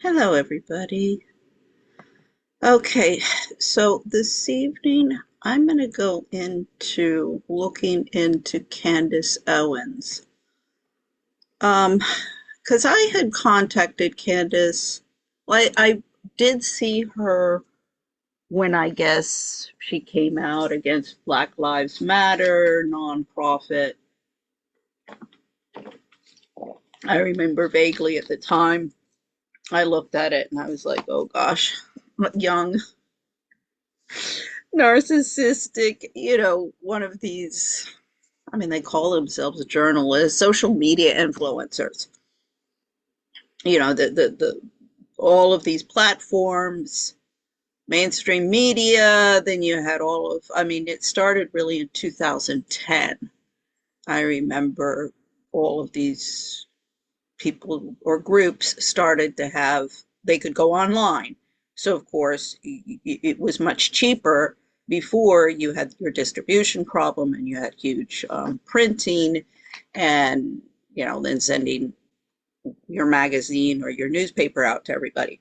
Hello, everybody. Okay, so this evening I'm going to go into looking into Candace Owens. Because I had contacted Candace. Well, I did see her when I guess she came out against Black Lives Matter nonprofit. I remember vaguely at the time I looked at it and I was like, oh gosh, young narcissistic, one of these, I mean, they call themselves journalists, social media influencers, the all of these platforms, mainstream media. Then you had all of, I mean, it started really in 2010. I remember all of these people or groups started to have, they could go online. So, of course, it was much cheaper before you had your distribution problem and you had huge printing and, then sending your magazine or your newspaper out to everybody.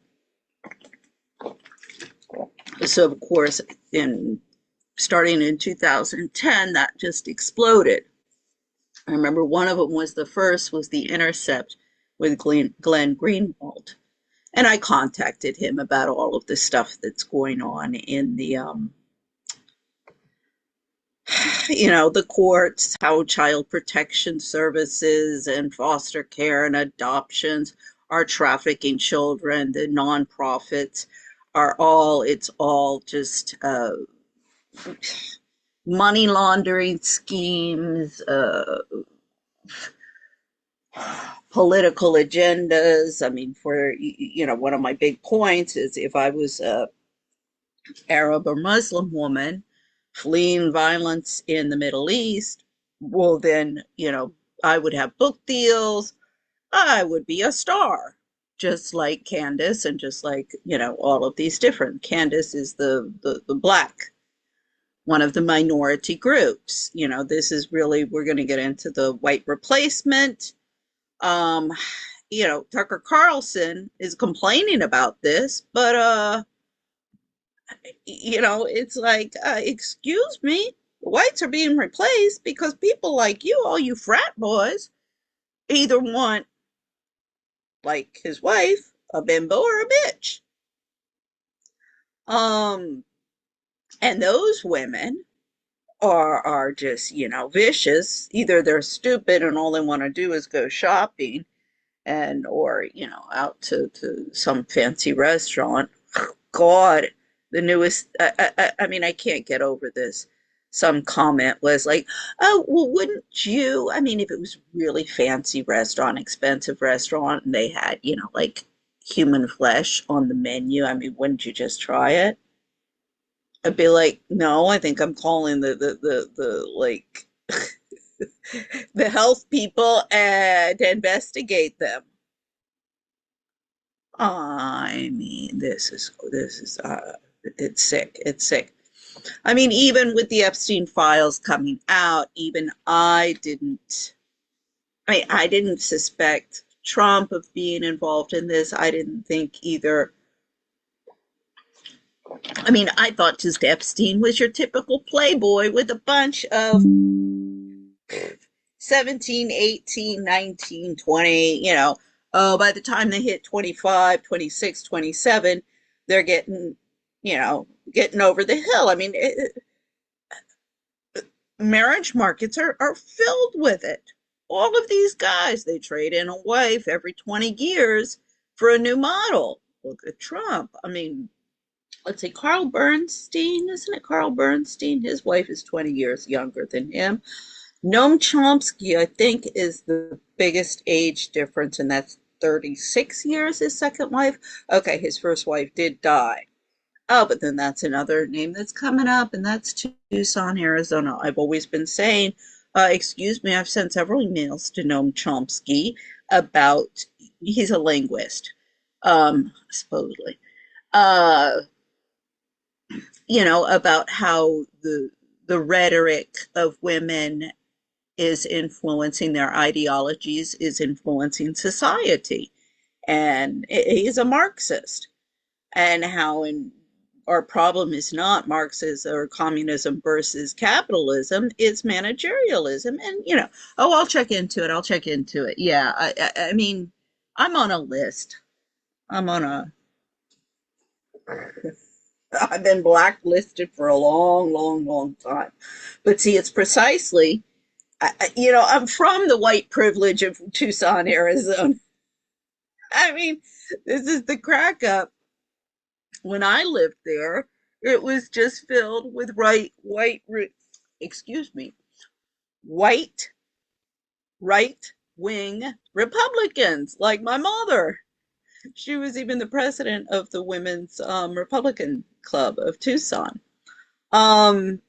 So, of course, in starting in 2010, that just exploded. I remember one of them was the first was the Intercept with Glenn Greenwald. And I contacted him about all of the stuff that's going on in the, the courts, how child protection services and foster care and adoptions are trafficking children. The nonprofits are all, it's all just money laundering schemes, political agendas. I mean, one of my big points is if I was Arab or Muslim woman fleeing violence in the Middle East, well, then, I would have book deals. I would be a star, just like Candace and just like, all of these different. Candace is the black, one of the minority groups. This is really, we're going to get into the white replacement. Um, Tucker Carlson is complaining about this, but it's like, excuse me, the whites are being replaced because people like you, all you frat boys, either want, like his wife, a bimbo or a bitch. Um, and those women are just, vicious. Either they're stupid and all they want to do is go shopping and or, out to some fancy restaurant. God, the newest, I mean, I can't get over this. Some comment was like, oh, well, wouldn't you? I mean, if it was really fancy restaurant, expensive restaurant, and they had, like human flesh on the menu, I mean, wouldn't you just try it? I'd be like, no, I think I'm calling the like the health people and investigate them. I mean, it's sick. It's sick. I mean, even with the Epstein files coming out, even I didn't suspect Trump of being involved in this. I didn't think either. I mean, I thought just Epstein was your typical playboy with a bunch of 17, 18, 19, 20, oh, by the time they hit 25, 26, 27, they're getting over the hill. I mean, marriage markets are filled with it. All of these guys, they trade in a wife every 20 years for a new model. Look at Trump. I mean, let's say Carl Bernstein, isn't it Carl Bernstein? His wife is 20 years younger than him. Noam Chomsky, I think, is the biggest age difference, and that's 36 years, his second wife. Okay, his first wife did die. Oh, but then that's another name that's coming up, and that's Tucson, Arizona. I've always been saying, excuse me, I've sent several emails to Noam Chomsky about, he's a linguist, supposedly, uh, about how the rhetoric of women is influencing their ideologies, is influencing society. and he's a Marxist, and how in our problem is not Marxism or communism versus capitalism, it's managerialism. And, oh, I'll check into it. I'll check into it. Yeah. I mean, I'm on a list. I'm on a, I've been blacklisted for a long, long, long time. But see, it's precisely, I'm from the white privilege of Tucson, Arizona. I mean, this is the crack up. When I lived there, it was just filled with excuse me, white right wing Republicans, like my mother. She was even the president of the Women's Republican Club of Tucson. Um,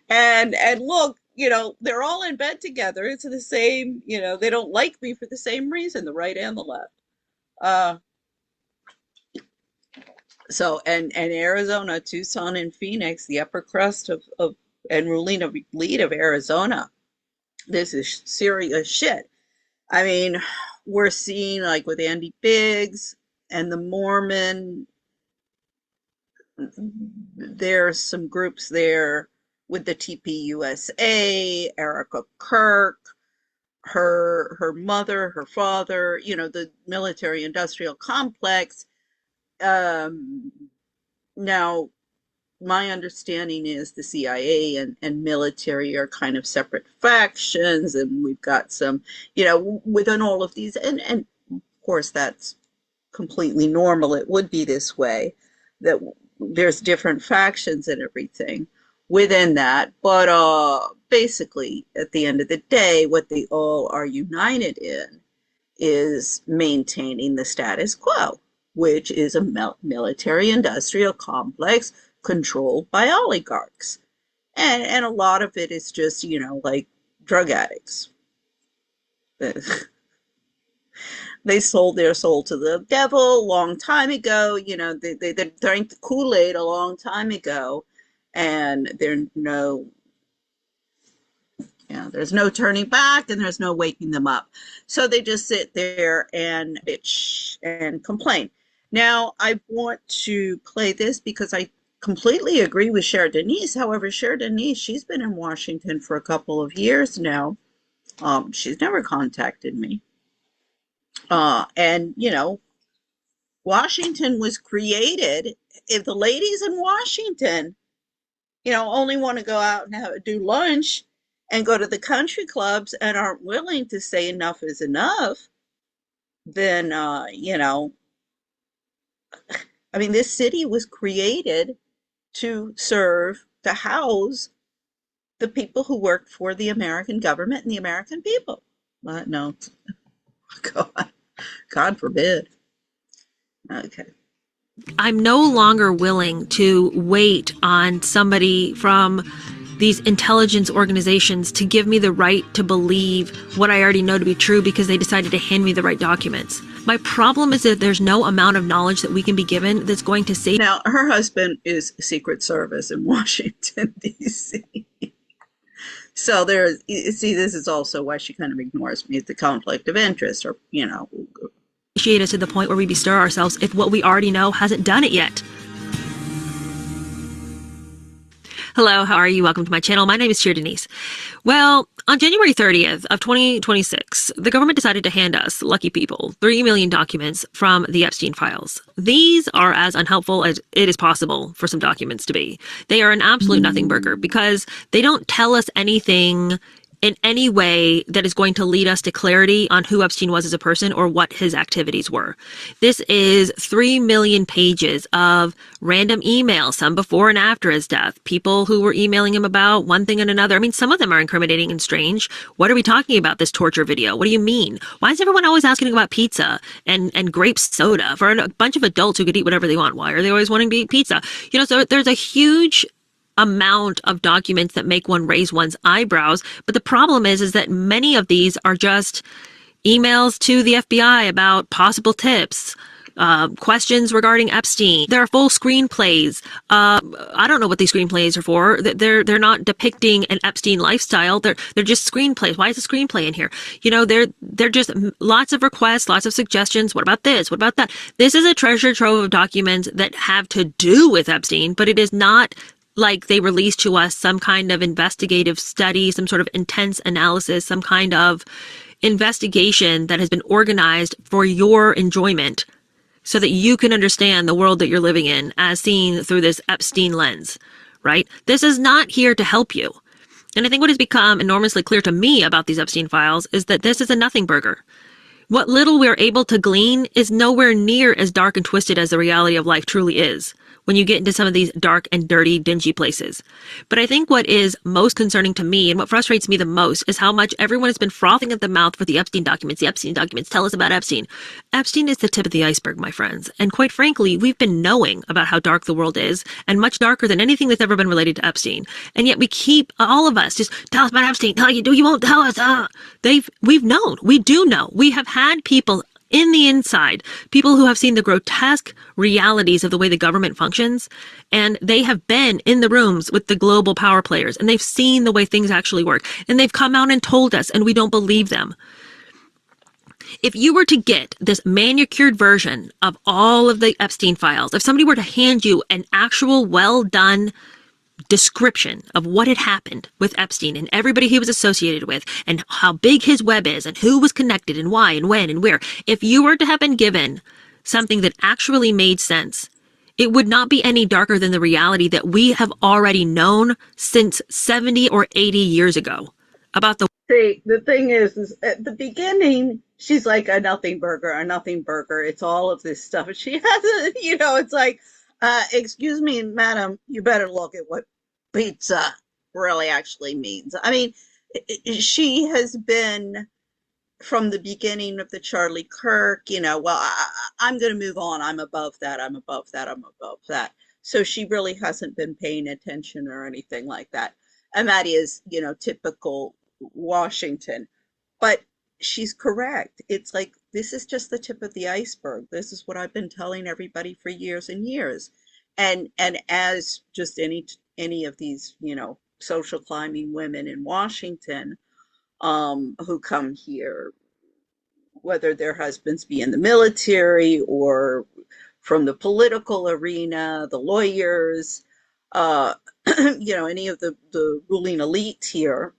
and look, they're all in bed together. It's the same, they don't like me for the same reason, the right and the left. Uh, So and Arizona, Tucson and Phoenix, the upper crust of and ruling elite of Arizona, this is serious shit. I mean, we're seeing like with Andy Biggs and the Mormon, there's some groups there with the TPUSA, Erica Kirk, her mother, her father, the military industrial complex. Now, my understanding is the CIA and military are kind of separate factions, and we've got some, within all of these, and of course that's completely normal. It would be this way, that there's different factions and everything within that, but basically, at the end of the day, what they all are united in is maintaining the status quo, which is a military industrial complex controlled by oligarchs. And a lot of it is just, like drug addicts. They sold their soul to the devil a long time ago. They drank the Kool-Aid a long time ago, and there's no turning back and there's no waking them up. So they just sit there and bitch and complain. Now, I want to play this because I completely agree with Cher Denise. However, Cher Denise, she's been in Washington for a couple of years now. She's never contacted me. And, Washington was created. If the ladies in Washington, only want to go out and do lunch and go to the country clubs and aren't willing to say enough is enough, then, I mean, this city was created to house the people who worked for the American government and the American people. No, God forbid. Okay. I'm no longer willing to wait on somebody from these intelligence organizations to give me the right to believe what I already know to be true because they decided to hand me the right documents. My problem is that there's no amount of knowledge that we can be given that's going to save. Now, her husband is Secret Service in Washington, D.C. So this is also why she kind of ignores me, the conflict of interest, or, Appreciate us to the point where we bestir ourselves if what we already know hasn't done it yet. Hello, how are you? Welcome to my channel. My name is Cher Denise. Well, on January 30th of 2026, the government decided to hand us, lucky people, 3 million documents from the Epstein files. These are as unhelpful as it is possible for some documents to be. They are an absolute nothing burger because they don't tell us anything in any way that is going to lead us to clarity on who Epstein was as a person or what his activities were. This is 3 million pages of random emails, some before and after his death, people who were emailing him about one thing and another. I mean, some of them are incriminating and strange. What are we talking about, this torture video? What do you mean? Why is everyone always asking about pizza and grape soda for a bunch of adults who could eat whatever they want? Why are they always wanting to eat pizza? So there's a huge amount of documents that make one raise one's eyebrows. But the problem is that many of these are just emails to the FBI about possible tips, questions regarding Epstein. There are full screenplays. I don't know what these screenplays are for. They're not depicting an Epstein lifestyle. They're just screenplays. Why is a screenplay in here? You know, they're just lots of requests, lots of suggestions. What about this? What about that? This is a treasure trove of documents that have to do with Epstein, but it is not like they released to us some kind of investigative study, some sort of intense analysis, some kind of investigation that has been organized for your enjoyment so that you can understand the world that you're living in as seen through this Epstein lens, right? This is not here to help you. And I think what has become enormously clear to me about these Epstein files is that this is a nothing burger. What little we're able to glean is nowhere near as dark and twisted as the reality of life truly is when you get into some of these dark and dirty, dingy places. But I think what is most concerning to me and what frustrates me the most is how much everyone has been frothing at the mouth for the Epstein documents. The Epstein documents tell us about Epstein. Epstein is the tip of the iceberg, my friends. And quite frankly, we've been knowing about how dark the world is and much darker than anything that's ever been related to Epstein. And yet we keep, all of us, just tell us about Epstein. You won't tell us. We've known. We do know. We have had people in the inside, people who have seen the grotesque realities of the way the government functions, and they have been in the rooms with the global power players, and they've seen the way things actually work, and they've come out and told us, and we don't believe them. If you were to get this manicured version of all of the Epstein files, if somebody were to hand you an actual well-done description of what had happened with Epstein and everybody he was associated with and how big his web is and who was connected and why and when and where, if you were to have been given something that actually made sense, it would not be any darker than the reality that we have already known since 70 or 80 years ago about the... See, the thing is at the beginning, she's like a nothing burger. It's all of this stuff. She has a, it's like, excuse me, madam, you better look at what pizza really actually means. I mean, she has been from the beginning of the Charlie Kirk, I'm going to move on. I'm above that. I'm above that. So she really hasn't been paying attention or anything like that. And that is, typical Washington. But she's correct. It's like, this is just the tip of the iceberg. This is what I've been telling everybody for years and years. And as just any of these, social climbing women in Washington, who come here, whether their husbands be in the military or from the political arena, the lawyers, any of the ruling elite here,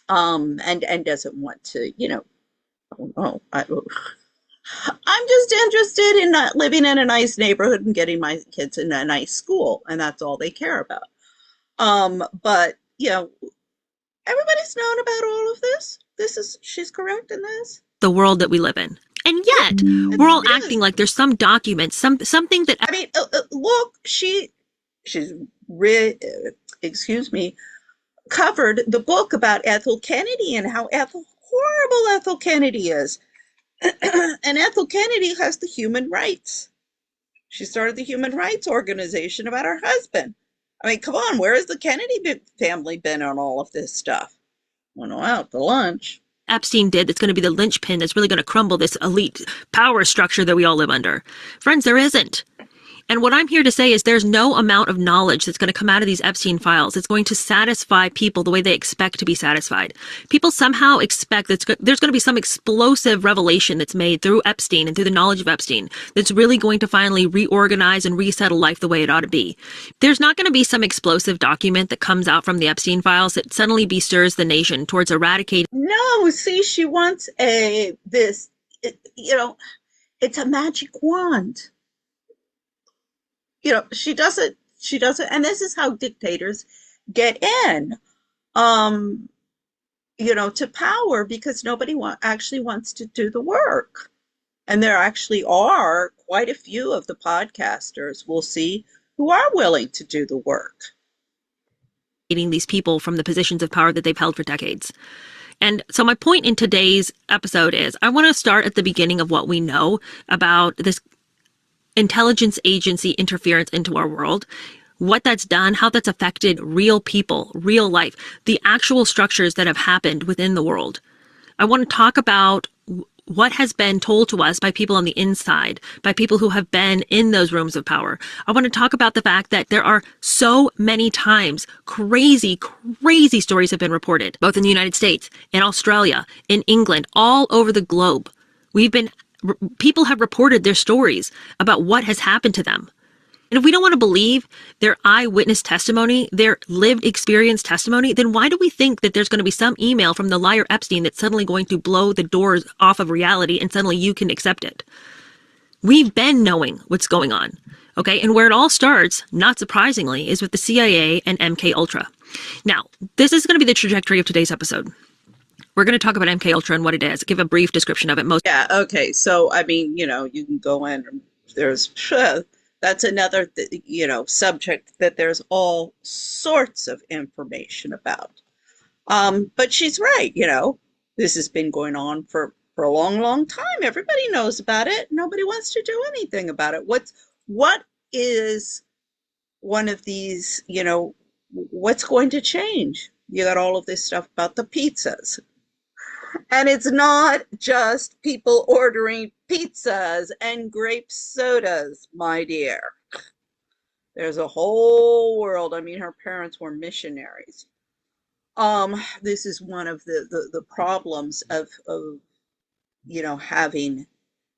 and doesn't want to, I don't know. I'm just interested in not living in a nice neighborhood and getting my kids in a nice school, and that's all they care about. But everybody's known about all of this. She's correct in this. The world that we live in. And yet, we're all acting like there's some document, something that... I mean, look, she's covered the book about Ethel Kennedy and how horrible Ethel Kennedy is. And Ethel Kennedy has the human rights. She started the human rights organization about her husband. I mean, come on, where has the Kennedy family been on all of this stuff? Well, out to lunch. Epstein did that's going to be the linchpin that's really going to crumble this elite power structure that we all live under. Friends, there isn't. And what I'm here to say is there's no amount of knowledge that's going to come out of these Epstein files that's going to satisfy people the way they expect to be satisfied. People somehow expect that there's going to be some explosive revelation that's made through Epstein and through the knowledge of Epstein that's really going to finally reorganize and resettle life the way it ought to be. There's not going to be some explosive document that comes out from the Epstein files that suddenly bestirs the nation towards eradicating. No, see, she wants it's a magic wand. She doesn't, and this is how dictators get in, to power, because nobody actually wants to do the work. And there actually are quite a few of the podcasters we'll see who are willing to do the work. These people from the positions of power that they've held for decades. And so my point in today's episode is I want to start at the beginning of what we know about this intelligence agency interference into our world, what that's done, how that's affected real people, real life, the actual structures that have happened within the world. I want to talk about what has been told to us by people on the inside, by people who have been in those rooms of power. I want to talk about the fact that there are so many times crazy, crazy stories have been reported, both in the United States, in Australia, in England, all over the globe. People have reported their stories about what has happened to them. And if we don't want to believe their eyewitness testimony, their lived experience testimony, then why do we think that there's going to be some email from the liar Epstein that's suddenly going to blow the doors off of reality and suddenly you can accept it? We've been knowing what's going on, okay? And where it all starts, not surprisingly, is with the CIA and MK Ultra. Now, this is going to be the trajectory of today's episode. We're going to talk about MK Ultra and what it is, give a brief description of it. Yeah, okay. So, I mean, you can go in, there's... That's another, subject that there's all sorts of information about. But she's right, this has been going on for a long, long time. Everybody knows about it. Nobody wants to do anything about it. What is one of these, what's going to change? You got all of this stuff about the pizzas. And it's not just people ordering pizzas and grape sodas, my dear. There's a whole world. I mean, her parents were missionaries. This is one of the problems of having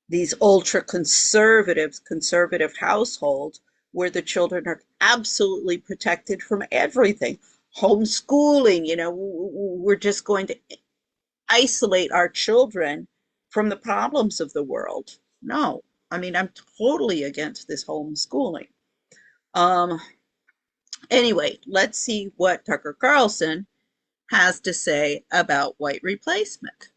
these ultra conservative households where the children are absolutely protected from everything. Homeschooling, we're just going to isolate our children from the problems of the world. No, I mean, I'm totally against this homeschooling. Anyway, let's see what Tucker Carlson has to say about white replacement.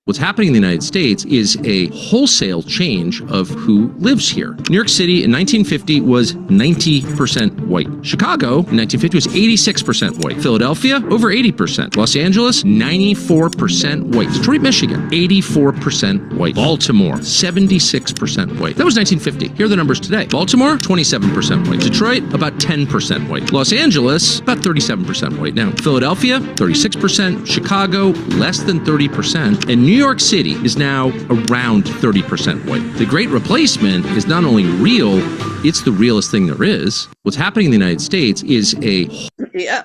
What's happening in the United States is a wholesale change of who lives here. New York City in 1950 was 90% white. Chicago in 1950 was 86% white. Philadelphia, over 80%. Los Angeles, 94% white. Detroit, Michigan, 84% white. Baltimore, 76% white. That was 1950. Here are the numbers today. Baltimore, 27% white. Detroit, about 10% white. Los Angeles, about 37% white now. Philadelphia, 36%. Chicago, less than 30%. And New York City is now around 30% white. The Great Replacement is not only real, it's the realest thing there is. What's happening in the United States is a... Yeah.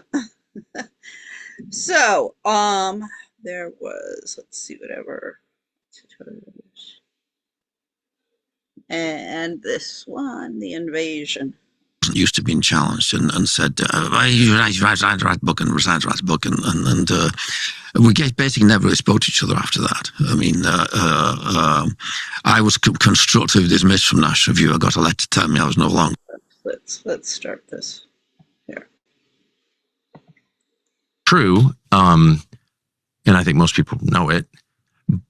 So, there was, let's see, whatever. And this one, the invasion. Used to being challenged and said, write book and write a book and we basically never really spoke to each other after that. I mean, I was constructively dismissed from National Review. I got a letter telling me I was no longer. Let's start this here. True, and I think most people know it.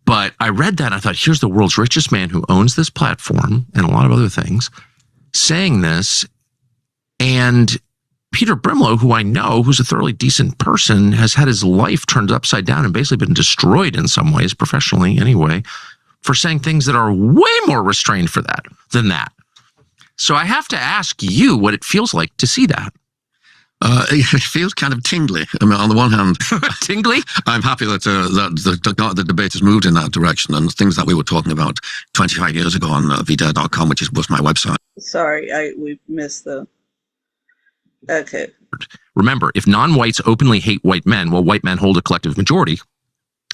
But I read that and I thought, here's the world's richest man who owns this platform and a lot of other things, saying this. And Peter Brimlow, who I know, who's a thoroughly decent person, has had his life turned upside down and basically been destroyed in some ways, professionally anyway, for saying things that are way more restrained than that. So I have to ask you what it feels like to see that. It feels kind of tingly. I mean, on the one hand, tingly. I'm happy that the debate has moved in that direction, and things that we were talking about 25 years ago on vdare.com, which was my website. Sorry, we missed the... Okay. Remember, if non-whites openly hate white men while white men hold a collective majority,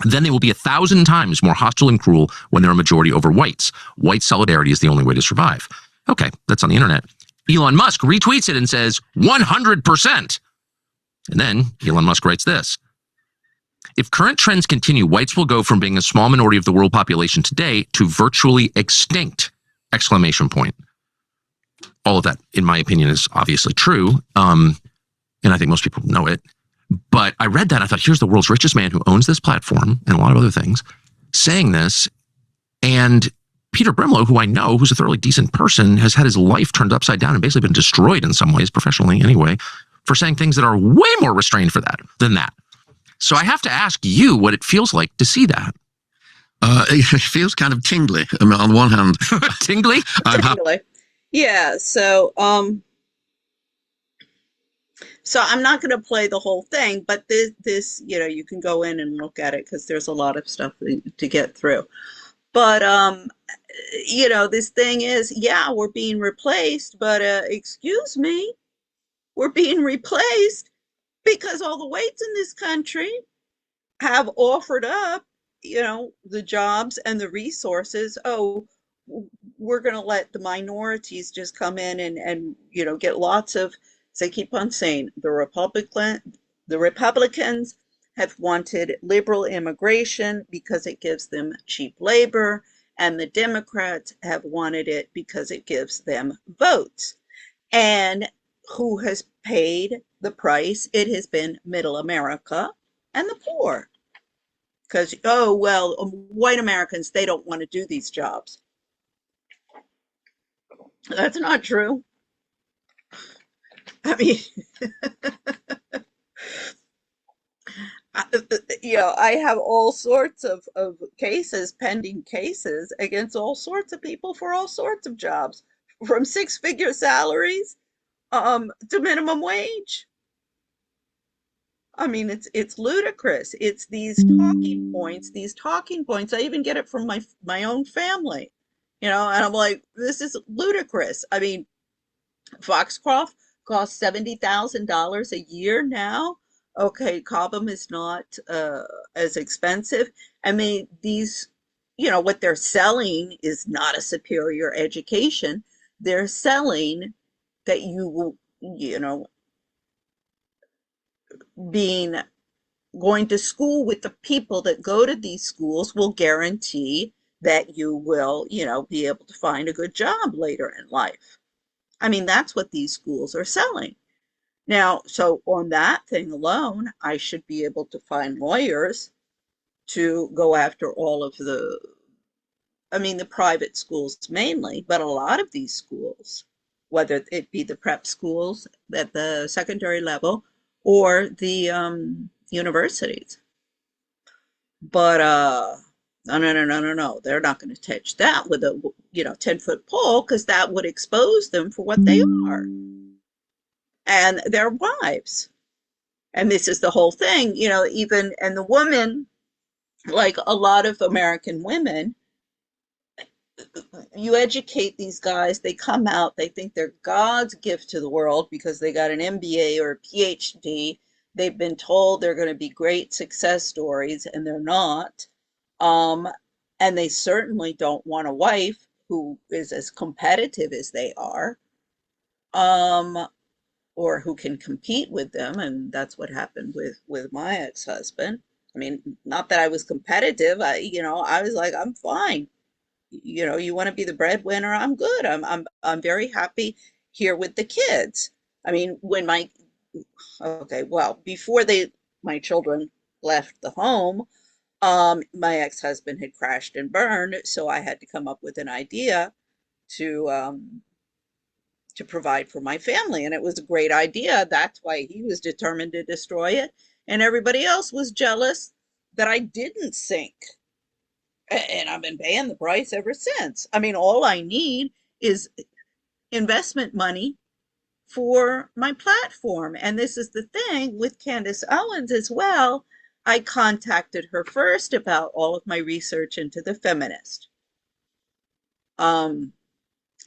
then they will be 1,000 times more hostile and cruel when they're a majority over whites. White solidarity is the only way to survive. Okay, that's on the internet. Elon Musk retweets it and says 100%. And then Elon Musk writes this. If current trends continue, whites will go from being a small minority of the world population today to virtually extinct! Exclamation point. All of that, in my opinion, is obviously true. And I think most people know it. But I read that and I thought, here's the world's richest man who owns this platform and a lot of other things, saying this. And Peter Brimlow, who I know, who's a thoroughly decent person, has had his life turned upside down and basically been destroyed in some ways, professionally anyway, for saying things that are way more restrained than that. So I have to ask you what it feels like to see that. It feels kind of tingly. I mean, on the one hand... Tingly? Yeah, so So I'm not going to play the whole thing, but this, you can go in and look at it because there's a lot of stuff to get through. But this thing is, yeah, we're being replaced, but excuse me, we're being replaced because all the whites in this country have offered up, the jobs and the resources. Oh, we're going to let the minorities just come in and get lots of, as I keep on saying, the Republicans have wanted liberal immigration because it gives them cheap labor, and the Democrats have wanted it because it gives them votes. And who has paid the price? It has been middle America and the poor. Because, oh, well, white Americans, they don't want to do these jobs. That's not true. I mean, I have all sorts of cases, pending cases against all sorts of people for all sorts of jobs, from six-figure salaries to minimum wage. I mean, it's ludicrous. It's these talking points. I even get it from my own family, and I'm like, this is ludicrous. I mean, Foxcroft costs $70,000 a year now. Okay, Cobham is not as expensive. I mean, these, what they're selling is not a superior education. They're selling that you will, being going to school with the people that go to these schools will guarantee that you will, be able to find a good job later in life. I mean, that's what these schools are selling. Now, so on that thing alone, I should be able to find lawyers to go after all of the private schools mainly, but a lot of these schools, whether it be the prep schools at the secondary level or the universities. But no, no, no, no, no, no. They're not going to touch that with a 10-foot pole, because that would expose them for what they are and their wives. And this is the whole thing, even, and the woman, like a lot of American women, you educate these guys, they come out, they think they're God's gift to the world because they got an MBA or a PhD. They've been told they're going to be great success stories, and they're not. Um, and they certainly don't want a wife who is as competitive as they are, um, or who can compete with them. And that's what happened with my ex-husband. I mean, not that I was competitive. I was like, I'm fine. You want to be the breadwinner, I'm good. I'm very happy here with the kids. I mean, okay, well, before my children left the home, my ex-husband had crashed and burned, so I had to come up with an idea to provide for my family, and it was a great idea. That's why he was determined to destroy it, and everybody else was jealous that I didn't sink. And I've been paying the price ever since. I mean, all I need is investment money for my platform. And this is the thing with Candace Owens as well. I contacted her first about all of my research into the feminist. Um,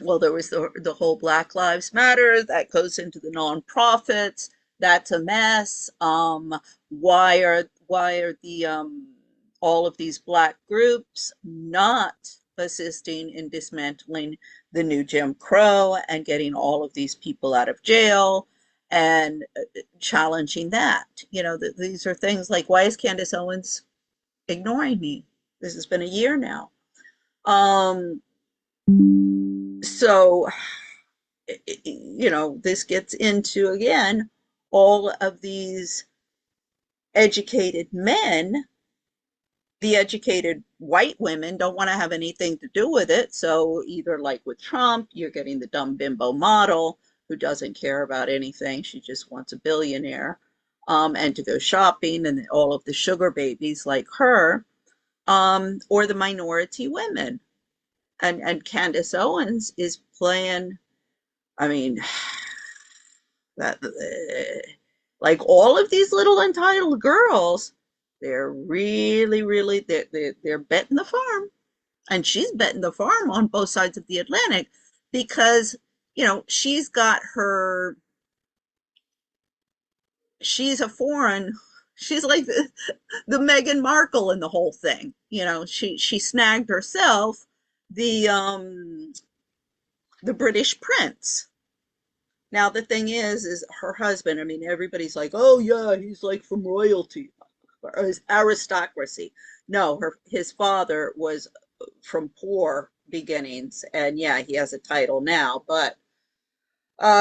well, there was the whole Black Lives Matter that goes into the nonprofits. That's a mess. Why are the all of these Black groups not assisting in dismantling the new Jim Crow and getting all of these people out of jail and challenging that? These are things like, why is Candace Owens ignoring me? This has been a year now. So, this gets into, again, all of these educated men. The educated white women don't want to have anything to do with it. So either, like with Trump, you're getting the dumb bimbo model who doesn't care about anything. She just wants a billionaire and to go shopping, and all of the sugar babies like her, or the minority women. And Candace Owens is playing, I mean, that Like all of these little entitled girls, they're really, really, they're betting the farm. And she's betting the farm on both sides of the Atlantic because, she's got her, she's a foreign, she's like the Meghan Markle in the whole thing. She snagged herself the British prince. Now the thing is her husband. I mean, everybody's like, oh yeah, he's like from royalty or his aristocracy. No, his father was from poor beginnings, and yeah, he has a title now, but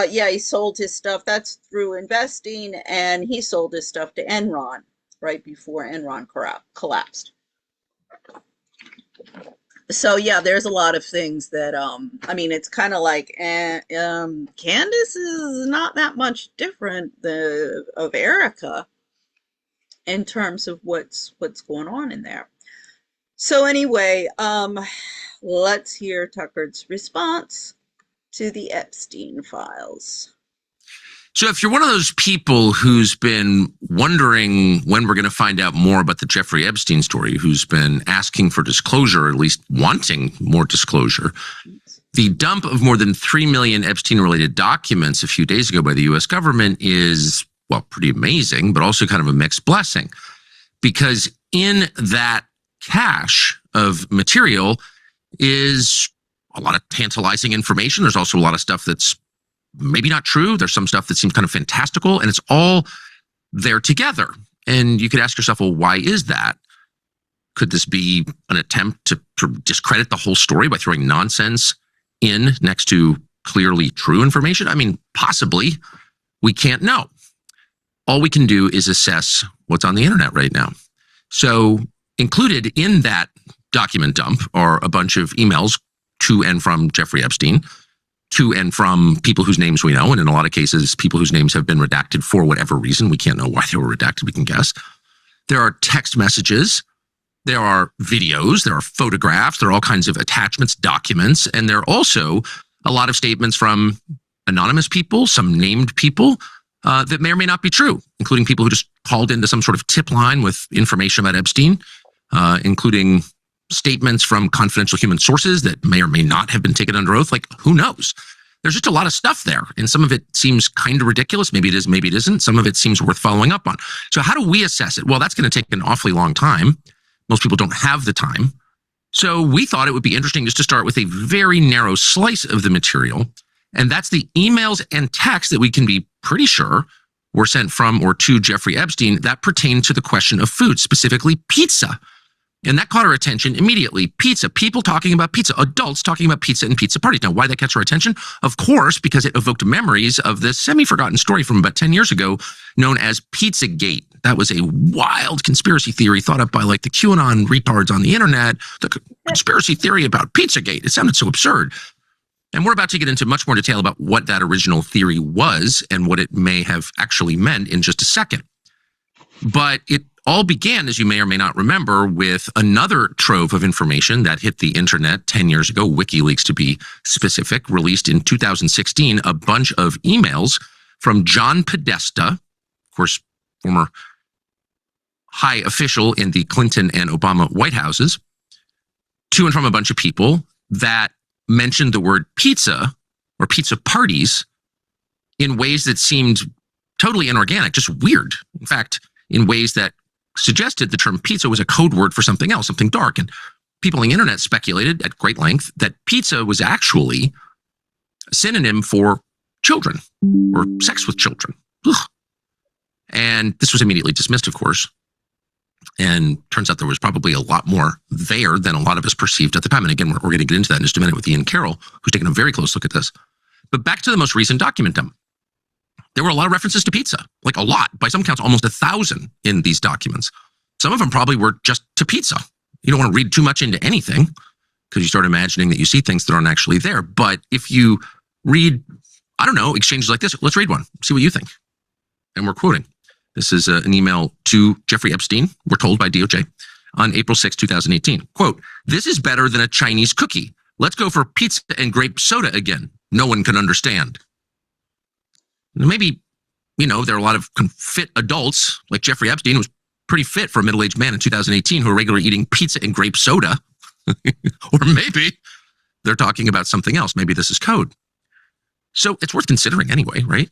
yeah, he sold his stuff. That's through investing, and he sold his stuff to Enron right before Enron collapsed. So yeah, there's a lot of things that I mean, it's kind of like Candace is not that much different of Erica in terms of what's going on in there. So anyway, let's hear Tucker's response to the Epstein files. So if you're one of those people who's been wondering when we're going to find out more about the Jeffrey Epstein story, who's been asking for disclosure, or at least wanting more disclosure, the dump of more than 3 million Epstein-related documents a few days ago by the U.S. government is, well, pretty amazing, but also kind of a mixed blessing. Because in that cache of material is a lot of tantalizing information. There's also a lot of stuff that's maybe not true. There's some stuff that seems kind of fantastical, and it's all there together. And you could ask yourself, well, why is that? Could this be an attempt to discredit the whole story by throwing nonsense in next to clearly true information? I mean, possibly. We can't know. All we can do is assess what's on the internet right now. So included in that document dump are a bunch of emails to and from Jeffrey Epstein, to and from people whose names we know, and in a lot of cases, people whose names have been redacted for whatever reason. We can't know why they were redacted, we can guess. There are text messages, there are videos, there are photographs, there are all kinds of attachments, documents, and there are also a lot of statements from anonymous people, some named people, that may or may not be true, including people who just called into some sort of tip line with information about Epstein, including statements from confidential human sources that may or may not have been taken under oath. Like, who knows? There's just a lot of stuff there. And some of it seems kind of ridiculous. Maybe it is, maybe it isn't. Some of it seems worth following up on. So how do we assess it? Well, that's going to take an awfully long time. Most people don't have the time. So we thought it would be interesting just to start with a very narrow slice of the material. And that's the emails and texts that we can be pretty sure were sent from or to Jeffrey Epstein that pertain to the question of food, specifically pizza. And that caught our attention immediately. Pizza, people talking about pizza, adults talking about pizza and pizza parties. Now, why that catch our attention? Of course, because it evoked memories of this semi-forgotten story from about 10 years ago known as Pizzagate. That was a wild conspiracy theory thought up by like the QAnon retards on the internet, the conspiracy theory about Pizzagate. It sounded so absurd. And we're about to get into much more detail about what that original theory was and what it may have actually meant in just a second. But it all began, as you may or may not remember, with another trove of information that hit the internet 10 years ago, WikiLeaks to be specific, released in 2016, a bunch of emails from John Podesta, of course, former high official in the Clinton and Obama White Houses, to and from a bunch of people that mentioned the word pizza or pizza parties in ways that seemed totally inorganic, just weird. In fact, in ways that suggested the term pizza was a code word for something else, something dark. And people on the internet speculated at great length that pizza was actually a synonym for children or sex with children. Ugh. And this was immediately dismissed, of course. And turns out there was probably a lot more there than a lot of us perceived at the time. And again, we're going to get into that in just a minute with Ian Carroll, who's taken a very close look at this. But back to the most recent document dump. There were a lot of references to pizza, like a lot. By some counts, almost 1,000 in these documents. Some of them probably were just to pizza. You don't want to read too much into anything because you start imagining that you see things that aren't actually there. But if you read, I don't know, exchanges like this, let's read one, see what you think. And we're quoting. This is an email to Jeffrey Epstein, we're told by DOJ, on April 6, 2018. Quote, "This is better than a Chinese cookie. Let's go for pizza and grape soda again. No one can understand." Maybe there are a lot of fit adults like Jeffrey Epstein, who was pretty fit for a middle-aged man in 2018, who are regularly eating pizza and grape soda. Or maybe they're talking about something else. Maybe this is code. So it's worth considering anyway, right?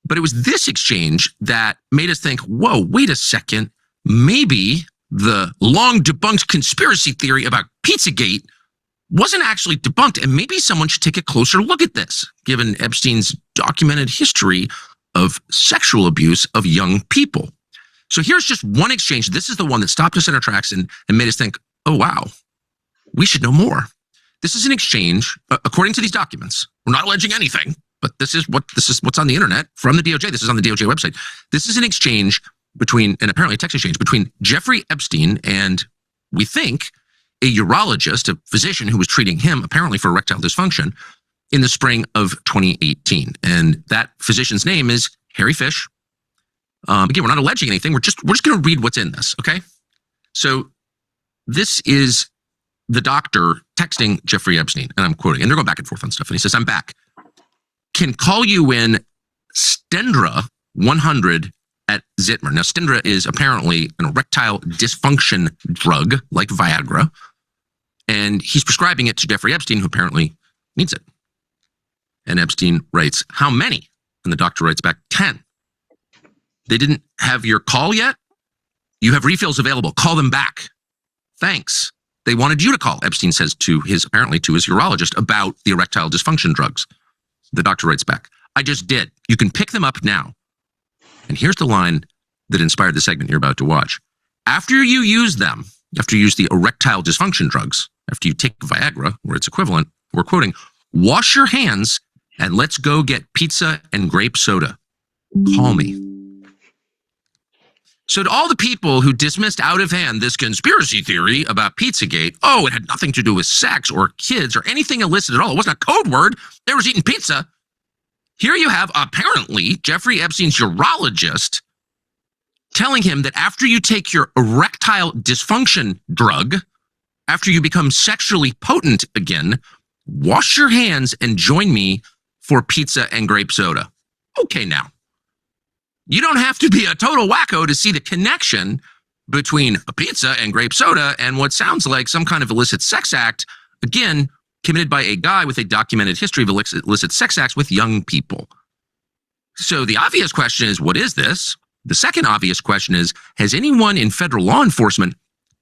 But it was this exchange that made us think, whoa, wait a second. Maybe the long debunked conspiracy theory about Pizzagate wasn't actually debunked, and maybe someone should take a closer look at this, given Epstein's documented history of sexual abuse of young people. So here's just one exchange. This is the one that stopped us in our tracks and made us think, oh, wow, we should know more. This is an exchange, according to these documents. We're not alleging anything, but this is what's on the internet from the DOJ. This is on the DOJ website. This is an exchange between, and apparently a text exchange between Jeffrey Epstein and, we think, a urologist, a physician who was treating him apparently for erectile dysfunction in the spring of 2018. And that physician's name is Harry Fish. Again, we're not alleging anything. We're just going to read what's in this. Okay. So this is the doctor texting Jeffrey Epstein, and I'm quoting, and they're going back and forth on stuff. And he says, I'm back. Can call you in Stendra 100 at Zitmer. Now, Stendra is apparently an erectile dysfunction drug like Viagra, and he's prescribing it to Jeffrey Epstein, who apparently needs it. And Epstein writes, how many? And the doctor writes back, 10. They didn't have your call yet? You have refills available. Call them back. Thanks. They wanted you to call, Epstein says apparently to his urologist about the erectile dysfunction drugs. The doctor writes back, I just did. You can pick them up now. And here's the line that inspired the segment you're about to watch. After you use them, after you use the erectile dysfunction drugs, after you take Viagra or its equivalent, we're quoting, wash your hands and let's go get pizza and grape soda. Call me. So to all the people who dismissed out of hand this conspiracy theory about Pizzagate, oh, it had nothing to do with sex or kids or anything illicit at all. It wasn't a code word. They were eating pizza. Here you have, apparently, Jeffrey Epstein's urologist telling him that after you take your erectile dysfunction drug, after you become sexually potent again, wash your hands and join me for pizza and grape soda. Okay, now. You don't have to be a total wacko to see the connection between a pizza and grape soda and what sounds like some kind of illicit sex act, again, committed by a guy with a documented history of illicit sex acts with young people. So the obvious question is, what is this? The second obvious question is, has anyone in federal law enforcement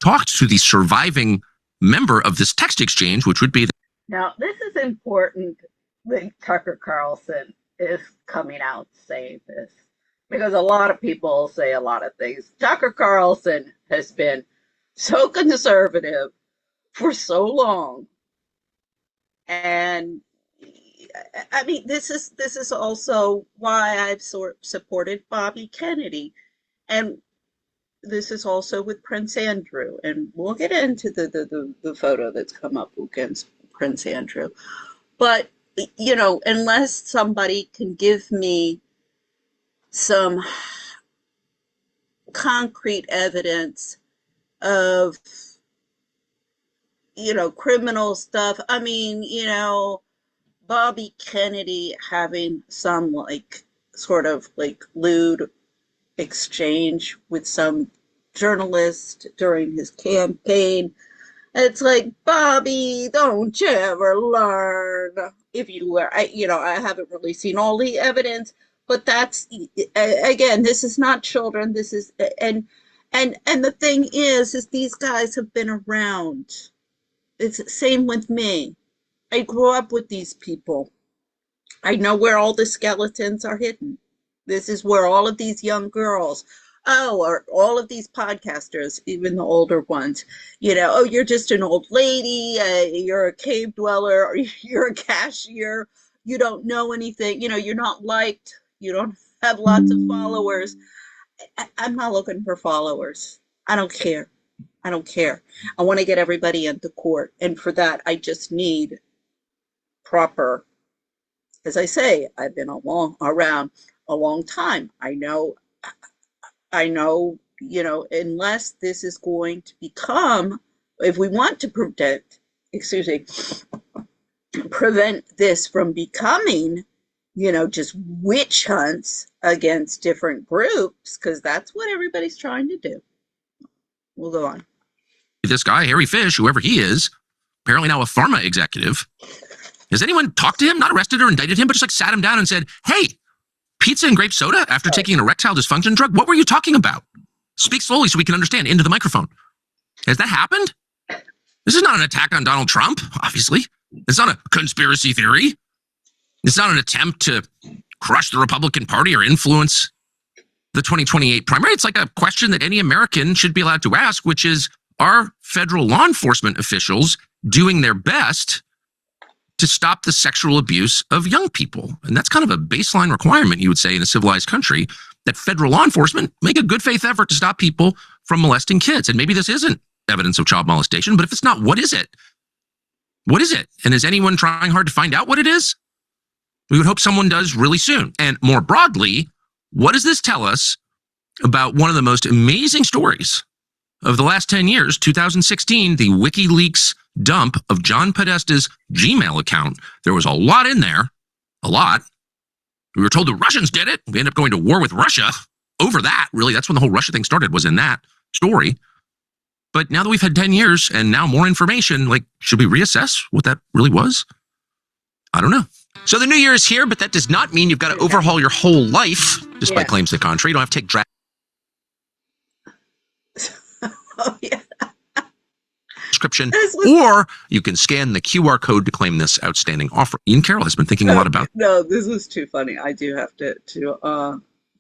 talked to the surviving member of this text exchange, which would be Now, this is important that Tucker Carlson is coming out saying this, because a lot of people say a lot of things. Tucker Carlson has been so conservative for so long. And I mean, this is also why I've supported Bobby Kennedy. And this is also with Prince Andrew. And we'll get into the photo that's come up against Prince Andrew. But, you know, unless somebody can give me some concrete evidence of, you know, criminal stuff. I mean, you know, Bobby Kennedy having some like sort of like lewd exchange with some journalist during his campaign. It's like, Bobby, don't you ever learn? If you were, I haven't really seen all the evidence. But that's, again, this is not children. This is, and the thing is these guys have been around. It's the same with me. I grew up with these people. I know where all the skeletons are hidden. This is where all of these young girls, or all of these podcasters, even the older ones, you know, oh, you're just an old lady, you're a cave dweller, or you're a cashier, you don't know anything, you know, you're not liked. You don't have lots of followers. I'm not looking for followers. I don't care. I don't care. I want to get everybody into court. And for that, I just need proper, as I say, I've been around a long time. I know, you know, unless this is going to become, if we want to prevent this from becoming just witch hunts against different groups, because that's what everybody's trying to do. We'll go on. This guy, Harry Fish, whoever he is, apparently now a pharma executive. Has anyone talked to him, not arrested or indicted him, but just like sat him down and said, hey, pizza and grape soda after taking an erectile dysfunction drug? What were you talking about? Speak slowly so we can understand into the microphone. Has that happened? This is not an attack on Donald Trump, obviously. It's not a conspiracy theory. It's not an attempt to crush the Republican Party or influence the 2028 primary. It's like a question that any American should be allowed to ask, which is, are federal law enforcement officials doing their best to stop the sexual abuse of young people? And that's kind of a baseline requirement, you would say, in a civilized country, that federal law enforcement make a good faith effort to stop people from molesting kids. And maybe this isn't evidence of child molestation, but if it's not, what is it? What is it? And is anyone trying hard to find out what it is? We would hope someone does really soon. And more broadly, what does this tell us about one of the most amazing stories of the last 10 years, 2016, the WikiLeaks dump of John Podesta's Gmail account? There was a lot in there, a lot. We were told the Russians did it. We ended up going to war with Russia over that. Really, that's when the whole Russia thing started, was in that story. But now that we've had 10 years and now more information, like, should we reassess what that really was? I don't know. So the new year is here, but that does not mean you've got to overhaul your whole life, despite claims to the contrary. You don't have to take Oh, yeah. Description, or you can scan the QR code to claim this outstanding offer. Ian Carroll has been thinking a lot about. No, this was too funny. I do have to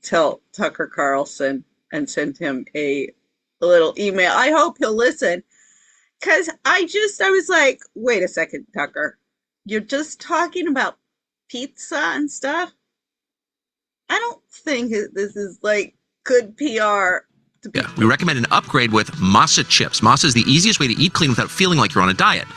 tell Tucker Carlson and send him a little email. I hope he'll listen, because I was like, wait a second, Tucker, you're just talking about pizza and stuff? I don't think this is like good PR. Yeah, we recommend an upgrade with masa chips. Masa is the easiest way to eat clean without feeling like you're on a diet.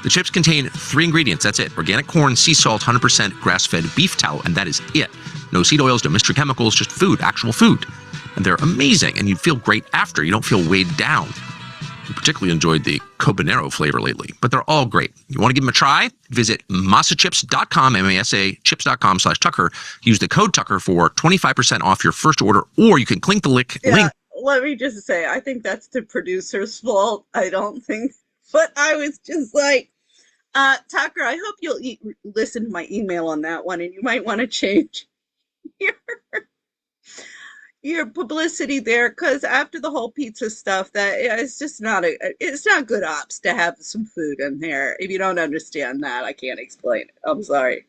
The chips contain 3 ingredients. That's it. Organic corn, sea salt, 100% grass-fed beef tallow, and that is it. No seed oils, no mystery chemicals, just food, actual food. And they're amazing, and you feel great after. You don't feel weighed down. I particularly enjoyed the cobanero flavor lately, but they're all great. You want to give them a try? Visit masachips.com, M-A-S-A, chips.com/Tucker. Use the code Tucker for 25% off your first order, or you can click the link. Let me just say, I think that's the producer's fault. I don't think, but I was just like, Tucker, I hope you'll listen to my email on that one, and you might want to change your publicity there, because after the whole pizza stuff, that it's just it's not good ops to have some food in there. If you don't understand that, I can't explain it. I'm sorry.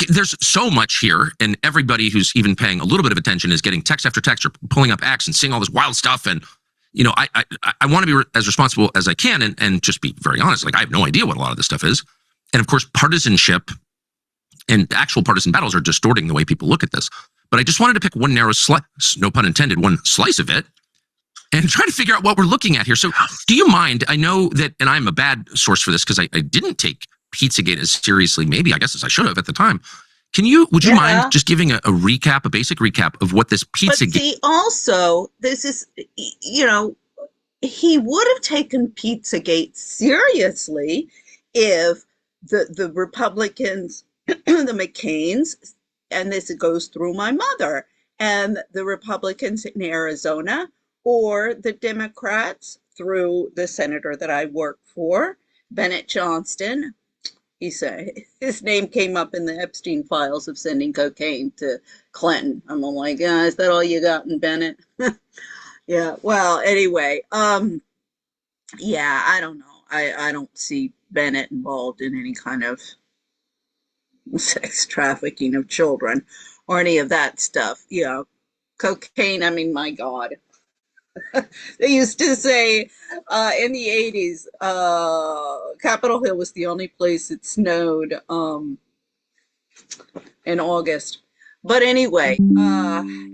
There's so much here, and everybody who's even paying a little bit of attention is getting text after text or pulling up X and seeing all this wild stuff. And, I want to be as responsible as I can and just be very honest. Like, I have no idea what a lot of this stuff is. And of course, partisanship and actual partisan battles are distorting the way people look at this. But I just wanted to pick one narrow slice, no pun intended, one slice of it, and try to figure out what we're looking at here. So do you mind? I know that, and I'm a bad source for this because I didn't take Pizzagate as seriously, maybe, I guess, as I should have at the time. Would you mind just giving a recap, a basic recap of what this Pizzagate? But see, also, this is, he would have taken Pizzagate seriously if the Republicans, the McCains, and this goes through my mother, and the Republicans in Arizona, or the Democrats through the senator that I work for, Bennett Johnston. He said his name came up in the Epstein files of sending cocaine to Clinton. I'm like, is that all you got in Bennett? Yeah. Well, anyway, yeah, I don't know. I don't see Bennett involved in any kind of sex trafficking of children or any of that stuff. Cocaine. I mean, my God. They used to say in the 80s, Capitol Hill was the only place it snowed in August. But anyway,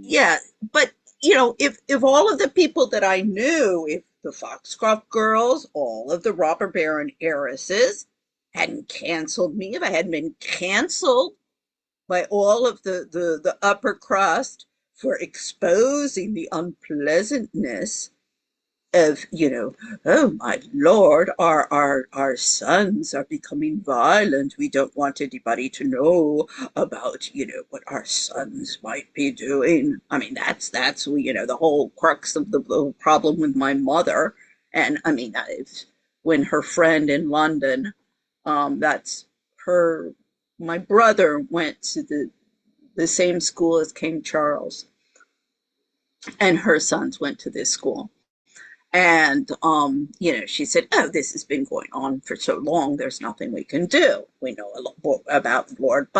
yeah. But, if all of the people that I knew, if the Foxcroft girls, all of the robber baron heiresses hadn't canceled me, if I hadn't been canceled by all of the upper crust for exposing the unpleasantness of, oh my Lord, our sons are becoming violent. We don't want anybody to know about, what our sons might be doing. I mean, that's the whole crux of the problem with my mother. And I mean, when her friend in London, that's her, my brother went to the same school as King Charles, and her sons went to this school. And, she said, oh, this has been going on for so long, there's nothing we can do. We know a lot about Lord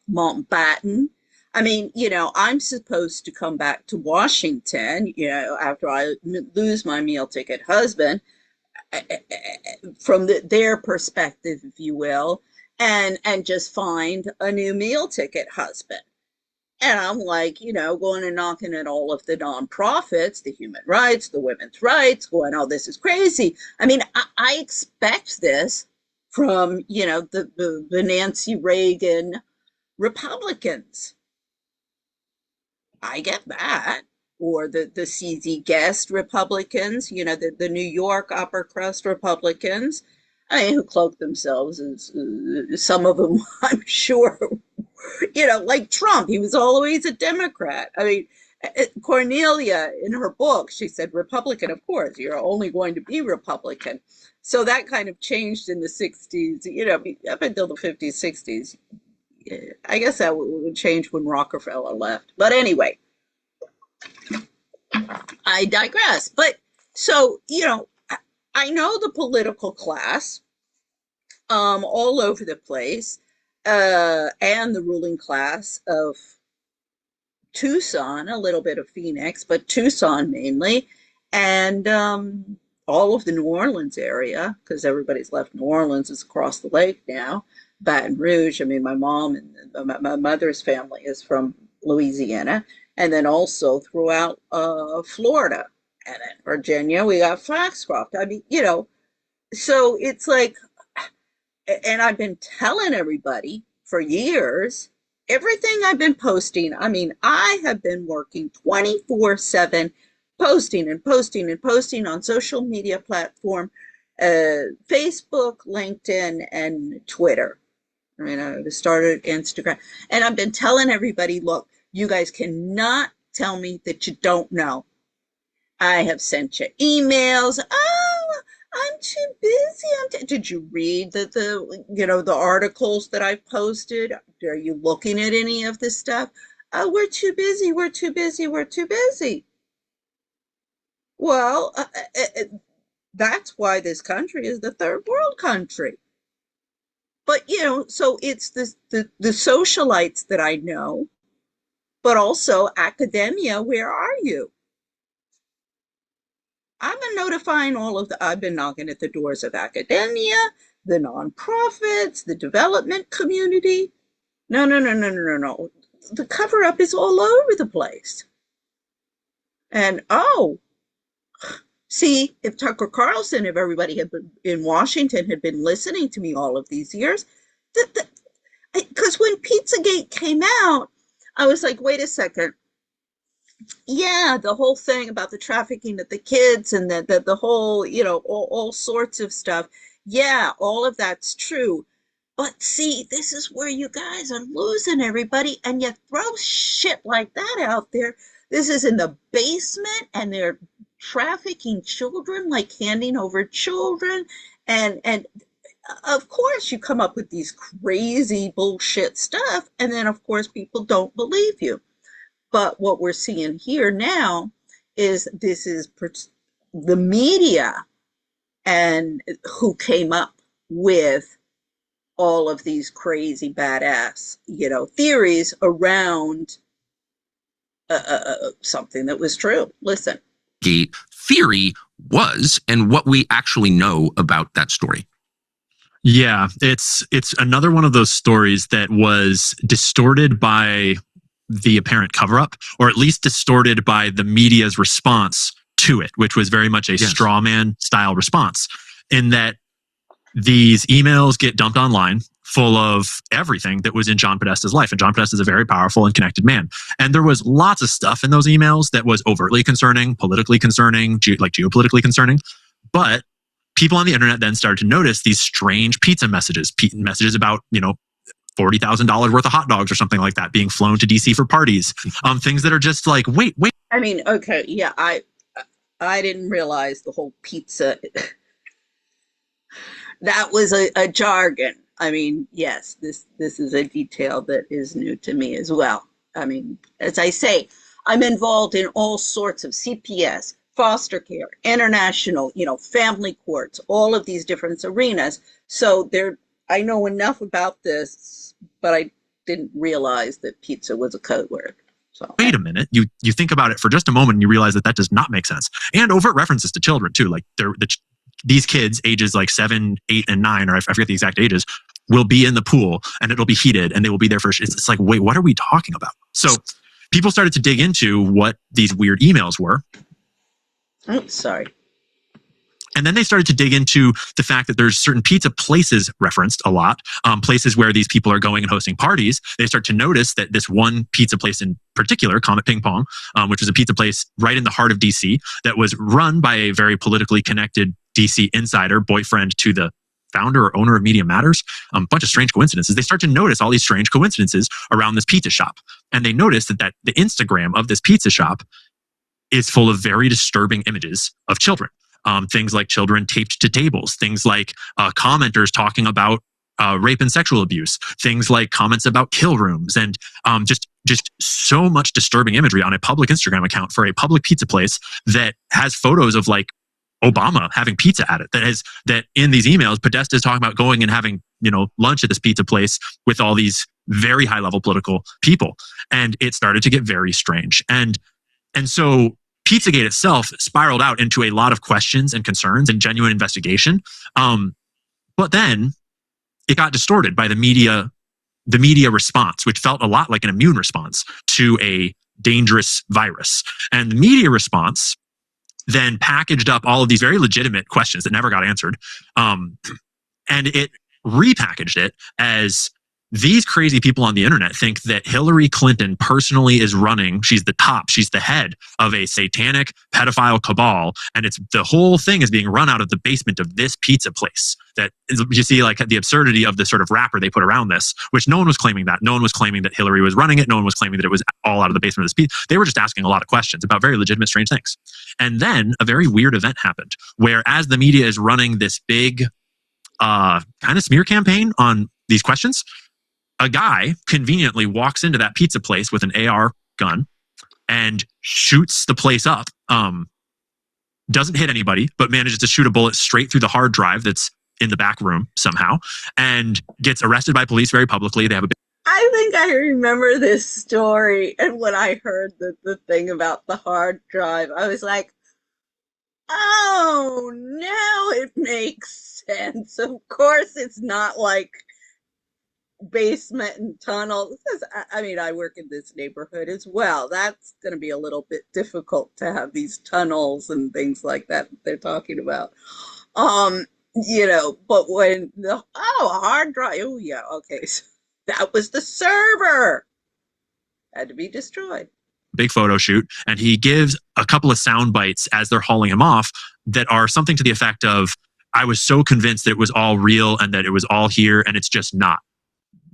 Mountbatten. I mean, I'm supposed to come back to Washington, after I lose my meal ticket husband, from their perspective, if you will, and just find a new meal ticket husband. And I'm like, going and knocking at all of the nonprofits, the human rights, the women's rights, going, oh, this is crazy. I mean, I expect this from, the Nancy Reagan Republicans. I get that. Or the CZ Guest Republicans, the New York upper crust Republicans, who cloak themselves as some of them, I'm sure, like Trump, he was always a Democrat. I mean, Cornelia, in her book, she said, Republican, of course, you're only going to be Republican. So that kind of changed in the 60s, up until the 50s, 60s. I guess that would change when Rockefeller left. But anyway, I digress. But so, I know the political class all over the place, and the ruling class of Tucson, a little bit of Phoenix, but Tucson mainly, and all of the New Orleans area, because everybody's left New Orleans, is across the lake now. Baton Rouge, I mean, my mom and my mother's family is from Louisiana, and then also throughout Florida, and in Virginia, we got Foxcroft. I mean, so it's like, and I've been telling everybody for years, everything I've been posting, I mean, I have been working 24/7, posting and posting and posting on social media platform, Facebook, LinkedIn, and Twitter. I mean, I started Instagram, and I've been telling everybody, look, you guys cannot tell me that you don't know. I have sent you emails. Oh, I'm too busy. Did you read the articles that I've posted? Are you looking at any of this stuff? Oh, we're too busy. We're too busy. We're too busy. Well, that's why this country is the third world country. But, so it's the socialites that I know, but also academia. Where are you? I've been notifying I've been knocking at the doors of academia, the nonprofits, the development community. No. The cover up is all over the place. And see, if Tucker Carlson, if everybody had been in Washington had been listening to me all of these years, because when Pizzagate came out, I was like, wait a second. Yeah, the whole thing about the trafficking of the kids and the whole, all sorts of stuff. Yeah, all of that's true. But see, this is where you guys are losing everybody, and you throw shit like that out there. This is in the basement, and they're trafficking children, like handing over children. And of course, you come up with these crazy bullshit stuff, and then, of course, people don't believe you. But what we're seeing here now is this is the media and who came up with all of these crazy badass, theories around something that was true. Listen. Gate theory was and what we actually know about that story. Yeah, it's another one of those stories that was distorted by the apparent cover-up, or at least distorted by the media's response to it, which was very much a straw man style response, in that these emails get dumped online full of everything that was in John Podesta's life. And John Podesta is a very powerful and connected man. And there was lots of stuff in those emails that was overtly concerning, politically concerning, geopolitically concerning. But people on the internet then started to notice these strange pizza messages, messages about, $40,000 worth of hot dogs or something like that being flown to DC for parties. Things that are just like, wait. I mean, okay, yeah, I didn't realize the whole pizza. That was a jargon. I mean, yes, this is a detail that is new to me as well. I mean, as I say, I'm involved in all sorts of CPS, foster care, international, family courts, all of these different arenas. So I know enough about this, but I didn't realize that pizza was a code word. So wait a minute. You think about it for just a moment and you realize that does not make sense. And overt references to children too. Like these kids ages like 7, 8, and 9, or I forget the exact ages, will be in the pool and it'll be heated and they will be there for, it's like, wait, what are we talking about? So people started to dig into what these weird emails were. Oh, sorry. And then they started to dig into the fact that there's certain pizza places referenced a lot, places where these people are going and hosting parties. They start to notice that this one pizza place in particular, Comet Ping Pong, which was a pizza place right in the heart of DC that was run by a very politically connected DC insider, boyfriend to the founder or owner of Media Matters, a bunch of strange coincidences. They start to notice all these strange coincidences around this pizza shop. And they notice that the Instagram of this pizza shop is full of very disturbing images of children. Things like children taped to tables, things like commenters talking about rape and sexual abuse, things like comments about kill rooms, and just so much disturbing imagery on a public Instagram account for a public pizza place that has photos of like Obama having pizza at it. That in these emails, Podesta is talking about going and having lunch at this pizza place with all these very high level political people, and it started to get very strange. And so Pizzagate itself spiraled out into a lot of questions and concerns and genuine investigation. But then it got distorted by the media response, which felt a lot like an immune response to a dangerous virus. And the media response then packaged up all of these very legitimate questions that never got answered. And it repackaged it as these crazy people on the internet think that Hillary Clinton personally is running. She's the top. She's the head of a satanic pedophile cabal. And the whole thing is being run out of the basement of this pizza place. That you see like the absurdity of the sort of wrapper they put around this, which no one was claiming that. No one was claiming that Hillary was running it. No one was claiming that it was all out of the basement of this pizza. They were just asking a lot of questions about very legitimate, strange things. And then a very weird event happened where as the media is running this big kind of smear campaign on these questions, a guy conveniently walks into that pizza place with an AR gun and shoots the place up. Doesn't hit anybody, but manages to shoot a bullet straight through the hard drive that's in the back room somehow, and gets arrested by police very publicly. They have I think I remember this story, and when I heard the thing about the hard drive, I was like, oh, now it makes sense. Of course, it's not like basement and tunnel. I mean, I work in this neighborhood as well. That's going to be a little bit difficult to have these tunnels and things like that they're talking about. But when hard drive, oh yeah, okay, so that was the server. Had to be destroyed. Big photo shoot, and he gives a couple of sound bites as they're hauling him off that are something to the effect of, I was so convinced that it was all real and that it was all here, and it's just not.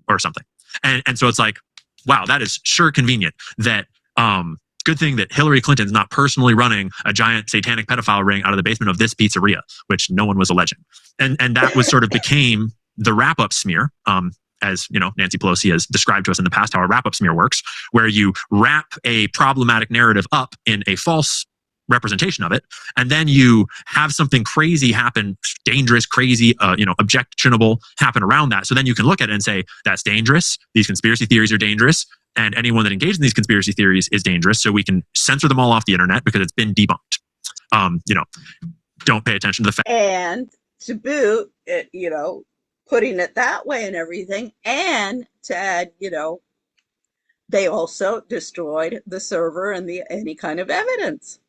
Or something. And so it's like, wow, that is sure convenient that good thing that Hillary Clinton's not personally running a giant satanic pedophile ring out of the basement of this pizzeria, which no one was alleging. And that was sort of became the wrap-up smear, as Nancy Pelosi has described to us in the past how a wrap-up smear works, where you wrap a problematic narrative up in a false representation of it, and then you have something crazy happen, dangerous, crazy, objectionable happen around that. So then you can look at it and say, that's dangerous. These conspiracy theories are dangerous. And anyone that engages in these conspiracy theories is dangerous. So we can censor them all off the internet because it's been debunked. Don't pay attention to the fact. And to boot, putting it that way and everything, and to add, they also destroyed the server and any kind of evidence.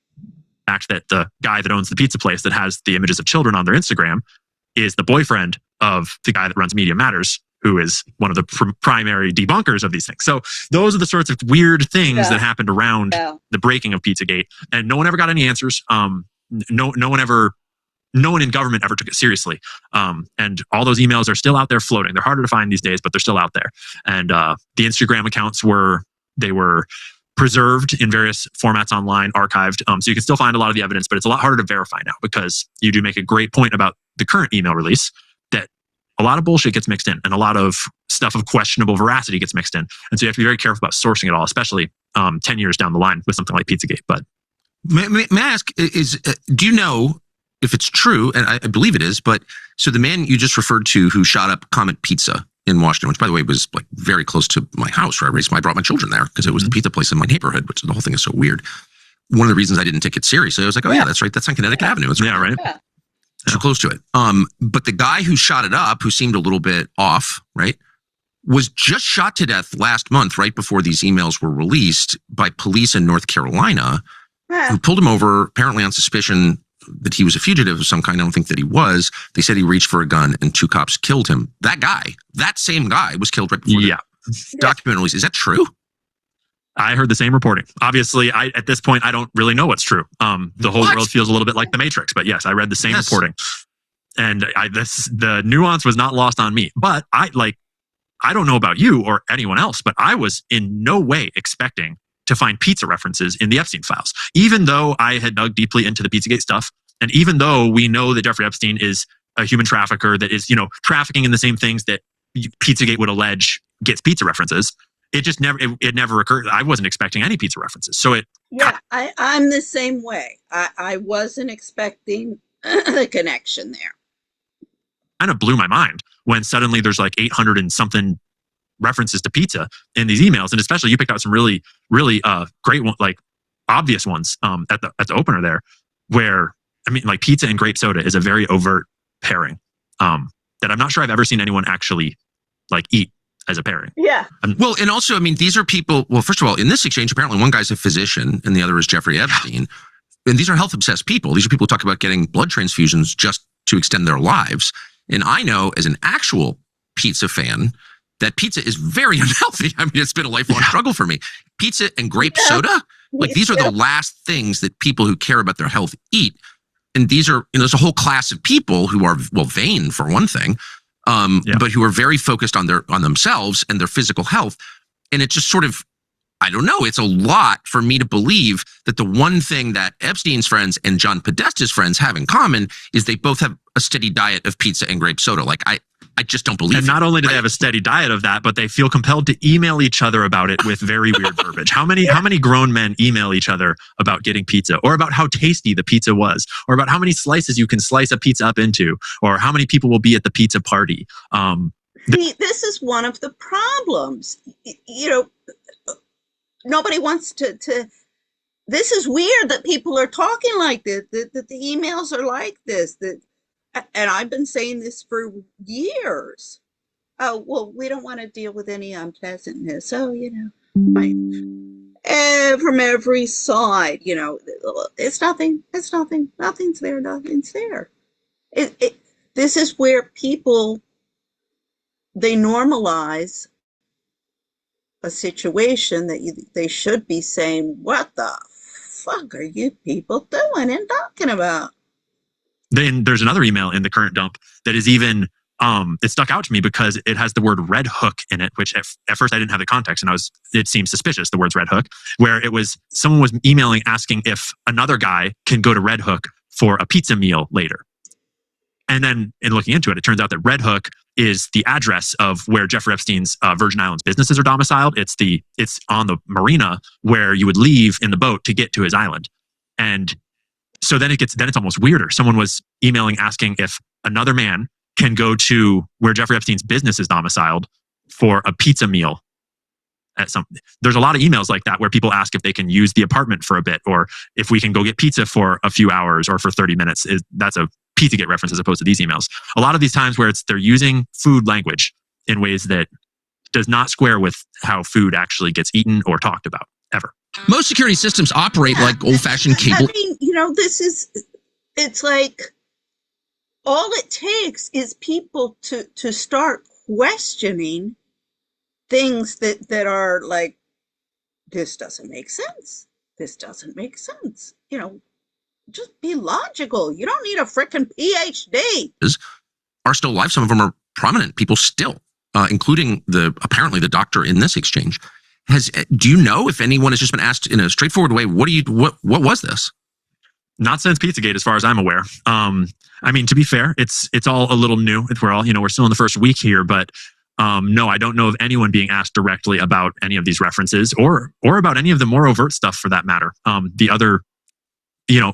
Fact that the guy that owns the pizza place that has the images of children on their Instagram is the boyfriend of the guy that runs Media Matters, who is one of the primary debunkers of these things. So those are the sorts of weird things that happened around the breaking of Pizzagate, and no one ever got any answers. No one in government ever took it seriously. And all those emails are still out there floating. They're harder to find these days, but they're still out there. And the Instagram accounts were preserved in various formats online, archived. So you can still find a lot of the evidence, but it's a lot harder to verify now, because you do make a great point about the current email release, that a lot of bullshit gets mixed in and a lot of stuff of questionable veracity gets mixed in. And so you have to be very careful about sourcing it all, especially 10 years down the line with something like Pizzagate. But may I ask, do you know if it's true, and I believe it is, but so the man you just referred to who shot up Comet Pizza in Washington, which by the way was like very close to my house where I brought my children there because it was the pizza place in my neighborhood, which the whole thing is so weird. One of the reasons I didn't take it seriously, I was like, oh yeah, that's right. That's on Connecticut Avenue. It's right. Yeah. So close to it. But the guy who shot it up, who seemed a little bit off, right, was just shot to death last month, right before these emails were released, by police in North Carolina, who pulled him over apparently on suspicion that he was a fugitive of some kind. I don't think that he was. They said he reached for a gun and 2 cops killed him. That same guy was killed right before the document release. Is that true? I heard the same reporting. Obviously, at this point, I don't really know what's true. The whole world feels a little bit like the Matrix, but yes, I read the same reporting. And the nuance was not lost on me. But I don't know about you or anyone else, but I was in no way expecting to find pizza references in the Epstein files. Even though I had dug deeply into the Pizzagate stuff, and even though we know that Jeffrey Epstein is a human trafficker that is, trafficking in the same things that Pizzagate would allege gets pizza references, it just never occurred. I wasn't expecting any pizza references. So I'm the same way. I wasn't expecting the connection there. Kind of blew my mind when suddenly there's like 800 and something references to pizza in these emails, and especially you picked out some really, really great one, like obvious ones at the opener there, where like pizza and grape soda is a very overt pairing that I'm not sure I've ever seen anyone actually like eat as a pairing. Yeah. Well, and also, these are people. Well, first of all, in this exchange, apparently one guy's a physician and the other is Jeffrey Epstein, and these are health obsessed people. These are people who talk about getting blood transfusions just to extend their lives. And I know, as an actual pizza fan, that pizza is very unhealthy. It's been a lifelong struggle for me. Pizza and grape soda, these are the last things that people who care about their health eat. And these are, there's a whole class of people who are, vain for one thing, but who are very focused on themselves and their physical health. And it just sort of, I don't know, it's a lot for me to believe that the one thing that Epstein's friends and John Podesta's friends have in common is they both have a steady diet of pizza and grape soda. I just don't believe it. And not only do they have a steady diet of that, but they feel compelled to email each other about it with very weird verbiage. How many grown men email each other about getting pizza, or about how tasty the pizza was, or about how many slices you can slice a pizza up into, or how many people will be at the pizza party? This is one of the problems. Nobody wants to. This is weird that people are talking like this, that the emails are like this, and I've been saying this for years. Oh, well, we don't want to deal with any unpleasantness. Oh, from every side, it's nothing. It's nothing. Nothing's there. Nothing's there. This is where people, they normalize a situation that they should be saying, what the fuck are you people doing and talking about? Then there's another email in the current dump that is even, it stuck out to me because it has the word red hook in it, which at first I didn't have the context, and it seemed suspicious, the words red hook, where it was, someone was emailing asking if another guy can go to Red Hook for a pizza meal later. And then in looking into it, it turns out that Red Hook is the address of where Jeffrey Epstein's Virgin Islands businesses are domiciled. It's on the marina where you would leave in the boat to get to his island. And so then it's almost weirder. Someone was emailing asking if another man can go to where Jeffrey Epstein's business is domiciled for a pizza meal. There's a lot of emails like that where people ask if they can use the apartment for a bit, or if we can go get pizza for a few hours or for 30 minutes. That's a Pizzagate reference as opposed to these emails. A lot of these times where they're using food language in ways that does not square with how food actually gets eaten or talked about, ever. Most security systems operate like old-fashioned cable. It's like all it takes is people to start questioning things that are like, this doesn't make sense. This doesn't make sense. Just be logical. You don't need a frickin' PhD. Are still alive. Some of them are prominent people still, including apparently the doctor in this exchange. Do you know if anyone has just been asked in a straightforward way, what was this? Not since Pizzagate, as far as I'm aware. I mean, to be fair, it's all a little new. We're still in the first week here, but no, I don't know of anyone being asked directly about any of these references or about any of the more overt stuff for that matter. The other,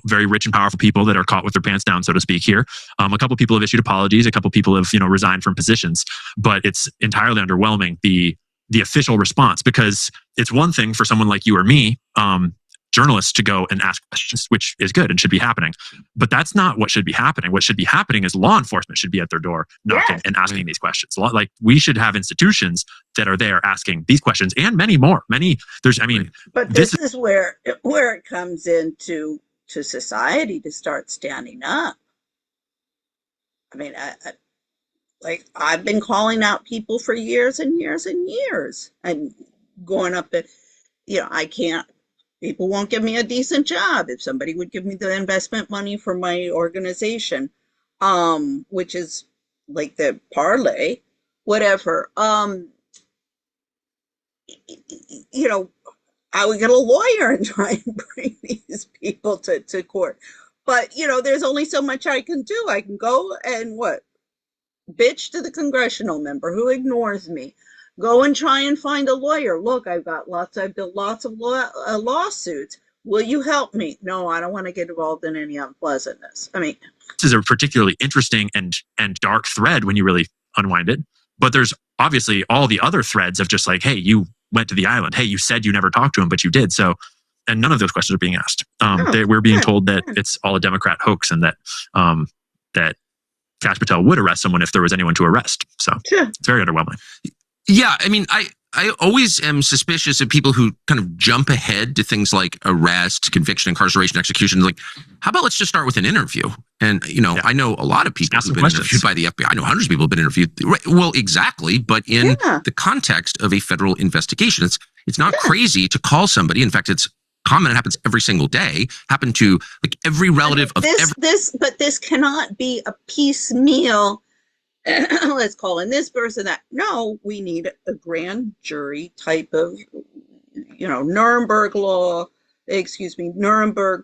very rich and powerful people that are caught with their pants down, so to speak here. A couple people have issued apologies. A couple people have, resigned from positions, but it's entirely underwhelming, the official response, because it's one thing for someone like you or me, journalists, to go and ask questions, which is good and should be happening. But that's not what should be happening. What should be happening is law enforcement should be at their door knocking and asking these questions. Like, we should have institutions that are there asking these questions and many more. But this is where it comes into society to start standing up. I mean, I've been calling out people for years and years and years, and going up to, I can't. People won't give me a decent job. If somebody would give me the investment money for my organization, which is like the parlay, whatever, I would get a lawyer and try and bring these people to court. But, there's only so much I can do. I can go and bitch to the congressional member who ignores me. Go and try and find a lawyer. Look, I've built lots of lawsuits. Will you help me? No, I don't want to get involved in any unpleasantness. I mean, this is a particularly interesting and dark thread when you really unwind it. But there's obviously all the other threads of just like, hey, you went to the island. Hey, you said you never talked to him, but you did. So, and none of those questions are being asked. We're being told that it's all a Democrat hoax, and that that Kash Patel would arrest someone if there was anyone to arrest. So it's very underwhelming. Yeah, I mean, I always am suspicious of people who kind of jump ahead to things like arrest, conviction, incarceration, execution. Like, how about let's just start with an interview? And, I know a lot of people who've been interviewed by the FBI. I know hundreds of people have been interviewed. Well, exactly. But in the context of a federal investigation, it's not crazy to call somebody. In fact, it's common. It happens every single day. Happened to like every relative of But this cannot be a piecemeal. Let's call in this person that. No, we need a grand jury type of, Nuremberg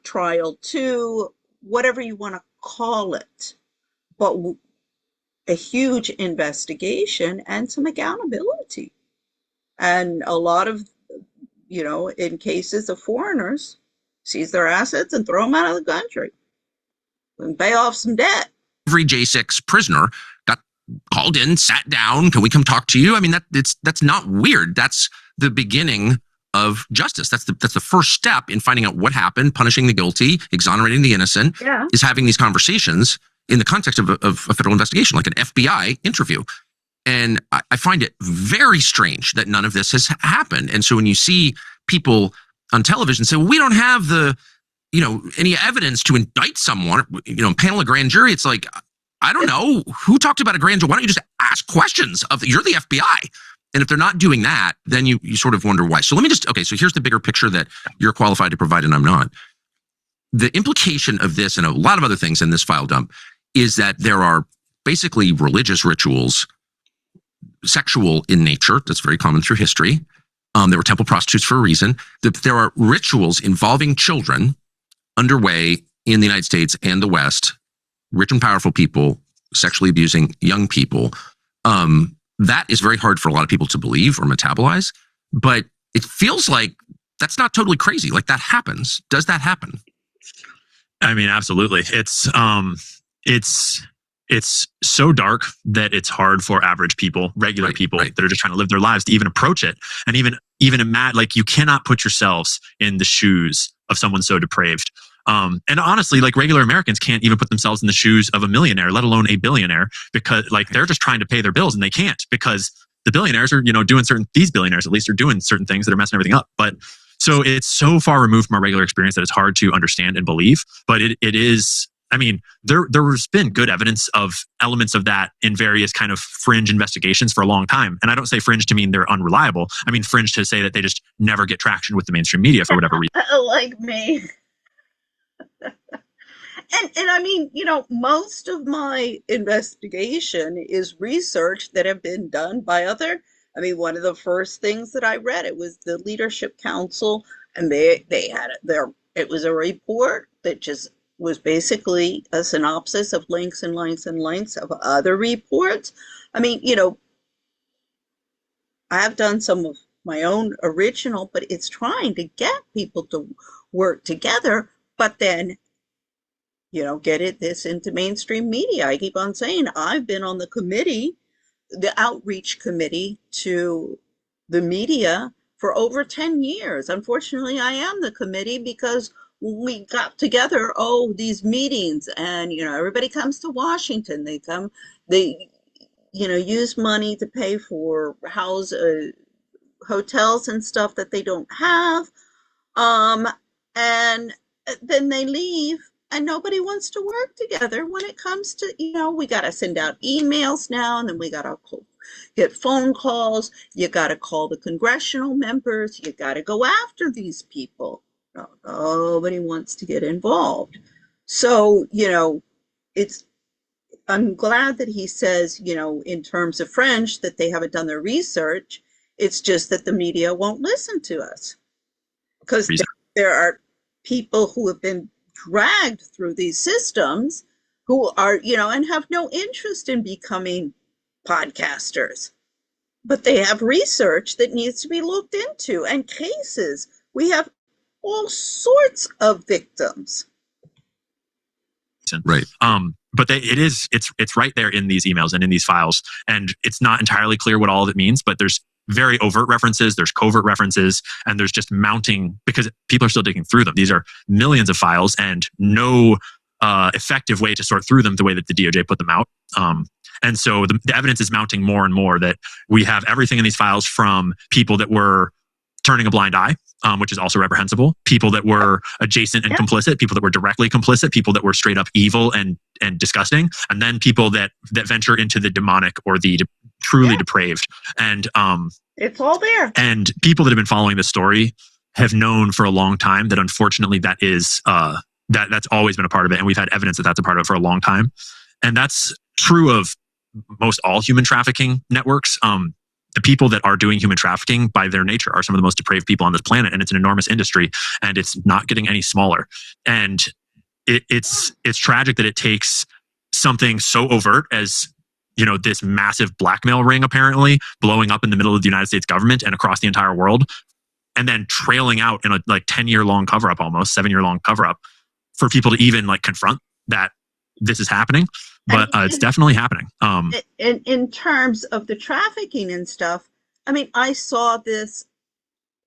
trial 2, whatever you want to call it, but a huge investigation and some accountability. And a lot of, in cases of foreigners, seize their assets and throw them out of the country and pay off some debt. Every J6 prisoner got called in, sat down. Can we come talk to you? I mean, that's not weird. That's the beginning of justice. That's the first step in finding out what happened, punishing the guilty, exonerating the innocent, is having these conversations in the context of a federal investigation, like an FBI interview. And I find it very strange that none of this has happened. And so when you see people on television say, well, we don't have any evidence to indict someone, panel a grand jury, it's like, I don't know who talked about a grand jury. Why don't you just ask questions you're the FBI? And if they're not doing that, then you sort of wonder why. So so here's the bigger picture that you're qualified to provide and I'm not. The implication of this and a lot of other things in this file dump is that there are basically religious rituals, sexual in nature. That's very common through history. There were temple prostitutes for a reason. There are rituals involving children underway in the United States and the West, rich and powerful people sexually abusing young people. That is very hard for a lot of people to believe or metabolize, but it feels like that's not totally crazy. Like that happens. Does that happen? I mean, absolutely. It's so dark that it's hard for average people, regular people that are just trying to live their lives to even approach it. And even imagine, like, you cannot put yourselves in the shoes of someone so depraved. And honestly, like, regular Americans can't even put themselves in the shoes of a millionaire, let alone a billionaire, because they're just trying to pay their bills and they can't, because the billionaires are, doing these billionaires at least are doing certain things that are messing everything up. But so it's so far removed from our regular experience that it's hard to understand and believe, but it is I mean, there's been good evidence of elements of that in various kind of fringe investigations for a long time. And I don't say fringe to mean they're unreliable. I mean fringe to say that they just never get traction with the mainstream media for whatever reason. Like me. And I mean, most of my investigation is research that have been done by one of the first things that I read, it was the Leadership Council, and they had it was a report that just was basically a synopsis of links and links and links of other reports. I mean, I have done some of my own original, but it's trying to get people to work together, but then get this into mainstream media. I keep on saying I've been on the committee, the outreach committee to the media for over 10 years. Unfortunately, I am the committee because we got together, these meetings, and, everybody comes to Washington. They use money to pay for hotels and stuff that they don't have. And then they leave. And nobody wants to work together when it comes to, we got to send out emails now, and then we got to get phone calls. You got to call the congressional members. You got to go after these people. Nobody wants to get involved. So, I'm glad that he says, in terms of French, that they haven't done their research. It's just that the media won't listen to us. Because there are people who have been dragged through these systems who are, and have no interest in becoming podcasters. But they have research that needs to be looked into and cases. We have all sorts of victims. Right. But it's right there in these emails and in these files. And it's not entirely clear what all of it means, but there's very overt references, there's covert references, and there's just mounting, because people are still digging through them. These are millions of files and no effective way to sort through them the way that the DOJ put them out. And so the evidence is mounting more and more that we have everything in these files from people that were turning a blind eye, which is also reprehensible, people that were adjacent and complicit, people that were directly complicit, people that were straight up evil and disgusting, and then people that venture into the demonic or the truly depraved. And it's all there. And people that have been following this story have known for a long time that unfortunately that is that's always been a part of it, and we've had evidence that that's a part of it for a long time. And that's true of most all human trafficking networks. The people that are doing human trafficking by their nature are some of the most depraved people on this planet, and it's an enormous industry, and it's not getting any smaller. And it's tragic that it takes something so overt as this massive blackmail ring apparently blowing up in the middle of the United States government and across the entire world, and then trailing out in a 10-year long cover up, almost 7-year long cover up, for people to even confront that this is happening. But it's definitely happening. In terms of the trafficking and stuff, I saw this.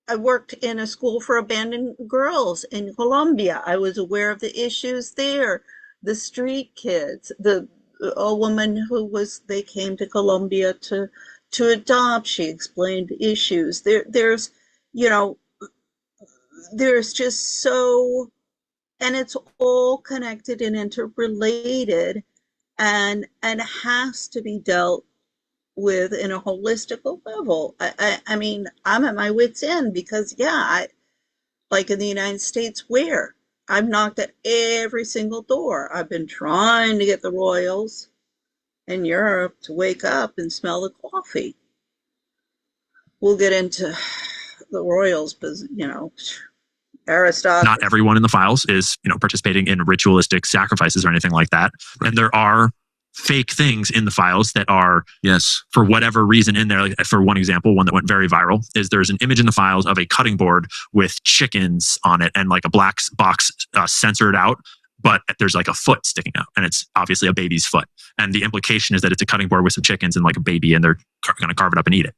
I worked in a school for abandoned girls in Colombia. I was aware of the issues there. The street kids, a woman they came to Colombia to adopt. She explained the issues. There's just so, and it's all connected and interrelated. And has to be dealt with in a holistic level. I'm at my wit's end because, like in the United States, where I've knocked at every single door. I've been trying to get the royals in Europe to wake up and smell the coffee. We'll get into the royals, but aristocracy. Not everyone in the files is, participating in ritualistic sacrifices or anything like that. Right. And there are fake things in the files that are, for whatever reason in there. For one example, one that went very viral is there's an image in the files of a cutting board with chickens on it and a black box censored out, but there's a foot sticking out, and it's obviously a baby's foot. And the implication is that it's a cutting board with some chickens and a baby, and they're going to carve it up and eat it.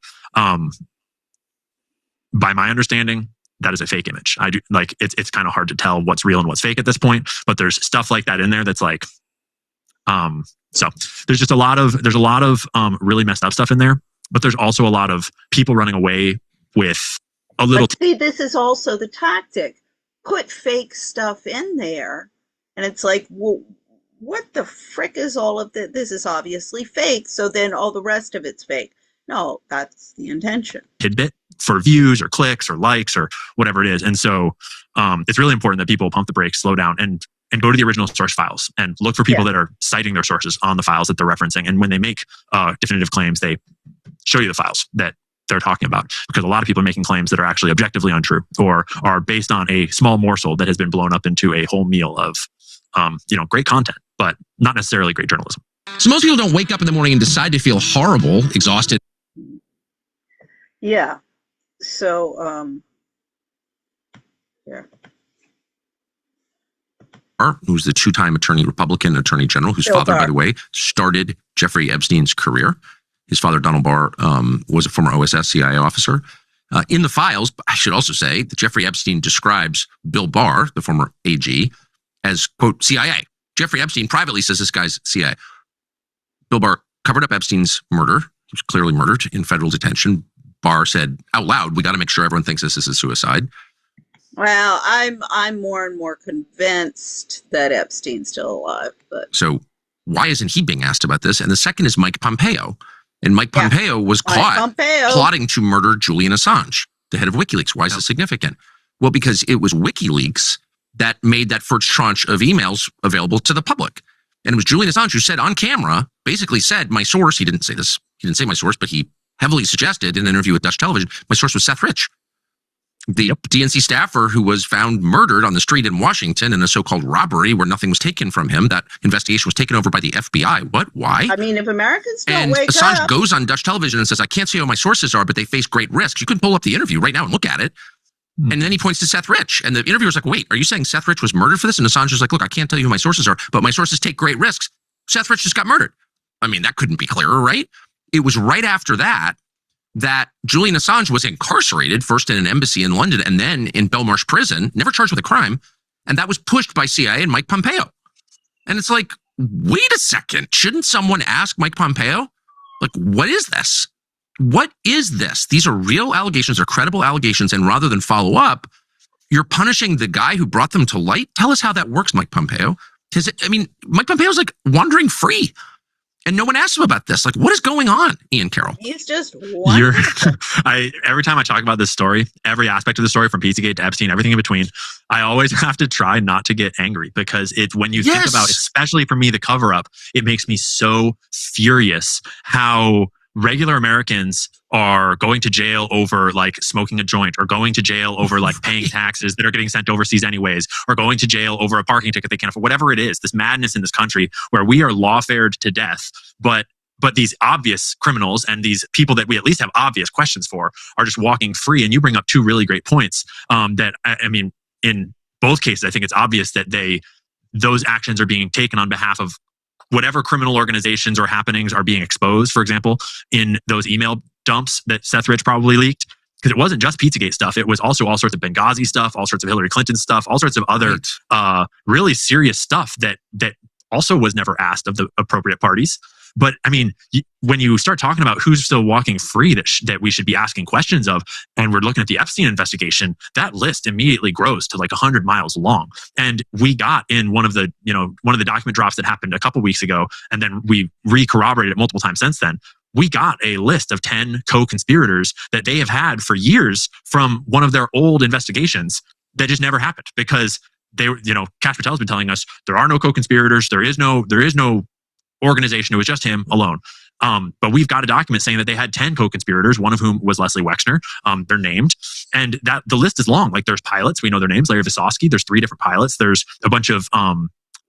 By my understanding, that is a fake image. I do it's kind of hard to tell what's real and what's fake at this point, but there's stuff like that in there that's so there's just a lot of really messed up stuff in there, but there's also a lot of people running away with a little. See, this is also the tactic. Put fake stuff in there, and it's well, what the frick is all of this? This is obviously fake. So then all the rest of it's fake. No, that's the intention. Tidbit for views or clicks or likes or whatever it is. And so it's really important that people pump the brakes, slow down, and go to the original source files and look for people that are citing their sources on the files that they're referencing. And when they make definitive claims, they show you the files that they're talking about, because a lot of people are making claims that are actually objectively untrue or are based on a small morsel that has been blown up into a whole meal of great content, but not necessarily great journalism. So most people don't wake up in the morning and decide to feel horrible, exhausted. Yeah. So, yeah. Who's the two-time Republican Attorney General, whose father, by the way, started Jeffrey Epstein's career. His father, Donald Barr, was a former OSS CIA officer. In the files, I should also say that Jeffrey Epstein describes Bill Barr, the former AG, as, quote, CIA. Jeffrey Epstein privately says this guy's CIA. Bill Barr covered up Epstein's murder. He was clearly murdered in federal detention. Barr said out loud, "We got to make sure everyone thinks this is a suicide." Well, I'm more and more convinced that Epstein's still alive. But so why isn't he being asked about this? And the second is Mike Pompeo. And Mike Pompeo was caught plotting to murder Julian Assange, the head of WikiLeaks. Why is this significant? Well, because it was WikiLeaks that made that first tranche of emails available to the public. And it was Julian Assange who said on camera, basically said, my source, he didn't say this, he didn't say my source, but he heavily suggested in an interview with Dutch television, my source was Seth Rich, the DNC staffer who was found murdered on the street in Washington in a so-called robbery where nothing was taken from him. That investigation was taken over by the FBI. What? Why? I mean, if Americans don't wake up. And Assange goes on Dutch television and says, I can't say who my sources are, but they face great risks. You can pull up the interview right now and look at it. And then he points to Seth Rich. And the interviewer's like, wait, are you saying Seth Rich was murdered for this? And Assange is like, look, I can't tell you who my sources are, but my sources take great risks. Seth Rich just got murdered. I mean, that couldn't be clearer, right? It was right after that Julian Assange was incarcerated, first in an embassy in London and then in Belmarsh prison, never charged with a crime. And that was pushed by CIA and Mike Pompeo. And it's like, wait a second, shouldn't someone ask Mike Pompeo? Like, what is this? What is this? These are real allegations, they're credible allegations. And rather than follow up, you're punishing the guy who brought them to light. Tell us how that works, Mike Pompeo. Mike Pompeo's like wandering free. And no one asks him about this. Like, what is going on, Ian Carroll? He's just wonderful. Every time I talk about this story, every aspect of the story, from Pizzagate to Epstein, everything in between, I always have to try not to get angry, because it's when you think about, especially for me, the cover up, it makes me so furious how regular Americans are going to jail over like smoking a joint, or going to jail over like paying taxes that are getting sent overseas anyways, or going to jail over a parking ticket they can't afford, whatever it is, this madness in this country where we are lawfared to death. But these obvious criminals and these people that we at least have obvious questions for are just walking free. And you bring up two really great points that, I mean, in both cases, I think it's obvious that those actions are being taken on behalf of whatever criminal organizations or happenings are being exposed, for example, in those email dumps that Seth Rich probably leaked. Because it wasn't just Pizzagate stuff. It was also all sorts of Benghazi stuff, all sorts of Hillary Clinton stuff, all sorts of other really serious stuff that also was never asked of the appropriate parties. But I mean, when you start talking about who's still walking free that we should be asking questions of, and we're looking at the Epstein investigation, that list immediately grows to like 100 miles long. And we got in one of the document drops that happened a couple weeks ago, and then we re-corroborated it multiple times since then. We got a list of 10 co-conspirators that they have had for years from one of their old investigations that just never happened, because they were, Kash Patel's been telling us there are no co-conspirators, there is no organization. It was just him alone. But we've got a document saying that they had 10 co-conspirators, one of whom was Leslie Wexner. They're named. And that the list is long. Like, there's pilots. We know their names. Larry Visosky. There's 3 different pilots. There's a bunch of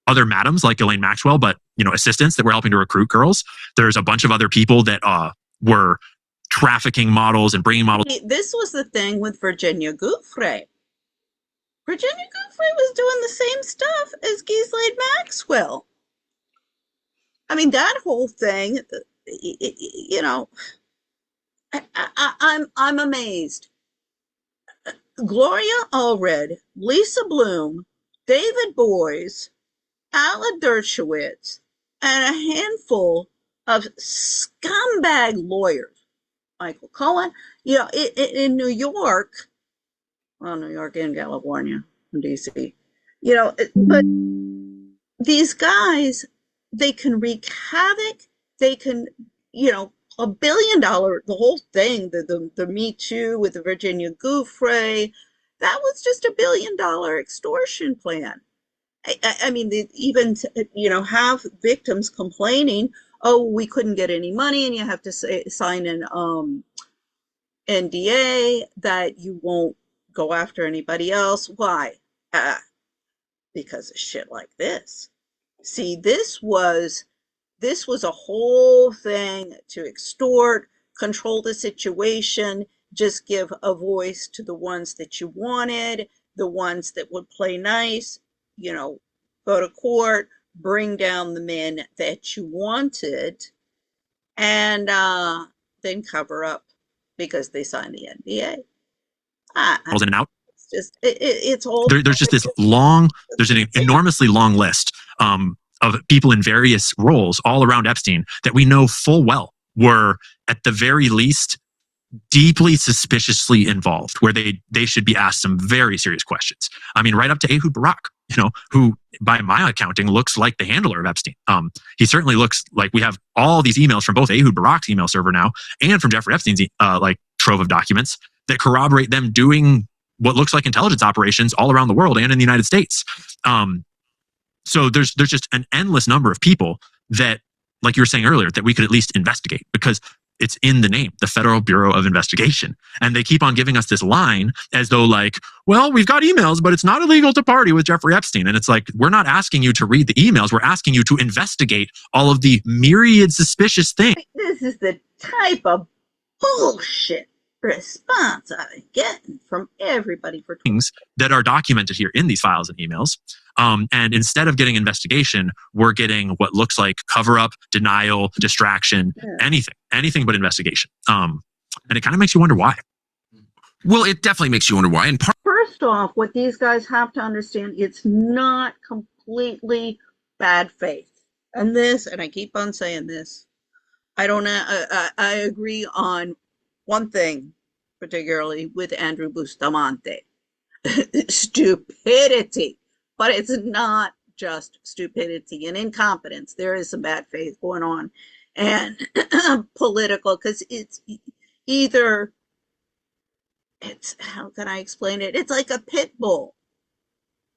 other madams like Elaine Maxwell, but, assistants that were helping to recruit girls. There's a bunch of other people that were trafficking models and bringing models. This was the thing with Virginia Giuffre. Virginia Giuffre was doing the same stuff as Ghislaine Maxwell. I mean, that whole thing, I'm amazed. Gloria Allred, Lisa Bloom, David Boies, Alan Dershowitz, and a handful of scumbag lawyers, Michael Cohen, in New York, well, New York and California, and DC, but these guys, they can wreak havoc. They can, $1 billion, the whole thing, the Me Too with the Virginia Giuffre, that was just $1 billion extortion plan. I mean, even have victims complaining, oh, we couldn't get any money, and you have to sign an NDA that you won't go after anybody else. Why? Because of shit like this. See, this was a whole thing to extort, control the situation, just give a voice to the ones that you wanted, the ones that would play nice, go to court, bring down the men that you wanted, and then cover up because they signed the NDA. In and out. It's just, it's all. There's just this long, there's an enormously long list of people in various roles all around Epstein that we know full well were, at the very least, deeply suspiciously involved, where they should be asked some very serious questions. I mean, right up to Ehud Barak, who, by my accounting, looks like the handler of Epstein. He certainly looks like, we have all these emails from both Ehud Barak's email server now and from Jeffrey Epstein's trove of documents that corroborate them doing what looks like intelligence operations all around the world and in the United States. So there's just an endless number of people that, like you were saying earlier, that we could at least investigate, because it's in the name, the Federal Bureau of Investigation. And they keep on giving us this line as though, like, well, we've got emails, but it's not illegal to party with Jeffrey Epstein. And it's like, we're not asking you to read the emails. We're asking you to investigate all of the myriad suspicious things. This is the type of bullshit response I've been getting from everybody for things that are documented here in these files and emails. And instead of getting investigation, we're getting what looks like cover-up, denial, distraction, anything but investigation. And it kind of makes you wonder why. Well, it definitely makes you wonder why. And first off, what these guys have to understand, it's not completely bad faith. And I keep on saying this, I agree on one thing, particularly with Andrew Bustamante. Stupidity. But it's not just stupidity and incompetence. There is some bad faith going on, and political, because it's either, how can I explain it? It's like a pit bull.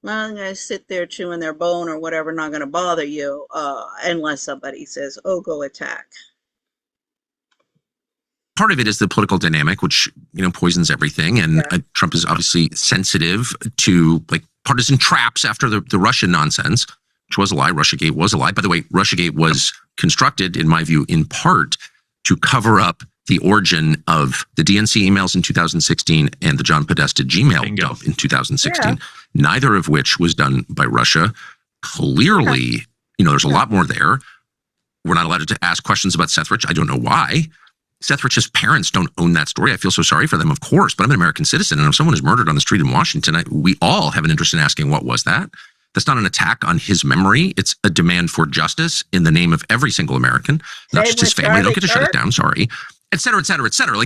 Not going to sit there chewing their bone or whatever, not going to bother you unless somebody says, oh, go attack. Part of it is the political dynamic, which, poisons everything. And Trump is obviously sensitive to partisan traps after the Russian nonsense, which was a lie. Russiagate was a lie. By the way, Russiagate was constructed, in my view, in part to cover up the origin of the DNC emails in 2016 and the John Podesta Gmail dump in 2016, neither of which was done by Russia. Clearly, there's a lot more there. We're not allowed to ask questions about Seth Rich. I don't know why. Seth Rich's parents don't own that story. I feel so sorry for them, of course, but I'm an American citizen, and if someone is murdered on the street in Washington, we all have an interest in asking, what was that? That's not an attack on his memory. It's a demand for justice in the name of every single American, not just his family. Don't get to shut it down, sorry. Et cetera, et cetera, et cetera.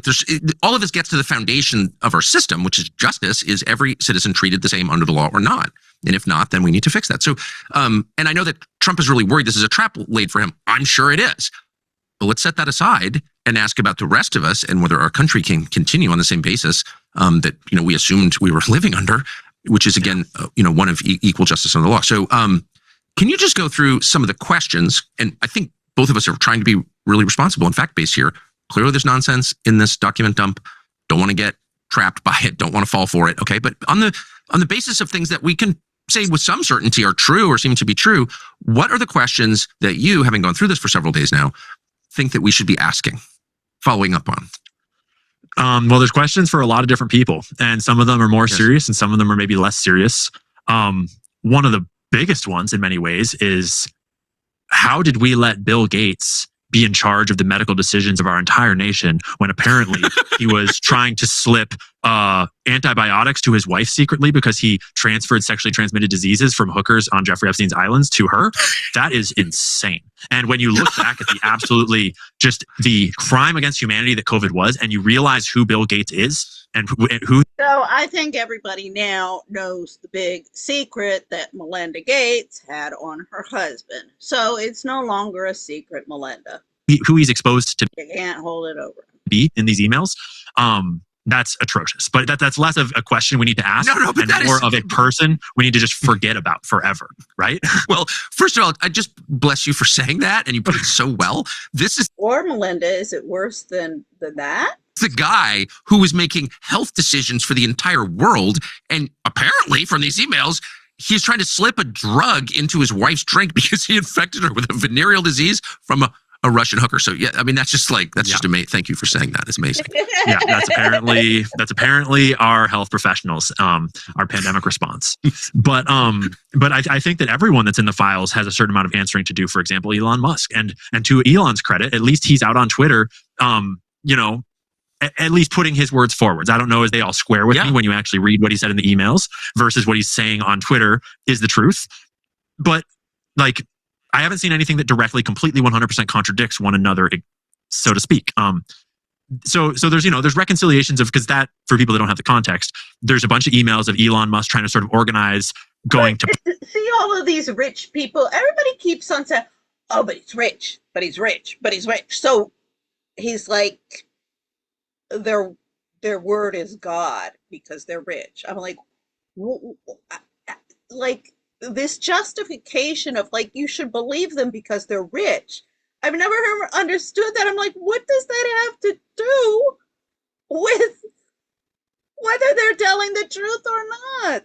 All of this gets to the foundation of our system, which is justice. Is every citizen treated the same under the law or not? And if not, then we need to fix that. So, and I know that Trump is really worried this is a trap laid for him. I'm sure it is. But let's set that aside and ask about the rest of us and whether our country can continue on the same basis that we assumed we were living under, which is again one of equal justice under the law. So can you just go through some of the questions? And I think both of us are trying to be really responsible and fact-based here. Clearly, there's nonsense in this document dump. Don't want to get trapped by it. Don't want to fall for it. Okay, but on the basis of things that we can say with some certainty are true or seem to be true, what are the questions that you, having gone through this for several days now, think that we should be asking, following up on? Well, there's questions for a lot of different people, and some of them are more serious and some of them are maybe less serious. One of the biggest ones in many ways is, how did we let Bill Gates be in charge of the medical decisions of our entire nation when apparently he was trying to slip antibiotics to his wife secretly because he transferred sexually transmitted diseases from hookers on Jeffrey Epstein's islands to her? That is insane. And when you look back at the crime against humanity that COVID was, and you realize who Bill Gates is, And who So I think everybody now knows the big secret that Melinda Gates had on her husband. So it's no longer a secret, Melinda. who he's exposed to You can't hold it over. be in these emails, that's atrocious. But that's less of a question we need to ask, No, but and that more is of a person we need to just forget about forever, right? Well, first of all, I just bless you for saying that, and you put it so well. This is Or Melinda, is it worse than that? the guy who was making health decisions for the entire world, and apparently from these emails, he's trying to slip a drug into his wife's drink because he infected her with a venereal disease from a Russian hooker. So yeah, I mean that's just amazing. Thank you for saying that. It's amazing. Yeah, that's apparently our health professionals, our pandemic response. But I think that everyone that's in the files has a certain amount of answering to do. For example, Elon Musk, and to Elon's credit, at least he's out on Twitter, at least putting his words forwards. I don't know if they all square with me when you actually read what he said in the emails versus what he's saying on Twitter is the truth. But like, I haven't seen anything that directly, completely 100% contradicts one another, so to speak. So there's reconciliations of, because that, for people that don't have the context, there's a bunch of emails of Elon Musk trying to sort of organize going to see all of these rich people. Everybody keeps on saying, "Oh, but he's rich, but he's rich, but he's rich." So he's like, their word is God because they're rich. I'm like, this justification of like you should believe them because they're rich. I've never understood that. I'm like, what does that have to do with whether they're telling the truth or not?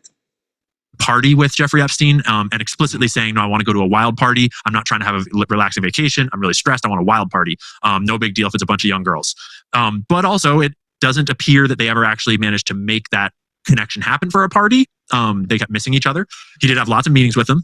Party with Jeffrey Epstein, and explicitly saying, no, I want to go to a wild party. I'm not trying to have a relaxing vacation. I'm really stressed. I want a wild party. No big deal if it's a bunch of young girls. But also, it doesn't appear that they ever actually managed to make that connection happen for a party. They kept missing each other. He did have lots of meetings with them.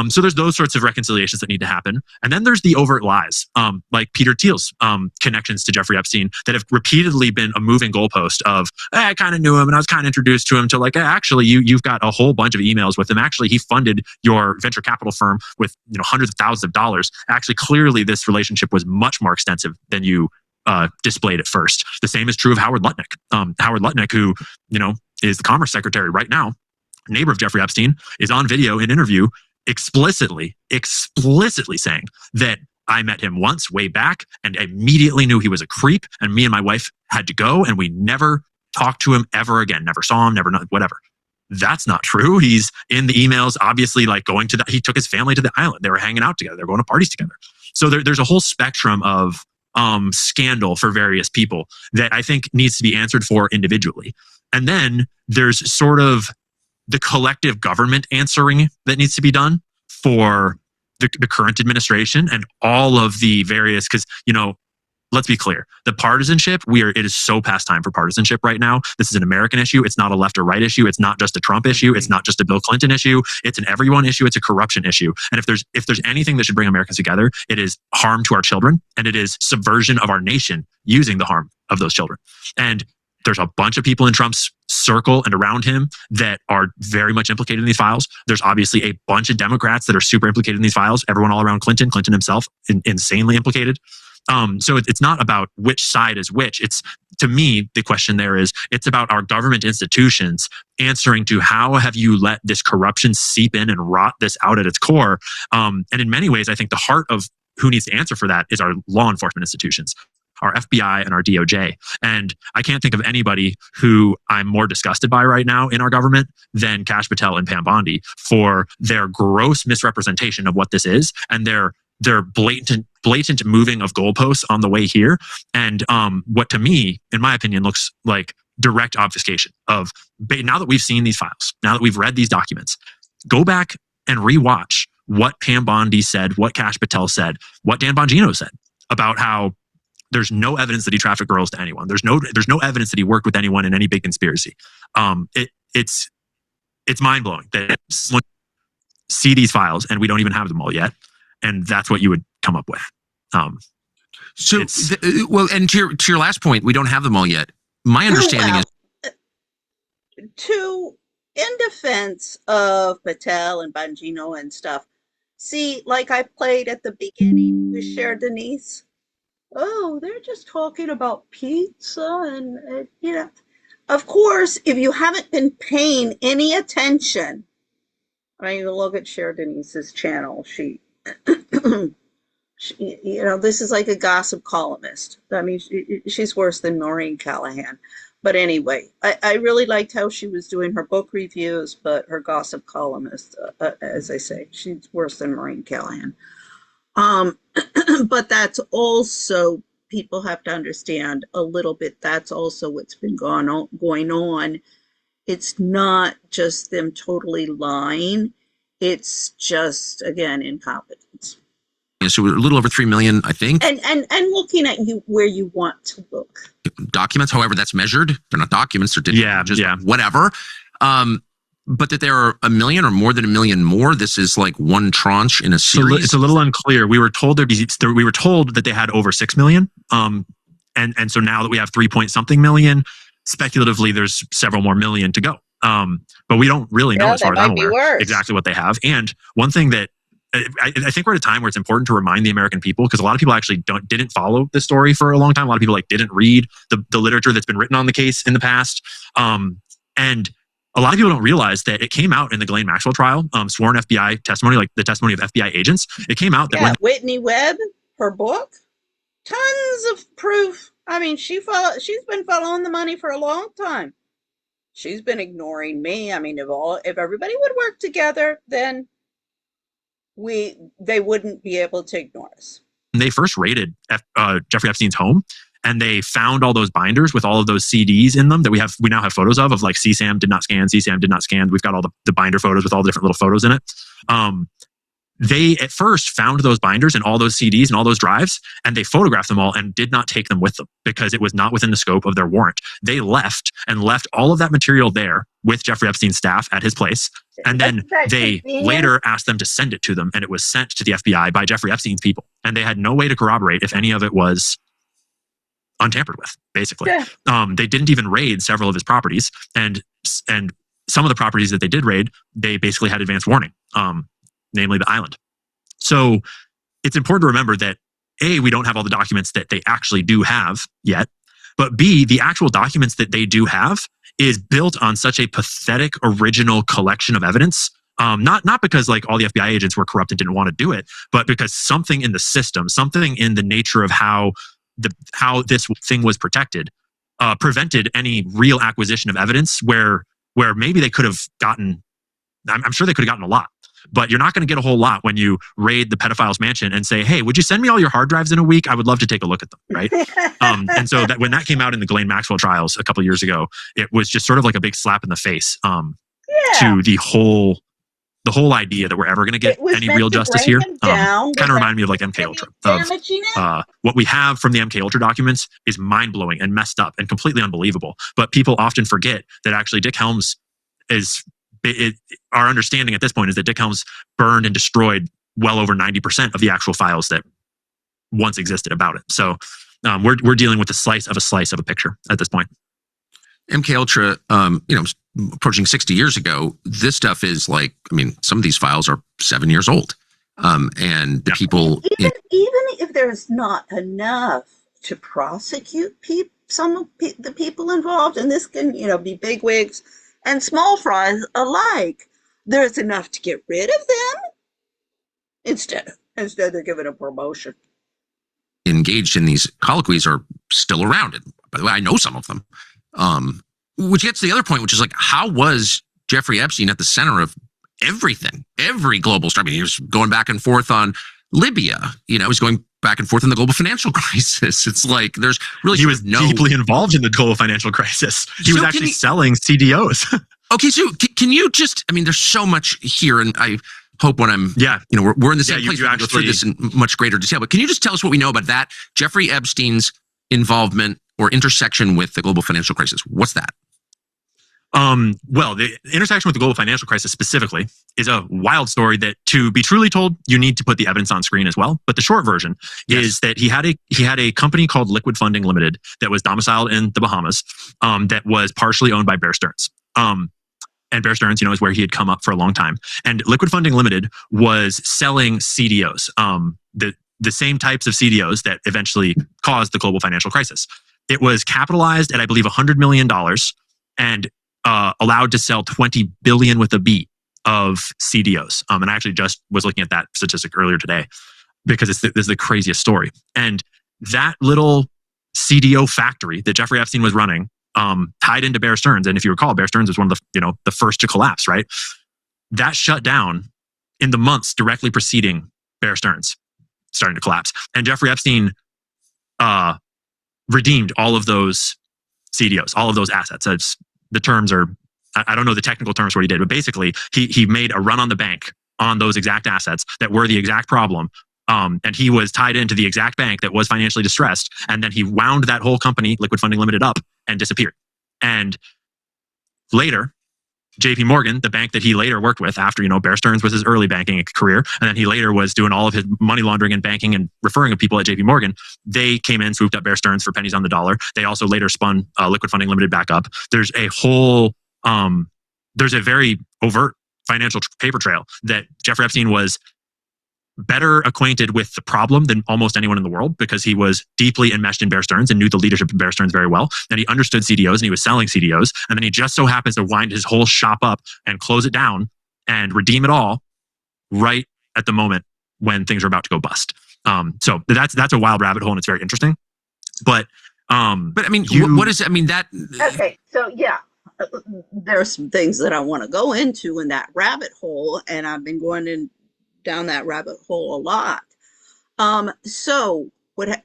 So there's those sorts of reconciliations that need to happen. And then there's the overt lies, like Peter Thiel's connections to Jeffrey Epstein that have repeatedly been a moving goalpost of, I kind of knew him and I was kind of introduced to him, to like, actually, you've got a whole bunch of emails with him. Actually, he funded your venture capital firm with hundreds of thousands of dollars. Actually, clearly, this relationship was much more extensive than you displayed at first. The same is true of Howard Lutnick. Howard Lutnick, who is the Commerce Secretary right now, neighbor of Jeffrey Epstein, is on video in interview explicitly saying that I met him once way back and immediately knew he was a creep, and me and my wife had to go, and we never talked to him ever again, never saw him, whatever. That's not true. He's in the emails, obviously, like he took his family to the island. They were hanging out together. They were going to parties together. So there's a whole spectrum of scandal for various people that I think needs to be answered for individually. And then there's sort of the collective government answering that needs to be done for the current administration and all of the various, because, let's be clear, the partisanship, it is so past time for partisanship right now. This is an American issue. It's not a left or right issue. It's not just a Trump issue. It's not just a Bill Clinton issue. It's an everyone issue. It's a corruption issue. And if there's anything that should bring Americans together, it is harm to our children, and it is subversion of our nation using the harm of those children. And there's a bunch of people in Trump's circle and around him that are very much implicated in these files. There's obviously a bunch of Democrats that are super implicated in these files. Everyone all around Clinton himself, insanely implicated. So it's not about which side is which. It's, to me, the question there is, it's about our government institutions answering to how have you let this corruption seep in and rot this out at its core. And in many ways, I think the heart of who needs to answer for that is our law enforcement institutions, our FBI and our DOJ. And I can't think of anybody who I'm more disgusted by right now in our government than Kash Patel and Pam Bondi for their gross misrepresentation of what this is and their blatant moving of goalposts on the way here. And what to me, in my opinion, looks like direct obfuscation of, now that we've seen these files, now that we've read these documents, go back and rewatch what Pam Bondi said, what Kash Patel said, what Dan Bongino said about how there's no evidence that he trafficked girls to anyone. There's no evidence that he worked with anyone in any big conspiracy. It's mind-blowing that someone see these files and we don't even have them all yet. And that's what you would come up with. And to your last point, we don't have them all yet. My understanding is, in defense of Patel and Bongino and stuff, see, like I played at the beginning with Cher Denise. Oh, they're just talking about pizza and Of course, if you haven't been paying any attention, I mean, look at Cher Denise's channel. She, this is like a gossip columnist. I mean, she's worse than Maureen Callahan. But anyway, I really liked how she was doing her book reviews, but her gossip columnist, as I say, she's worse than Maureen Callahan. But that's also, people have to understand a little bit, that's also what's been going on. It's not just them totally lying. It's just, again, incompetence. Yeah, so we're a little over 3 million, I think. And looking at you where you want to look. Documents, however that's measured. They're not documents, they're just whatever. But that there are 1 million or more than 1 million more. This is like one tranche in a series. So it's a little unclear. We were told that they had over 6 million. And so now that we have 3 point something million, speculatively there's several more million to go. But we don't really know, as far as I'm aware, exactly what they have. And one thing that I think we're at a time where it's important to remind the American people, because a lot of people actually didn't follow the story for a long time. A lot of people didn't read the literature that's been written on the case in the past. And a lot of people don't realize that it came out in the Ghislaine Maxwell trial, sworn FBI testimony, like the testimony of FBI agents. It came out that when Whitney Webb, her book, tons of proof. I mean, she's been following the money for a long time. She's been ignoring me. I mean, if everybody would work together, then they wouldn't be able to ignore us. They first raided Jeffrey Epstein's home, and they found all those binders with all of those CDs in them that we now have photos of like CSAM did not scan, CSAM did not scan. We've got all the binder photos with all the different little photos in it. They at first found those binders and all those CDs and all those drives, and they photographed them all and did not take them with them because it was not within the scope of their warrant. They left all of that material there with Jeffrey Epstein's staff at his place. And then they later asked them to send it to them, and it was sent to the FBI by Jeffrey Epstein's people. And they had no way to corroborate if any of it was untampered with, basically. Yeah. They didn't even raid several of his properties. And some of the properties that they did raid, they basically had advance warning. Namely the island. So it's important to remember that A, we don't have all the documents that they actually do have yet, but B, the actual documents that they do have is built on such a pathetic original collection of evidence. Not because like all the FBI agents were corrupt and didn't want to do it, but because something in the system, something in the nature of how this thing was protected, prevented any real acquisition of evidence where maybe they could have gotten, I'm sure they could have gotten a lot. But you're not going to get a whole lot when you raid the pedophile's mansion and say, hey, would you send me all your hard drives in a week? I would love to take a look at them, right? And so that when that came out in the Ghislaine Maxwell trials a couple of years ago, it was just sort of like a big slap in the face to the whole idea that we're ever going to get any real justice here. Kind of reminded me of like MK Ultra. What we have from the MK Ultra documents is mind-blowing and messed up and completely unbelievable. But people often forget that actually Dick Helms our understanding at this point is that Dick Helms burned and destroyed well over 90% of the actual files that once existed about it. So we're dealing with a slice of a picture at this point. MK Ultra, approaching 60 years ago. This stuff is like, I mean, some of these files are 7 years old, and the people even if there's not enough to prosecute some of the people involved, and this can be bigwigs and small fries alike, there's enough to get rid of them. Instead they're given a promotion. Engaged in these colloquies are still around. And by the way, I know some of them. Which gets to the other point, which is like, how was Jeffrey Epstein at the center of everything, every global story? I mean, he was going back and forth on Libya. He was going back and forth in the global financial crisis. It's like there's really deeply involved in the global financial crisis. He was actually selling CDOs. Okay, so can you just? I mean, there's so much here, and I hope when I'm we're in the same place. We'll go through this in much greater detail. But can you just tell us what we know about that Jeffrey Epstein's involvement or intersection with the global financial crisis? What's that? Well, the intersection with the global financial crisis specifically is a wild story that, to be truly told, you need to put the evidence on screen as well. But the short version is that he had a company called Liquid Funding Limited that was domiciled in the Bahamas, that was partially owned by Bear Stearns. And Bear Stearns, is where he had come up for a long time. And Liquid Funding Limited was selling CDOs, the same types of CDOs that eventually caused the global financial crisis. It was capitalized at, I believe, $100 million. and allowed to sell 20 billion with a B of CDOs. And I actually just was looking at that statistic earlier today because this is the craziest story. And that little CDO factory that Jeffrey Epstein was running, tied into Bear Stearns. And if you recall, Bear Stearns was one of the first to collapse, right? That shut down in the months directly preceding Bear Stearns starting to collapse. And Jeffrey Epstein redeemed all of those CDOs, all of those assets. The terms are, I don't know the technical terms for what he did, but basically he made a run on the bank on those exact assets that were the exact problem. And he was tied into the exact bank that was financially distressed. And then he wound that whole company, Liquid Funding Limited, up and disappeared. And later, JP Morgan, the bank that he later worked with after, Bear Stearns was his early banking career. And then he later was doing all of his money laundering and banking and referring to people at JP Morgan. They came in, swooped up Bear Stearns for pennies on the dollar. They also later spun Liquid Funding Limited back up. There's a whole, there's a very overt financial paper trail that Jeffrey Epstein was better acquainted with the problem than almost anyone in the world because he was deeply enmeshed in Bear Stearns and knew the leadership of Bear Stearns very well. And he understood CDOs and he was selling CDOs. And then he just so happens to wind his whole shop up and close it down and redeem it all right at the moment when things are about to go bust. So that's a wild rabbit hole and it's very interesting. But I mean, what is, I mean, that. Okay. So yeah, there are some things that I want to go into in that rabbit hole. And I've been going down that rabbit hole a lot. So I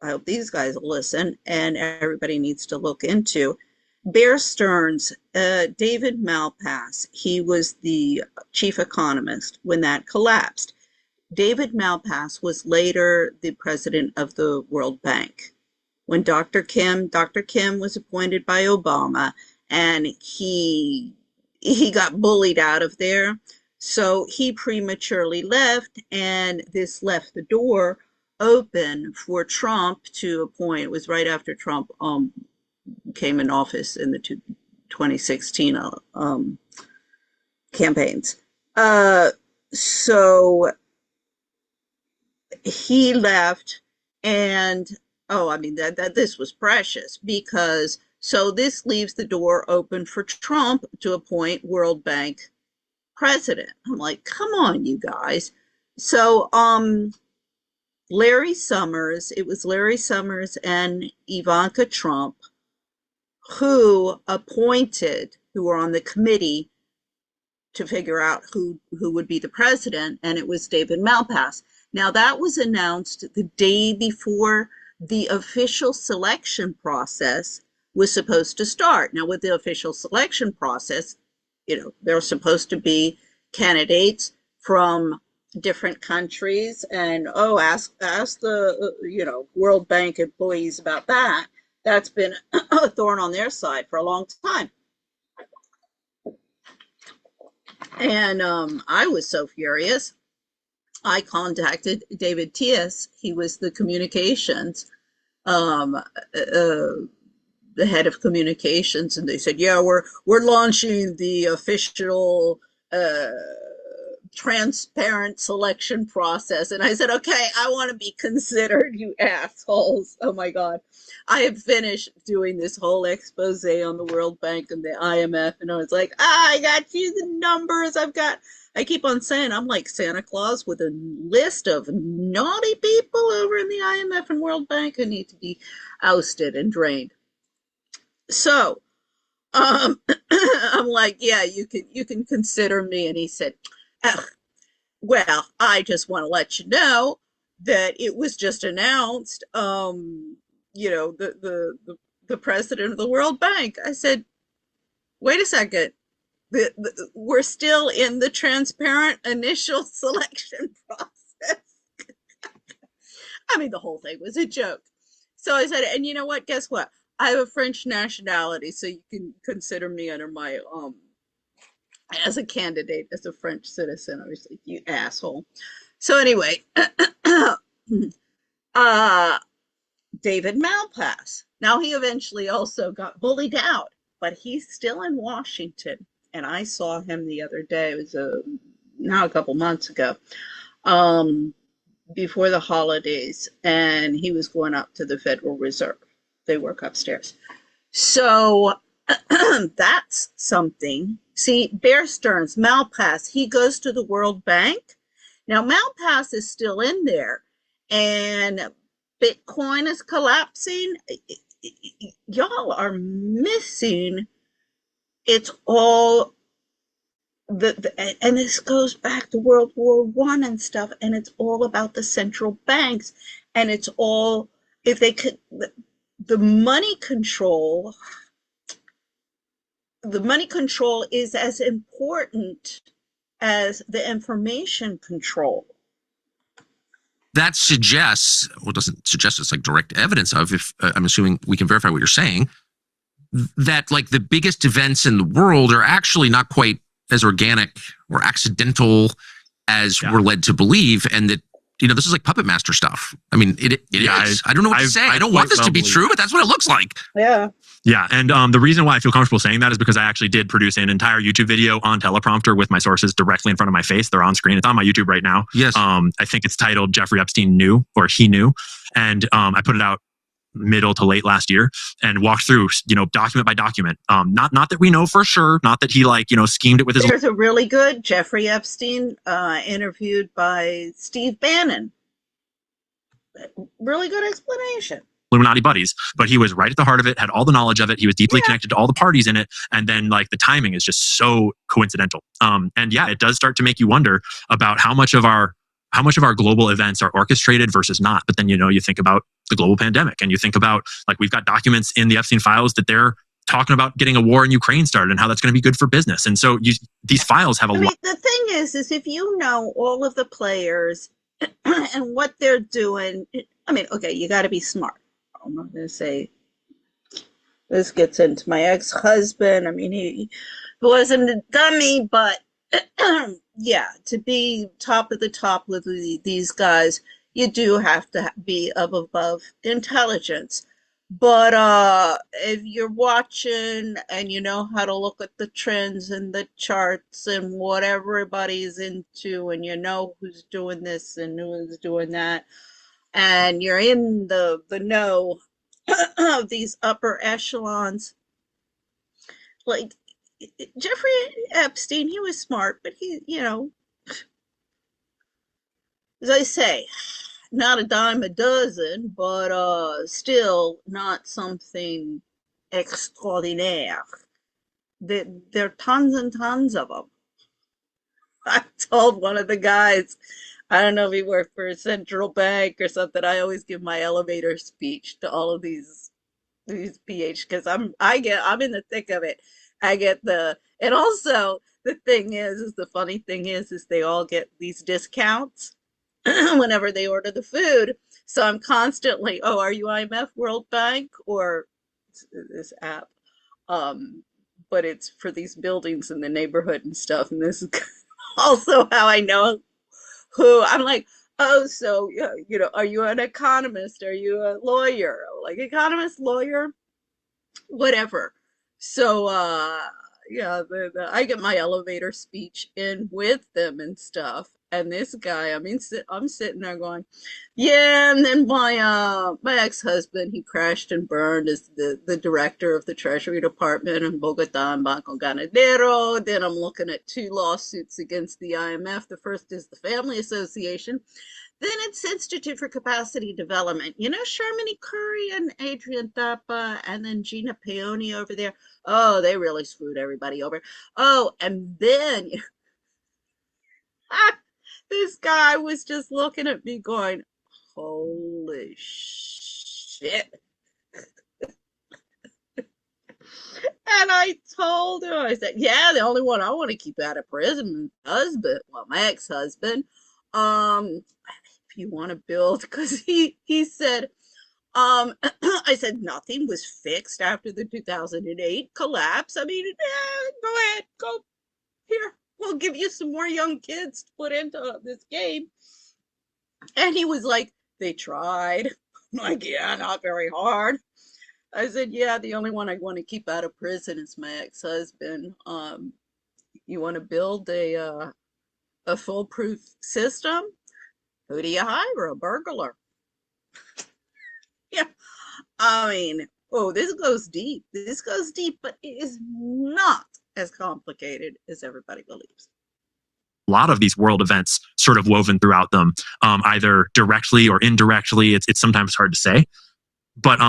hope these guys will listen and everybody needs to look into Bear Stearns, David Malpass. He was the chief economist when that collapsed. David Malpass was later the president of the World Bank. When Dr. Kim was appointed by Obama and he got bullied out of there. So he prematurely left, and this left the door open for Trump to appoint. It was right after Trump came in office in the 2016 campaigns. So he left, and that this was precious because so this leaves the door open for Trump to appoint World Bank president. I'm like, come on, you guys. So Larry Summers and Ivanka Trump who were on the committee to figure out who would be the president, and it was David Malpass. Now that was announced the day before the official selection process was supposed to start. Now with the official selection process, there are supposed to be candidates from different countries and ask the World Bank employees about that. That's been a thorn on their side for a long time. And I was so furious. I contacted David Tias. He was the communications the head of communications, and they said, yeah, we're launching the official transparent selection process. And I said, okay, I want to be considered, you assholes. Oh my God. I have finished doing this whole expose on the World Bank and the IMF, and I was like, I got you the numbers. I keep on saying I'm like Santa Claus with a list of naughty people over in the IMF and World Bank who need to be ousted and drained. So I'm like, yeah, you can consider me. And he said, well, I just want to let you know that it was just announced, the president of the World Bank. I said, wait a second. We're still in the transparent initial selection process. I mean, the whole thing was a joke. So I said, and you know what? Guess what? I have a French nationality, so you can consider me under my as a candidate, as a French citizen. I was like, you asshole. So anyway, David Malpass. Now he eventually also got bullied out, but he's still in Washington. And I saw him the other day. It was now a couple months ago, before the holidays, and he was going up to the Federal Reserve. They work upstairs. So That's something. See, Bear Stearns, Malpass, he goes to the World Bank. Now, Malpass is still in there, and Bitcoin is collapsing. Y'all are missing. It's all and this goes back to World War One and stuff, and it's all about the central banks, and it's all if they could the money control. The money control is as important as the information control. That suggests, well, it doesn't suggest, it's like direct evidence of, if I'm assuming we can verify what you're saying, that like the biggest events in the world are actually not quite as organic or accidental as we're led to believe, and that, you know, this is like puppet master stuff. I mean, it is. I don't know what to say. I don't want this to be true, but that's what it looks like. Yeah. Yeah. And the reason why I feel comfortable saying that is because I actually did produce an entire YouTube video on teleprompter with my sources directly in front of my face. They're on screen. It's on my YouTube right now. Yes. I think it's titled Jeffrey Epstein Knew, or He Knew. And I put it out middle to late last year and walked through, you know, document by document. Not that we know for sure, not that he like, you know, schemed it with his. There's a really good Jeffrey Epstein interviewed by Steve Bannon. Really good explanation. Illuminati buddies, but he was right at the heart of it, had all the knowledge of it. He was deeply connected to all the parties in it. And then like the timing is just so coincidental. And yeah, it does start to make you wonder about how much of our global events are orchestrated versus not. But then, you know, you think about the global pandemic, and you think about like we've got documents in the Epstein files that they're talking about getting a war in Ukraine started and how that's going to be good for business. And so these files have a lot. The thing is if you know all of the players and what they're doing, I mean, okay, you got to be smart. I'm not going to say this gets into my ex-husband. I mean, he wasn't a dummy, but yeah, to be top of the top with these guys, you do have to be above intelligence. But if you're watching and you know how to look at the trends and the charts and what everybody's into, and you know who's doing this and who's doing that, and you're in the know of these upper echelons, like Jeffrey Epstein, he was smart, but he, you know, as I say, not a dime a dozen, but still not something extraordinaire. There are tons and tons of them. I told one of the guys, I don't know if he worked for a central bank or something, I always give my elevator speech to all of these PH, because I'm in the thick of it. I get and also the thing is the funny thing is they all get these discounts whenever they order the food. So I'm constantly, oh, are you IMF, World Bank, or this app? But it's for these buildings in the neighborhood and stuff. And this is also how I know who. I'm like, oh, so, you know, are you an economist? Are you a lawyer? Like economist, lawyer, whatever. So, yeah, I get my elevator speech in with them and stuff. And this guy, I mean, I'm sitting there going, yeah. And then my ex-husband, he crashed and burned as the director of the Treasury Department in Bogota and Banco Ganadero. Then I'm looking at 2 lawsuits against the IMF. The first is the Family Association. Then it's Institute for Capacity Development. You know, Sharmini Curry and Adrian Thapa, and then Gina Paoni over there. Oh, they really screwed everybody over. Oh, and then this guy was just looking at me going, holy shit. And I told him, I said, yeah, the only one I want to keep out of prison is my husband, well, my ex-husband. If you want to build, because he said, I said, nothing was fixed after the 2008 collapse. I mean, go ahead, go here. We'll give you some more young kids to put into this game. And he was like, they tried. I'm like, yeah, not very hard. I said, yeah, the only one I want to keep out of prison is my ex-husband. You want to build a foolproof system? Who do you hire? A burglar. Yeah. I mean, Oh, this goes deep. This goes deep, but it is not as complicated as everybody believes. A lot of these world events sort of woven throughout them, either directly or indirectly. It's sometimes hard to say. But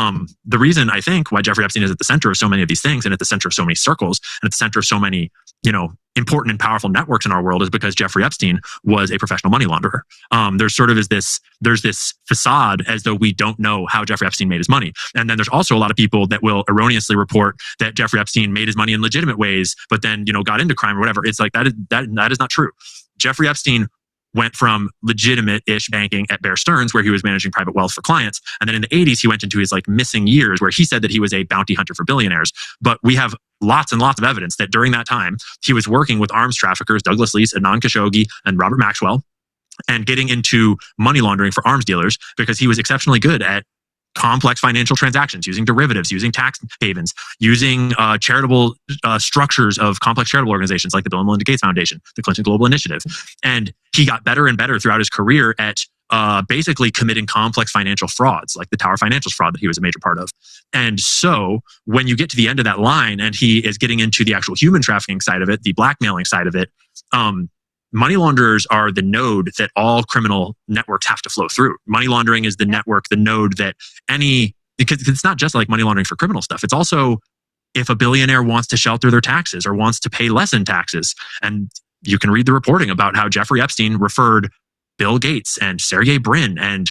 the reason I think why Jeffrey Epstein is at the center of so many of these things and at the center of so many circles and at the center of so many, important and powerful networks in our world is because Jeffrey Epstein was a professional money launderer. There's this facade as though we don't know how Jeffrey Epstein made his money. And then there's also a lot of people that will erroneously report that Jeffrey Epstein made his money in legitimate ways, but then, got into crime or whatever. It's like, that is not true. Jeffrey Epstein went from legitimate-ish banking at Bear Stearns, where he was managing private wealth for clients. And then in the 80s, he went into his missing years where he said that he was a bounty hunter for billionaires. But we have lots and lots of evidence that during that time, he was working with arms traffickers, Douglas Leese, Adnan Khashoggi, and Robert Maxwell, and getting into money laundering for arms dealers because he was exceptionally good at complex financial transactions, using derivatives, using tax havens, using charitable structures of complex charitable organizations like the Bill and Melinda Gates Foundation, the Clinton Global Initiative. And he got better and better throughout his career at basically committing complex financial frauds, like the Tower Financials fraud that he was a major part of. And so when you get to the end of that line and he is getting into the actual human trafficking side of it, the blackmailing side of it, money launderers are the node that all criminal networks have to flow through. Money laundering is the network, the node that because it's not just like money laundering for criminal stuff. It's also if a billionaire wants to shelter their taxes or wants to pay less in taxes. And you can read the reporting about how Jeffrey Epstein referred Bill Gates and Sergey Brin and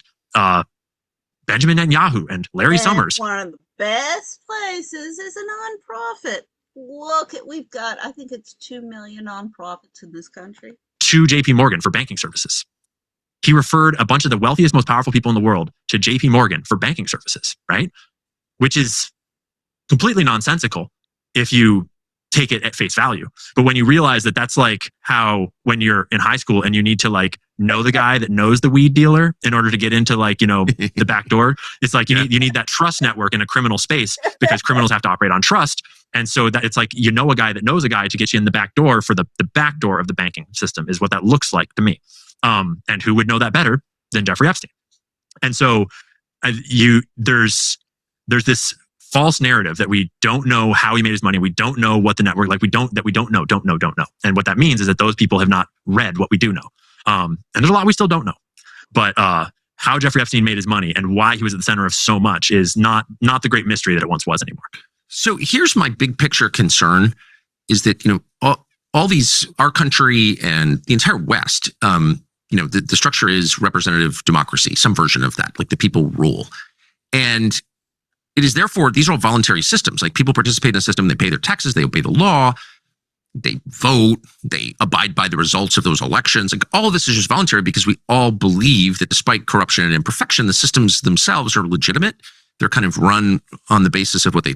Benjamin Netanyahu and Larry Summers. One of the best places is a nonprofit. Look at, we've got, I think it's 2 million nonprofits in this country. To JP Morgan for banking services. He referred a bunch of the wealthiest, most powerful people in the world to JP Morgan for banking services, right? Which is completely nonsensical if you take it at face value. But when you realize that that's like how when you're in high school and you need to know the guy that knows the weed dealer in order to get into the back door, it's like you need that trust network in a criminal space because criminals have to operate on trust. And so that it's like, a guy that knows a guy to get you in the back door for the back door of the banking system is what that looks like to me. And who would know that better than Jeffrey Epstein? And so there's this false narrative that we don't know how he made his money. We don't know what the network, we don't know. And what that means is that those people have not read what we do know. And there's a lot we still don't know. But how Jeffrey Epstein made his money and why he was at the center of so much is not the great mystery that it once was anymore. So here's my big picture concern is that, all these, our country and the entire West, the structure is representative democracy, some version of that, like the people rule. And it is therefore, these are all voluntary systems. Like people participate in the system, they pay their taxes, they obey the law, they vote, they abide by the results of those elections. Like all of this is just voluntary because we all believe that despite corruption and imperfection, the systems themselves are legitimate. They're kind of run on the basis of what they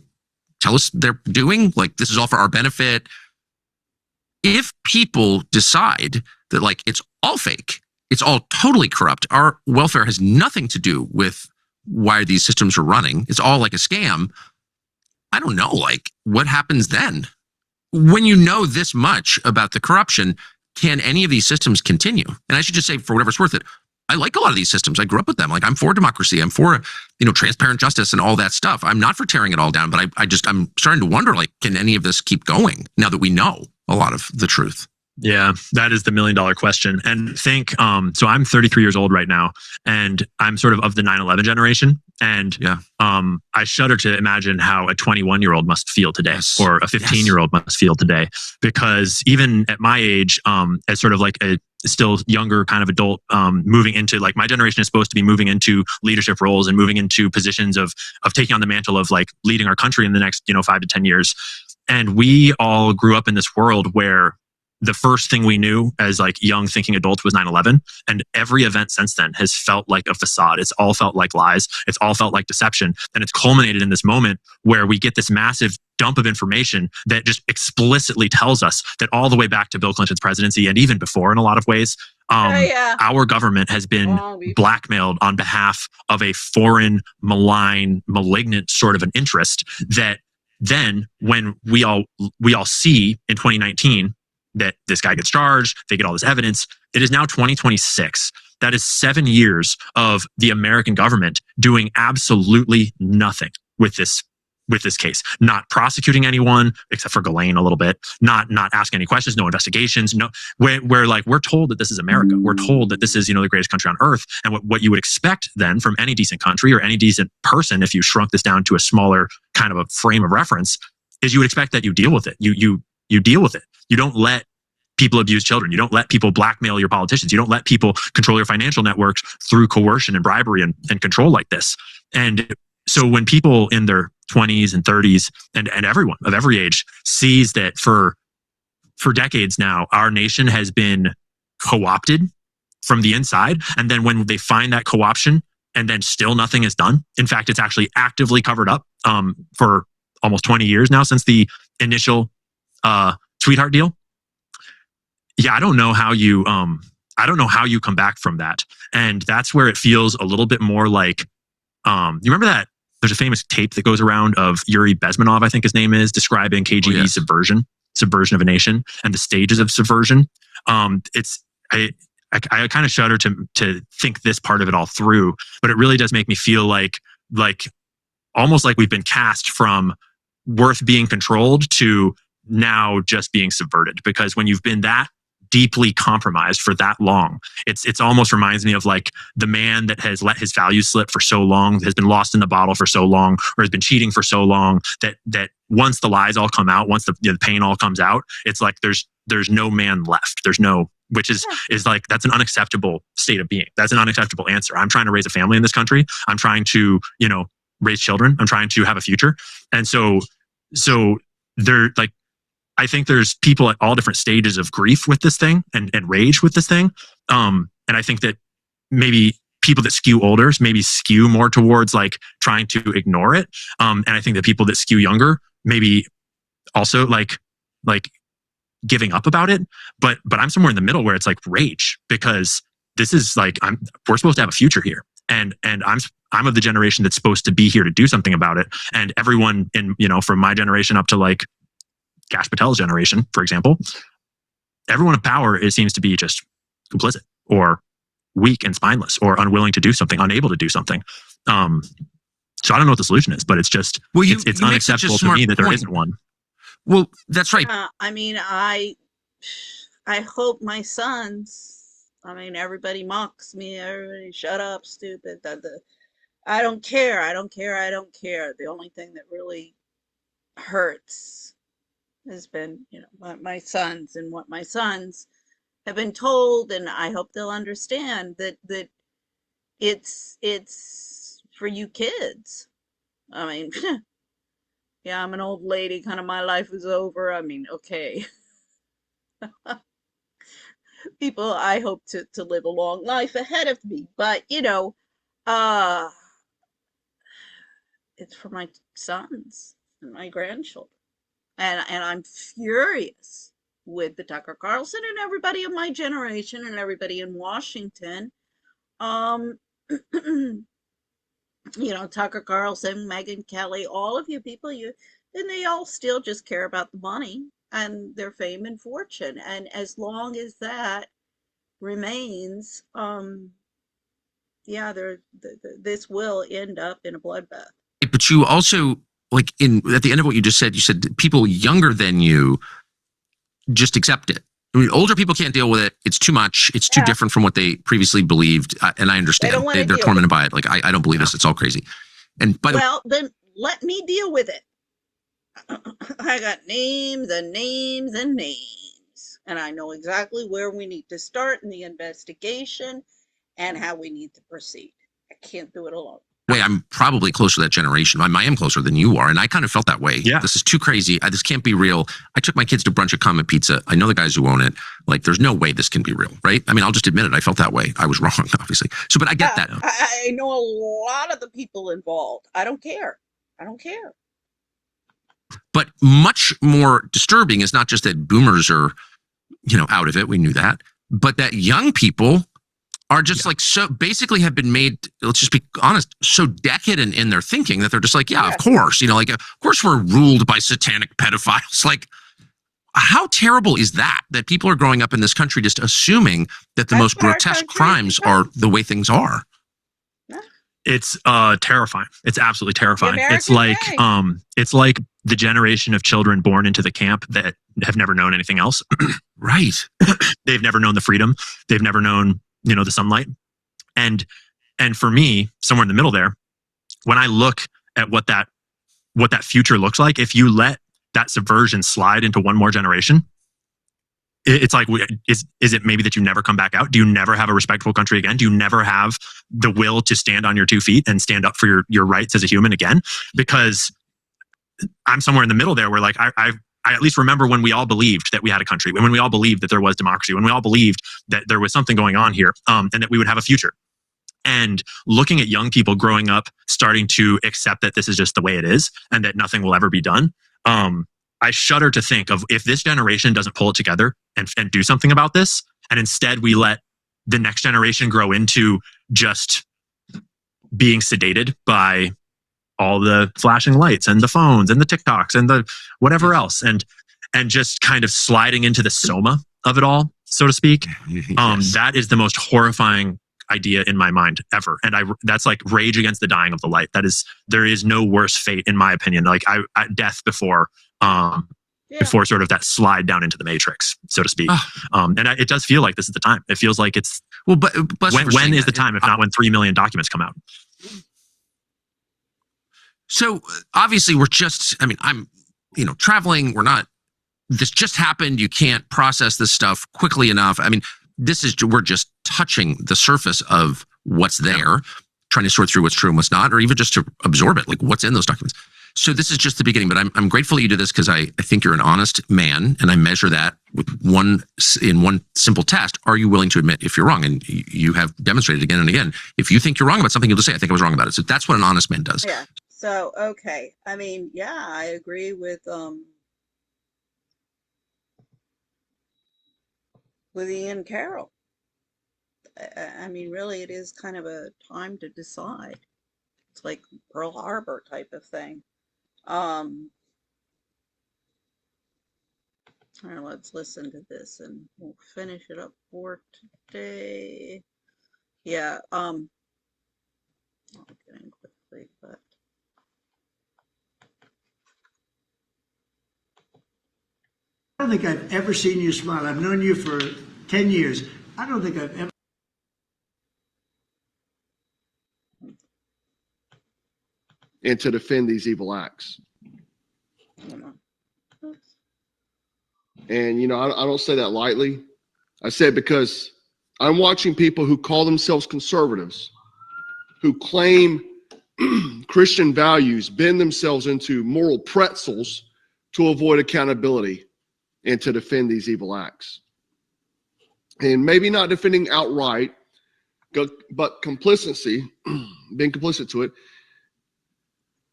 tell us they're doing. Like this is all for our benefit. If people decide that it's all fake, it's all totally corrupt, our welfare has nothing to do with why these systems are running, it's all like a scam, I don't know, what happens then? When you know this much about the corruption, can any of these systems continue? And I should just say, for whatever it's worth it, I like a lot of these systems. I grew up with them. I'm for democracy. I'm for, transparent justice and all that stuff. I'm not for tearing it all down, but I'm starting to wonder, can any of this keep going now that we know a lot of the truth? Yeah, that is the $1 million question. And think, so I'm 33 years old right now, and I'm sort of the 9/11 generation. And I shudder to imagine how a 21-year-old must feel today, or a 15-year-old must feel today, because even at my age, as sort of a still younger kind of adult, moving into my generation is supposed to be moving into leadership roles and moving into positions of taking on the mantle of leading our country in the next 5 to 10 years. And we all grew up in this world where the first thing we knew as young thinking adults was 9/11. And every event since then has felt like a facade. It's all felt like lies. It's all felt like deception. And it's culminated in this moment where we get this massive dump of information that just explicitly tells us that all the way back to Bill Clinton's presidency and even before in a lot of ways, our government has been blackmailed on behalf of a foreign, malign, malignant sort of an interest that then when we all see in 2019, that this guy gets charged, they get all this evidence. It is now 2026. That is 7 years of the American government doing absolutely nothing with this with this case, not prosecuting anyone except for Ghislaine a little bit, not asking any questions, no investigations, no, where like we're told that this is America, we're told that this is, you know, the greatest country on earth, and what you would expect then from any decent country or any decent person, if you shrunk this down to a smaller kind of a frame of reference, is you would expect that you deal with it. You deal with it. You don't let people abuse children. You don't let people blackmail your politicians. You don't let people control your financial networks through coercion and bribery and control like this. And so when people in their 20s and 30s and everyone of every age sees that for decades now, our nation has been co-opted from the inside. And then when they find that co-option and then still nothing is done, in fact, it's actually actively covered up for almost 20 years now since the initial sweetheart deal. Yeah, I don't know how you come back from that. And that's where it feels a little bit more like, you remember that there's a famous tape that goes around of Yuri Bezmenov, I think his name is, describing KGB subversion of a nation and the stages of subversion. I kind of shudder to think this part of it all through, but it really does make me feel like almost like we've been cast from worth being controlled to now just being subverted. Because when you've been that deeply compromised for that long, it's almost reminds me of like the man that has let his values slip for so long, has been lost in the bottle for so long, or has been cheating for so long that once the lies all come out, once the pain all comes out, it's like there's no man left. There's no, which is like, that's an unacceptable state of being. That's an unacceptable answer. I'm trying to raise a family in this country. I'm trying to, you know, raise children. I'm trying to have a future. And so they're like, I think there's people at all different stages of grief with this thing and rage with this thing. And I think that maybe people that skew older maybe skew more towards like trying to ignore it. And I think that people that skew younger maybe also like giving up about it. But I'm somewhere in the middle where it's like rage, because this is like, we're supposed to have a future here. And I'm of the generation that's supposed to be here to do something about it. And everyone in, you know, from my generation up to like Gash Patel's generation, for example, everyone in power, it seems to be just complicit or weak and spineless or unwilling to do something, unable to do something. So I don't know what the solution is, but it's just, it's unacceptable to me that there isn't one. Well, that's right. I mean, I hope my sons, I mean, everybody mocks me. Everybody, shut up, stupid. I don't care. The only thing that really hurts has been, you know, my sons and what my sons have been told, and I hope they'll understand that it's for you kids. I mean, yeah, I'm an old lady, kind of my life is over. I mean, okay. People, I hope to live a long life ahead of me, but you know, it's for my sons and my grandchildren. And I'm furious with the Tucker Carlson and everybody of my generation and everybody in Washington. You know, Tucker Carlson, Megyn Kelly, all of you people, and they all still just care about the money and their fame and fortune. And as long as that remains, yeah, this will end up in a bloodbath. But you also, like at the end of what you said people younger than you just accept it. I mean, older people can't deal with it. It's too much. It's too different from what they previously believed. And I understand they're tormented by it. Like, I don't believe this. It's all crazy. And then let me deal with it. I got names and names and names, and I know exactly where we need to start in the investigation and how we need to proceed. I can't do it alone. I'm probably closer to that generation. I am closer than you are. And I kind of felt that way. Yeah. This is too crazy. This can't be real. I took my kids to brunch at Comet Pizza. I know the guys who own it. Like, there's no way this can be real, right? I mean, I'll just admit it. I felt that way. I was wrong, obviously. So, but I get that. I know a lot of the people involved. I don't care. But much more disturbing is not just that boomers are, you know, out of it. We knew that. But that young people are just like, so basically have been made, let's just be honest, so decadent in their thinking that they're just like, yeah, of course, you know, like, of course we're ruled by satanic pedophiles. Like, how terrible is that people are growing up in this country just assuming that the most grotesque crimes are the way things are? It's terrifying. It's absolutely terrifying. American It's like the generation of children born into the camp that have never known anything else. Right. They've never known the freedom. They've never known, the sunlight. And for me, somewhere in the middle there, when I look at what that future looks like, if you let that subversion slide into one more generation, it's like, is it maybe that you never come back out? Do you never have a respectful country again? Do you never have the will to stand on your 2 feet and stand up for your rights as a human again? Because I'm somewhere in the middle there where like, I at least remember when we all believed that we had a country, when we all believed that there was democracy, when we all believed that there was something going on here, and that we would have a future. And looking at young people growing up, starting to accept that this is just the way it is and that nothing will ever be done. I shudder to think of if this generation doesn't pull it together and do something about this, and instead we let the next generation grow into just being sedated by all the flashing lights and the phones and the TikToks and the whatever else, and just kind of sliding into the soma of it all, so to speak. Yes. That is the most horrifying idea in my mind ever. And that's like rage against the dying of the light. There is no worse fate, in my opinion. Like death before sort of that slide down into the matrix, so to speak. And it does feel like this is the time. It feels like it's, well, but when is the time, if not when 3 million documents come out? So obviously I'm, traveling. This just happened. You can't process this stuff quickly enough. I mean, we're just touching the surface of what's there, trying to sort through what's true and what's not, or even just to absorb it, like what's in those documents. So this is just the beginning, but I'm grateful that you do this because I think you're an honest man, and I measure that with one simple test. Are you willing to admit if you're wrong? And you have demonstrated again and again. If you think you're wrong about something, you'll just say, I think I was wrong about it. So that's what an honest man does. Yeah. So, okay. I mean, yeah, I agree with Ian Carroll. I mean, really, it is kind of a time to decide. It's like Pearl Harbor type of thing. All right, let's listen to this and we'll finish it up for today. Yeah, I'll get in quickly, but I don't think I've ever seen you smile. I've known you for 10 years. I don't think I've ever. And to defend these evil acts. And, I don't say that lightly. I say it because I'm watching people who call themselves conservatives, who claim Christian values, bend themselves into moral pretzels to avoid accountability and to defend these evil acts. And maybe not defending outright, but complicity, being complicit to it,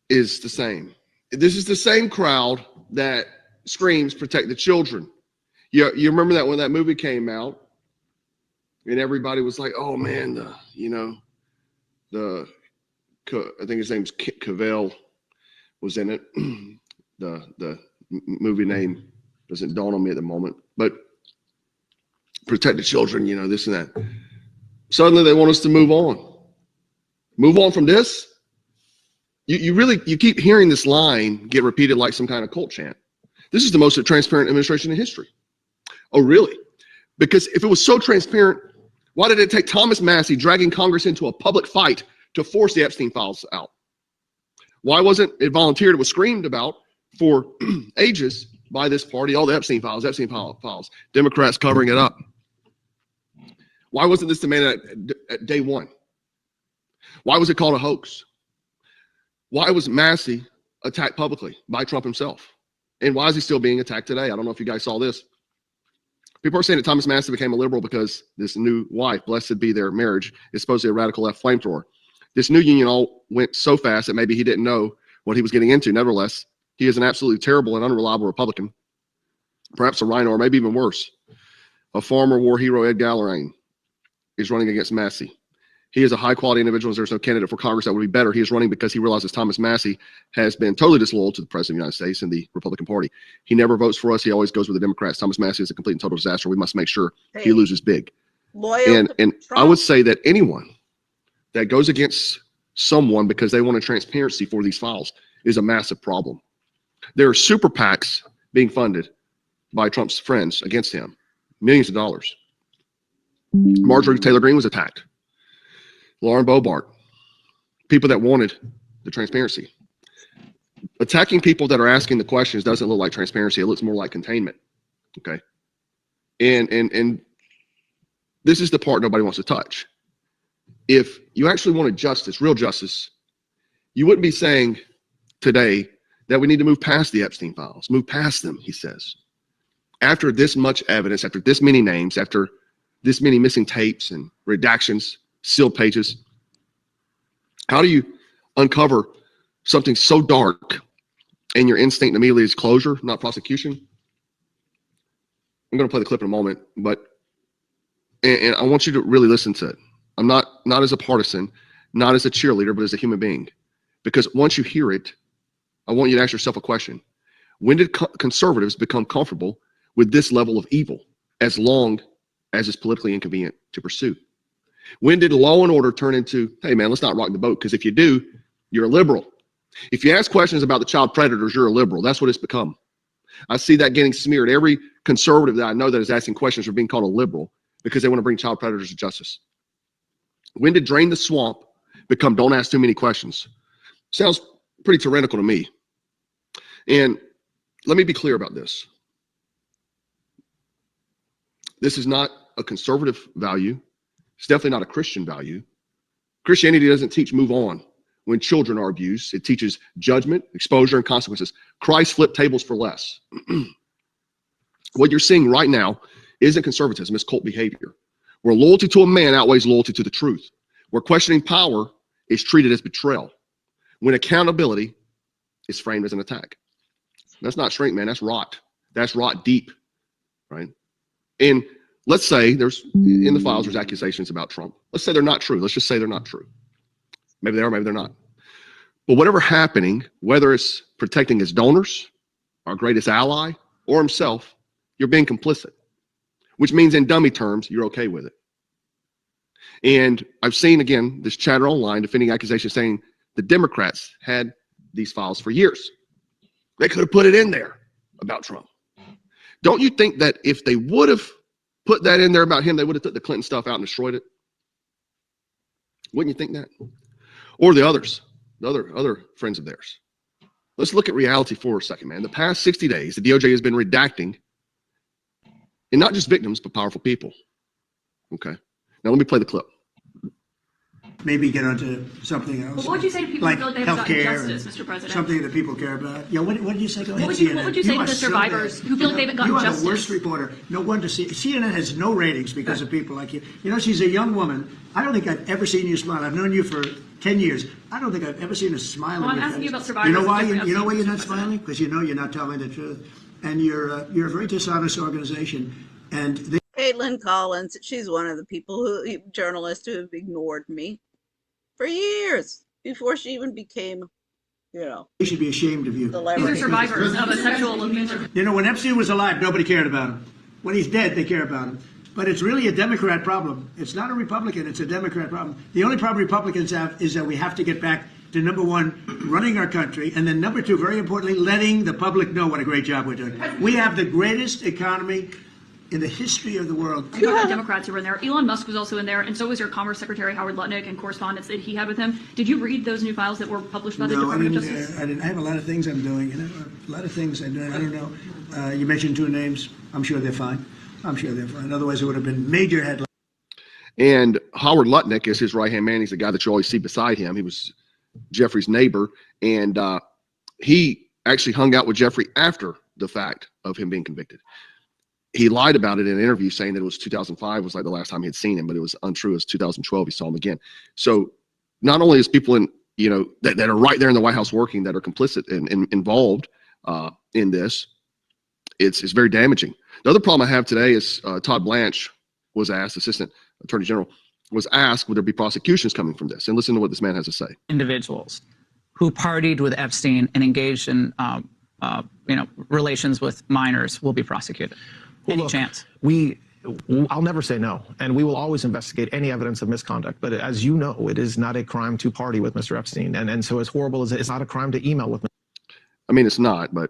is the same. This is the same crowd that screams protect the children. You remember that when that movie came out and everybody was like, oh man, I think his name's Cavell was in it. The movie name doesn't dawn on me at the moment, but protect the children, this and that. Suddenly they want us to move on from this. You keep hearing this line get repeated like some kind of cult chant. This is the most transparent administration in history. Oh, really? Because if it was so transparent, why did it take Thomas Massie dragging Congress into a public fight to force the Epstein files out? Why wasn't it volunteered? It was screamed about for ages by this party, all the Epstein files, Democrats covering it up. Why wasn't this demanded at day one? Why was it called a hoax? Why was Massie attacked publicly by Trump himself? And why is he still being attacked today? I don't know if you guys saw this. People are saying that Thomas Massie became a liberal because this new wife, blessed be their marriage, is supposedly a radical left flamethrower. This new union all went so fast that maybe he didn't know what he was getting into. Nevertheless, he is an absolutely terrible and unreliable Republican, perhaps a rhino, or maybe even worse. A former war hero, Ed Gallagher, is running against Massie. He is a high-quality individual. There's no candidate for Congress that would be better. He is running because he realizes Thomas Massie has been totally disloyal to the President of the United States and the Republican Party. He never votes for us. He always goes with the Democrats. Thomas Massie is a complete and total disaster. We must make sure he loses big. Loyal and Trump. I would say that anyone that goes against someone because they wanted transparency for these files is a massive problem. There are super PACs being funded by Trump's friends against him, millions of dollars. Marjorie Taylor Greene was attacked. Lauren Boebert, people that wanted the transparency. Attacking people that are asking the questions doesn't look like transparency. It looks more like containment. Okay. And this is the part nobody wants to touch. If you actually wanted justice, real justice, you wouldn't be saying today that we need to move past the Epstein files, move past them, he says. After this much evidence, after this many names, after this many missing tapes and redactions, sealed pages, how do you uncover something so dark and your instinct immediately is closure, not prosecution? I'm going to play the clip in a moment, but and I want you to really listen to it. I'm not as a partisan, not as a cheerleader, but as a human being. Because once you hear it, I want you to ask yourself a question. When did conservatives become comfortable with this level of evil as long as it's politically inconvenient to pursue? When did law and order turn into, hey man, let's not rock the boat, because if you do, you're a liberal. If you ask questions about the child predators, you're a liberal. That's what it's become. I see that getting smeared. Every conservative that I know that is asking questions are being called a liberal because they want to bring child predators to justice. When did drain the swamp become don't ask too many questions? Sounds pretty tyrannical to me. And let me be clear about this. This is not a conservative value. It's definitely not a Christian value. Christianity doesn't teach move on when children are abused. It teaches judgment, exposure, and consequences. Christ flipped tables for less. What you're seeing right now isn't conservatism, it's cult behavior, where loyalty to a man outweighs loyalty to the truth, where questioning power is treated as betrayal, when accountability is framed as an attack. That's not shrink, man. That's rot. That's rot deep, right? And let's say there's, in the files, there's accusations about Trump. Let's say they're not true. Let's just say they're not true. Maybe they are, maybe they're not. But whatever happening, whether it's protecting his donors, our greatest ally, or himself, you're being complicit, which means in dummy terms, you're okay with it. And I've seen, again, this chatter online defending accusations saying the Democrats had these files for years. They could have put it in there about Trump. Don't you think that if they would have put that in there about him, they would have took the Clinton stuff out and destroyed it? Wouldn't you think that? Or the others, the other friends of theirs. Let's look at reality for a second, man. The past 60 days, the DOJ has been redacting, and not just victims, but powerful people. Okay. Now let me play the clip. Maybe get onto something else. Well, what would you say to people like who feel like they haven't gotten justice, Mr. President? Something that people care about. Yeah, what did you say? Go ahead, what would you say to the survivors who feel like they haven't gotten justice? You are the worst reporter. No wonder CNN has no ratings because of people like you. You know, she's a young woman. I don't think I've ever seen you smile. I've known you for 10 years. I don't think I've ever seen a smile on your face. I'm asking you about survivors. You know why? You know why you're not smiling? Because you know you're not telling the truth. And you're a very dishonest organization. And Caitlin Collins, she's one of the people journalists who have ignored me for years before she even became, they should be ashamed of you. These are survivors of a sexual abuse. You know, when Epstein was alive, nobody cared about him. When he's dead, they care about him. But it's really a Democrat problem. It's not a Republican, it's a Democrat problem. The only problem Republicans have is that we have to get back to, number one, running our country, and then number two, very importantly, letting the public know what a great job we're doing. We have the greatest economy in the history of the world. You have the Democrats who were in there. Elon Musk was also in there, and so was your Commerce Secretary Howard Lutnick and correspondence that he had with him. Did you read those new files that were published by the Department of Justice? I didn't. I have a lot of things I'm doing. A lot of things I'm doing. I don't know. You mentioned two names. I'm sure they're fine. Otherwise, it would have been major headlines. And Howard Lutnick is his right-hand man. He's the guy that you always see beside him. He was Jeffrey's neighbor, and he actually hung out with Jeffrey after the fact of him being convicted. He lied about it in an interview, saying that it was 2005 was like the last time he had seen him, but it was untrue. It was 2012 he saw him again. So not only is people in, that are right there in the White House working that are complicit and involved in this, it's very damaging. The other problem I have today is Todd Blanche was asked, Assistant Attorney General, was asked, would there be prosecutions coming from this? And listen to what this man has to say. Individuals who partied with Epstein and engaged in relations with minors will be prosecuted. Any chance? I'll never say no, and we will always investigate any evidence of misconduct. But as you know, it is not a crime to party with Mr. Epstein, and so as horrible as it's not a crime to email with. I mean, it's not, but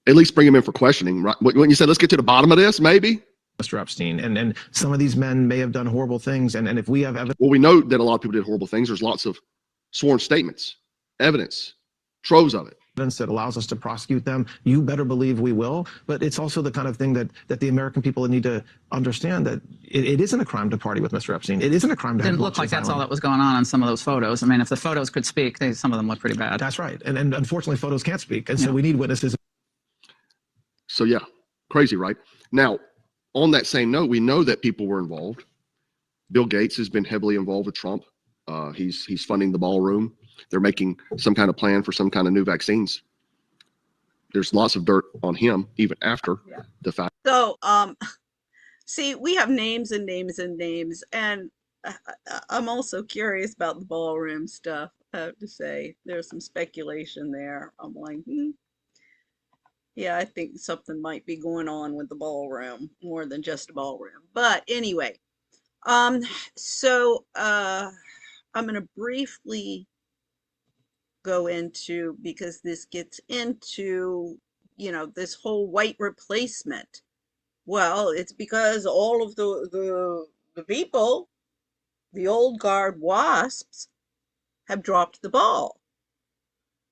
at least bring him in for questioning, right? When you said, let's get to the bottom of this, maybe. Mr. Epstein, and some of these men may have done horrible things, and if we have evidence, well, we know that a lot of people did horrible things. There's lots of sworn statements, evidence, troves of it. That allows us to prosecute them, you better believe we will. But it's also the kind of thing that the American people need to understand, that it isn't a crime to party with Mr. Epstein. It isn't a crime to have Didn't look like that's all that was going on some of those photos. I mean, if the photos could speak, some of them look pretty bad. That's right. And unfortunately, photos can't speak. And so we need witnesses. So yeah, crazy, right? Now, on that same note, we know that people were involved. Bill Gates has been heavily involved with Trump. He's funding the ballroom. They're making some kind of plan for some kind of new vaccines. There's lots of dirt on him, even after the fact. So, see, we have names and names and names, and I'm also curious about the ballroom stuff. I have to say, there's some speculation there. I'm like, yeah, I think something might be going on with the ballroom, more than just a ballroom. But anyway, so I'm going to briefly go into, because this gets into, this whole white replacement. Well, it's because all of the people, the old guard WASPs, have dropped the ball.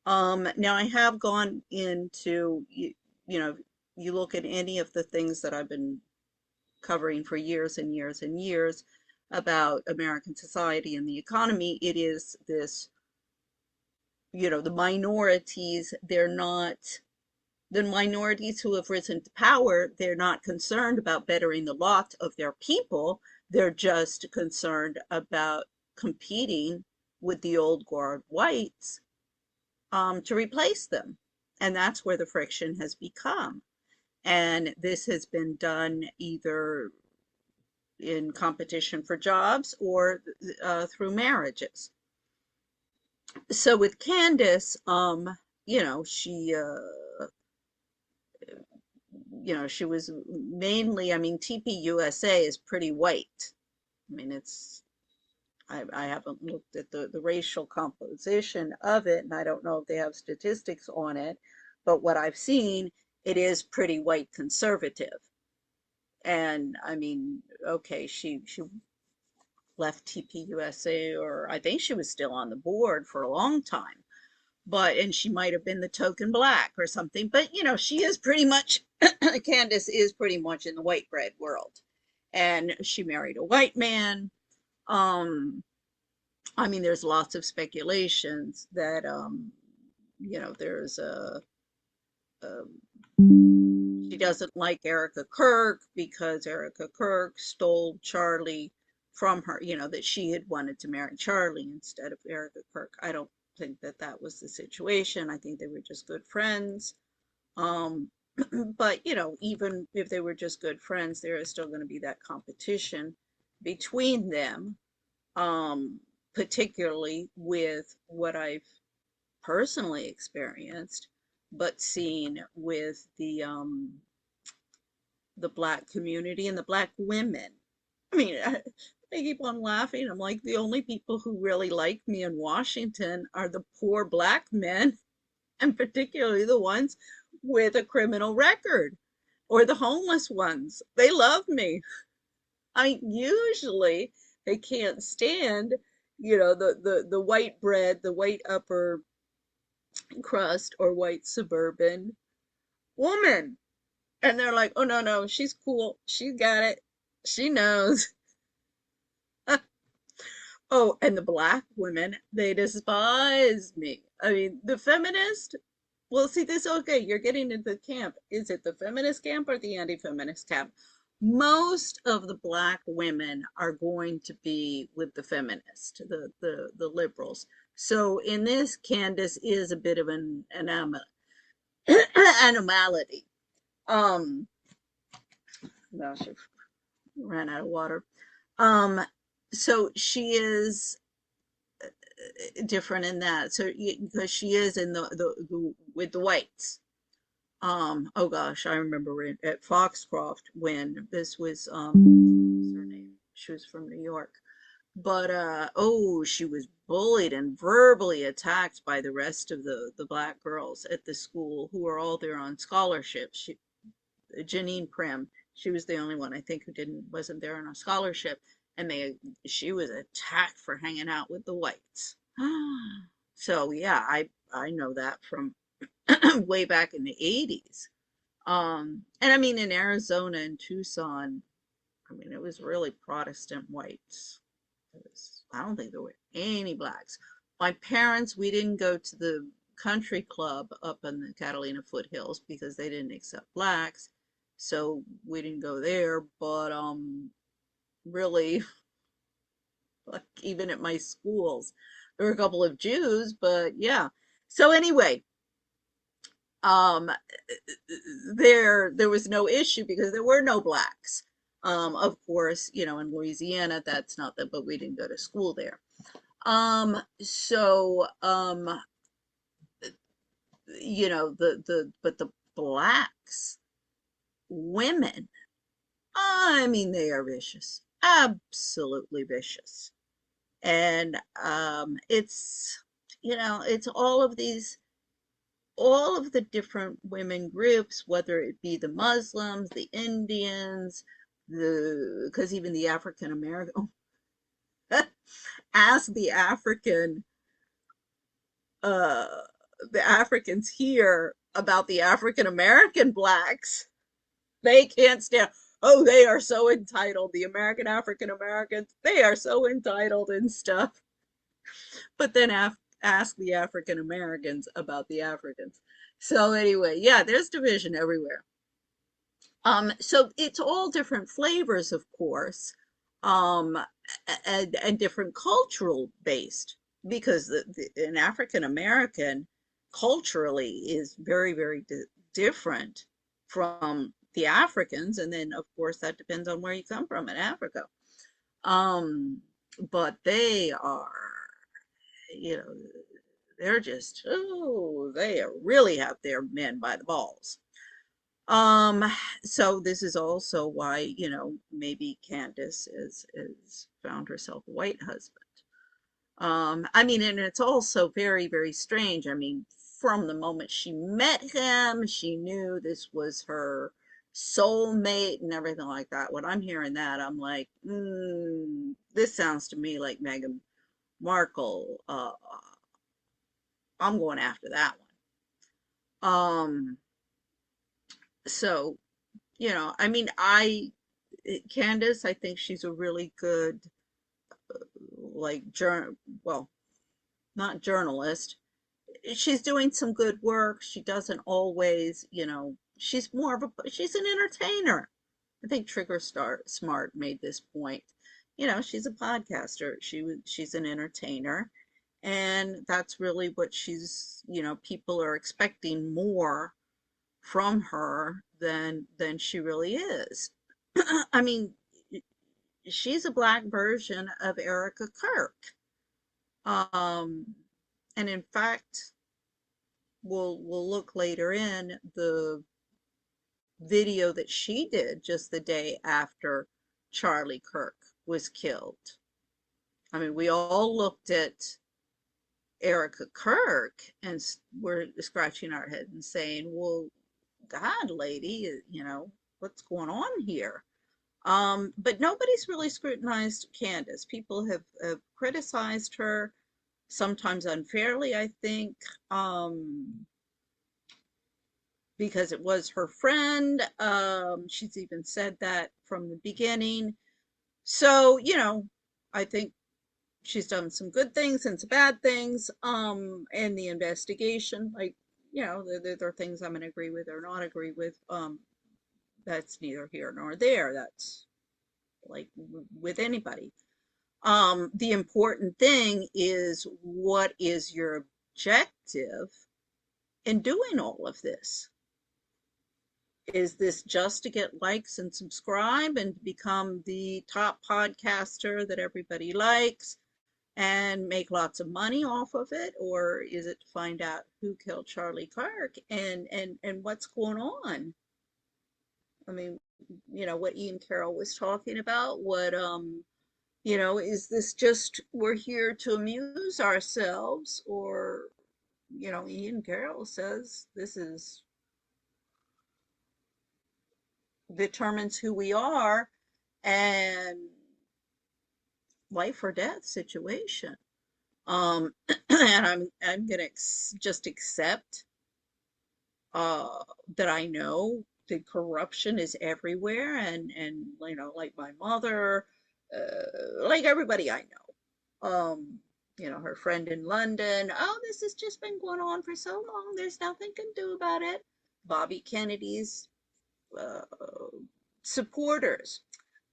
Now I have gone into, you look at any of the things that I've been covering for years and years and years about American society and the economy, it is this, the minorities, the minorities who have risen to power, they're not concerned about bettering the lot of their people. They're just concerned about competing with the old guard whites to replace them. And that's where the friction has become. And this has been done either in competition for jobs or through marriages. So with Candace, she was mainly, TPUSA is pretty white. I mean, I haven't looked at the racial composition of it, and I don't know if they have statistics on it, but what I've seen, it is pretty white conservative. And I mean, okay, she left TPUSA, or I think she was still on the board for a long time, and she might have been the token black or something, but she is pretty much, Candace is pretty much in the white bread world, and she married a white man. There's lots of speculations that, there's she doesn't like Erica Kirk because Erica Kirk stole Charlie from her, that she had wanted to marry Charlie instead of Erica Kirk. I don't think that was the situation. I think they were just good friends. But, even if they were just good friends, there is still going to be that competition between them, particularly with what I've personally experienced, but seen with the Black community and the Black women. I mean, I keep on laughing. I'm like, the only people who really like me in Washington are the poor Black men, and particularly the ones with a criminal record, or the homeless ones. They love me. Usually they can't stand, the white bread, the white upper crust or white suburban woman. And they're like, oh, no, she's cool. She got it. She knows. Oh, and the Black women, they despise me. The feminist, well, see this, okay, you're getting into the camp. Is it the feminist camp or the anti-feminist camp? Most of the Black women are going to be with the feminist, the liberals. So in this, Candace is a bit of an anomaly. Gosh, I ran out of water. So she is different in that. So because she is in the with the whites. Oh gosh, I remember at Foxcroft when this was, what was her name? She was from New York. But oh, she was bullied and verbally attacked by the rest of the black girls at the school who were all there on scholarships. Janine Prim, she was the only one I think who wasn't there on a scholarship, and she was attacked for hanging out with the whites. So yeah, I know that from way back in the 80s. And I mean in Arizona and Tucson, I mean it was really Protestant whites. I don't think there were any blacks. My parents, we didn't go to the country club up in the Catalina foothills because they didn't accept blacks. So we didn't go there, but really, like even at my schools, there were a couple of Jews, but yeah. So anyway, um there was no issue because there were no blacks. Of course, in Louisiana, that's not that, but we didn't go to school there. So, but the blacks, women, I mean, they are vicious, absolutely vicious. And, it's all of the different women groups, whether it be the Muslims, the Indians, because even the African American, ask uh, the Africans here about the African American blacks. They can't stand. Oh, they are so entitled. The American African Americans, they are so entitled and stuff. But then ask the African Americans about the Africans. So anyway, yeah, there's division everywhere. So it's all different flavors, of course, um, and different cultural based, because an African American culturally is very, very different from the Africans, and then of course that depends on where you come from in Africa. Um, but they are, you know, they're just, oh, they really have their men by the balls. Um, so this is also why, maybe Candace is found herself a white husband. I mean, and it's also very, very strange. I mean, from the moment she met him, she knew this was her soulmate and everything like that. When I'm hearing that, I'm like, this sounds to me like Meghan Markle. I'm going after that one. So I mean, Candace, I think she's a really good, like, well, not journalist. She's doing some good work. She doesn't always, she's an entertainer. I think Trigger Smart made this point. She's a podcaster. She's an entertainer. And that's really what people are expecting more from her than she really is. I mean, she's a black version of Erica Kirk. Um, and in fact, we'll look later in the video that she did just the day after Charlie Kirk was killed. I mean, we all looked at Erica Kirk and we're scratching our head and saying, well, God, lady, what's going on here? But nobody's really scrutinized Candace. People have criticized her, sometimes unfairly, I think, because it was her friend. She's even said that from the beginning. So, I think she's done some good things and some bad things in the investigation. Like, there are things I'm going to agree with or not agree with. That's neither here nor there. That's like with anybody. The important thing is, what is your objective in doing all of this? Is this just to get likes and subscribe and become the top podcaster that everybody likes? and make lots of money off of it, or is it to find out who killed Charlie Kirk and what's going on? I mean, what Ian Carroll was talking about, is this just we're here to amuse ourselves, or Ian Carroll says this is determines who we are, and life or death situation. And I'm gonna just accept that I know the corruption is everywhere, and like my mother, like everybody I know, her friend in London, oh, this has just been going on for so long, there's nothing can do about it. Bobby Kennedy's uh, supporters,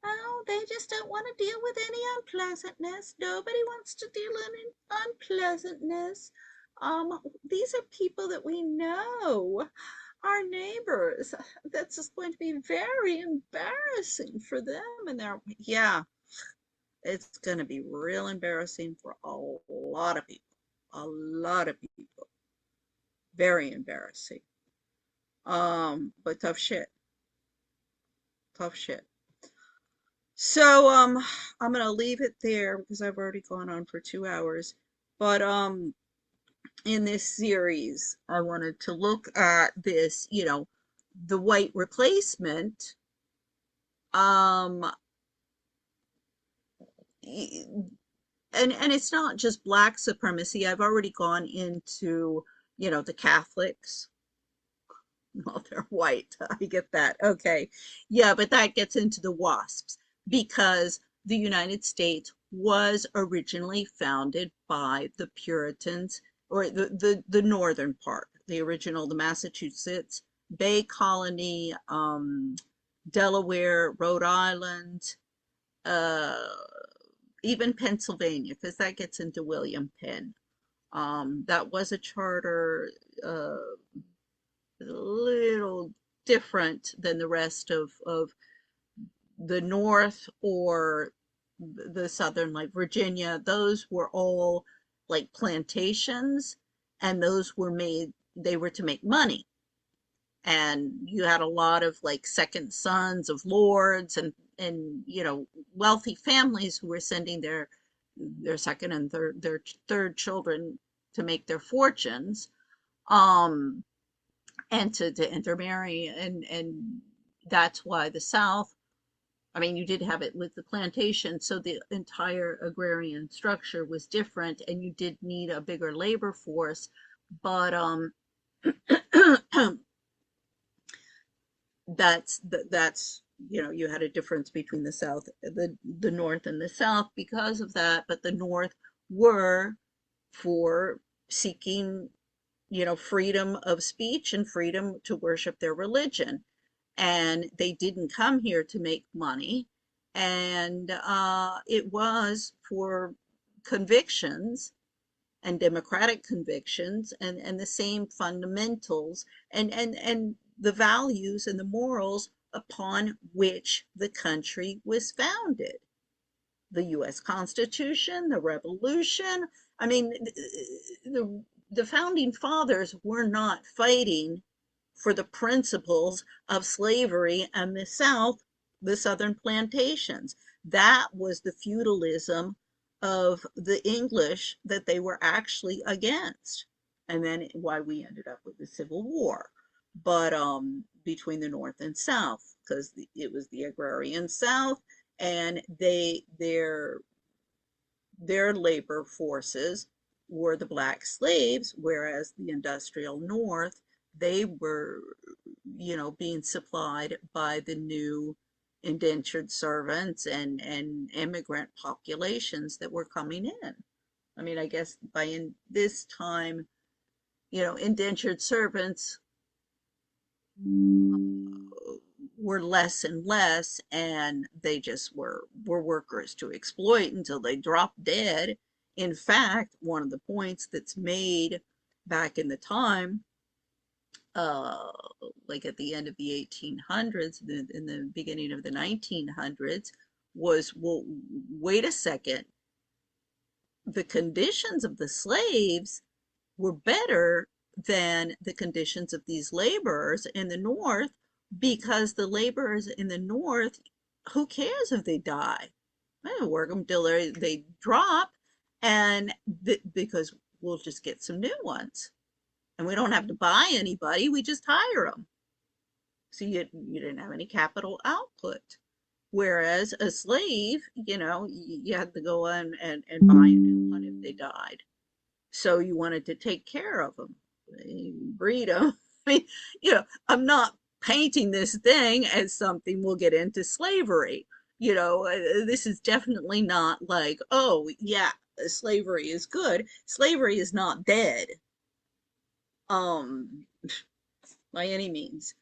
oh, they just don't want to deal with any unpleasantness. Nobody wants to deal in unpleasantness. These are people that we know, our neighbors. That's just going to be very embarrassing for them. And yeah, it's going to be real embarrassing for a lot of people. A lot of people. Very embarrassing. But tough shit. Tough shit. So I'm gonna leave it there because I've already gone on for 2 hours. But in this series, I wanted to look at this, the white replacement. Um and it's not just black supremacy. I've already gone into, the Catholics. Well, they're white. I get that. Okay. Yeah, but that gets into the WASPs because the United States was originally founded by the Puritans, or the northern part, the Massachusetts Bay Colony, Delaware, Rhode Island, uh, even Pennsylvania, because that gets into William Penn. That was a charter, uh, a little different than the rest of the North or the Southern, like Virginia. Those were all like plantations, and those were they were to make money. And you had a lot of like second sons of lords and wealthy families who were sending their second and third children to make their fortunes. Um, and to intermarry, and that's why the South, I mean, you did have it with the plantation, so the entire agrarian structure was different, and you did need a bigger labor force. But that's you had a difference between the North and the South because of that. But the North were for seeking freedom of speech and freedom to worship their religion. And they didn't come here to make money. And it was for convictions and democratic convictions and the same fundamentals and the values and the morals upon which the country was founded. The US Constitution, the Revolution. I mean, the founding fathers were not fighting for the principles of slavery and the South, the Southern plantations. That was the feudalism of the English that they were actually against. And then why we ended up with the Civil War. But between the North and South, because it was the agrarian South, and their labor forces were the black slaves, whereas the industrial North, they were, being supplied by the new indentured servants and immigrant populations that were coming in. I mean, I guess by this time, indentured servants were less and less, and they just were workers to exploit until they dropped dead. In fact, one of the points that's made back in the time, uh, like at the end of the 1800s, in the beginning of the 1900s, was, well, wait a second, the conditions of the slaves were better than the conditions of these laborers in the North, because the laborers in the North, who cares if they die? They work them till they drop, and because we'll just get some new ones, and we don't have to buy anybody, we just hire them. So you didn't have any capital output. Whereas a slave, you had to go in and buy a new one if they died. So you wanted to take care of them, breed them. I mean, I'm not painting this thing as something we'll get into slavery. This is definitely not like, oh, yeah, slavery is good. Slavery is not dead, um, by any means.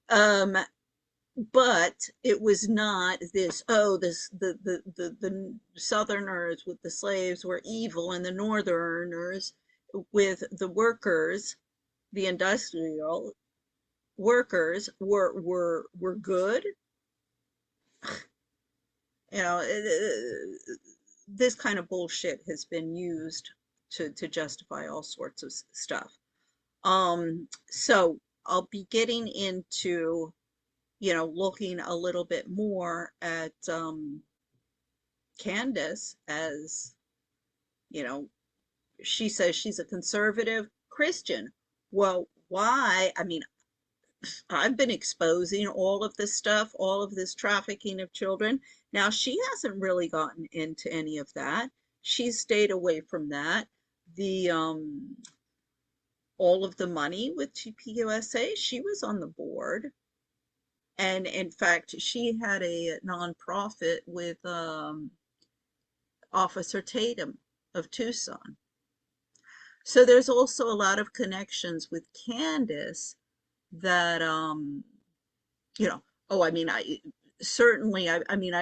Um, but it was not this, oh, the Southerners with the slaves were evil, and the Northerners with the workers, the industrial workers, were good. This kind of bullshit has been used to justify all sorts of stuff. So I'll be getting into, looking a little bit more at Candace, as, she says she's a conservative Christian. Well, why? I mean, I've been exposing all of this stuff, all of this trafficking of children. Now, she hasn't really gotten into any of that. She's stayed away from that. The all of the money with TPUSA, she was on the board. And in fact, she had a nonprofit with Officer Tatum of Tucson. So there's also a lot of connections with Candace that, oh, I mean, I certainly, I mean,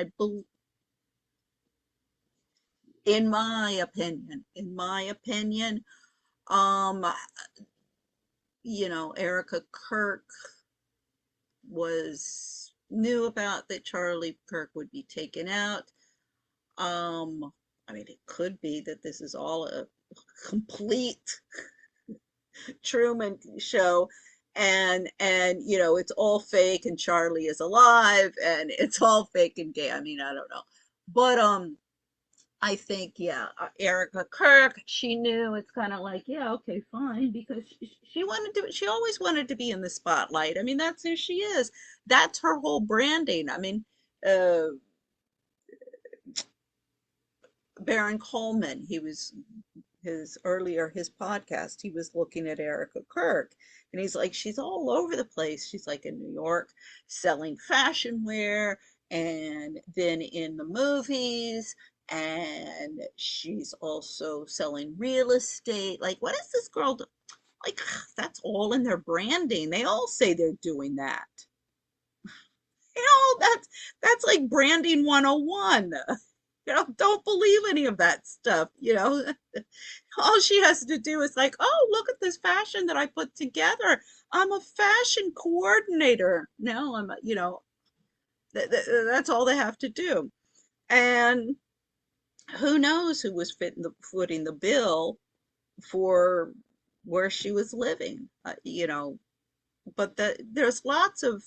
in my opinion, um, Erica Kirk knew about that Charlie Kirk would be taken out. I mean, it could be that this is all a complete Truman show, and it's all fake, and Charlie is alive, and it's all fake and gay. I mean, I don't know, but I think, yeah, Erica Kirk, she knew. It's kind of like, yeah, okay, fine, because she always wanted to be in the spotlight. I mean, that's who she is. That's her whole branding. I mean, uh, Baron Coleman, his podcast, he was looking at Erica Kirk, and he's like, she's all over the place. She's like in New York selling fashion wear, and then in the movies, and she's also selling real estate. Like, what is this girl do? Like, that's all in their branding. They all say they're doing that. That's like branding 101. Don't believe any of that stuff. All she has to do is like, oh, look at this fashion that I put together. I'm a fashion coordinator. No, that's all they have to do. And who knows who was footing the bill for where she was living, but there's lots of,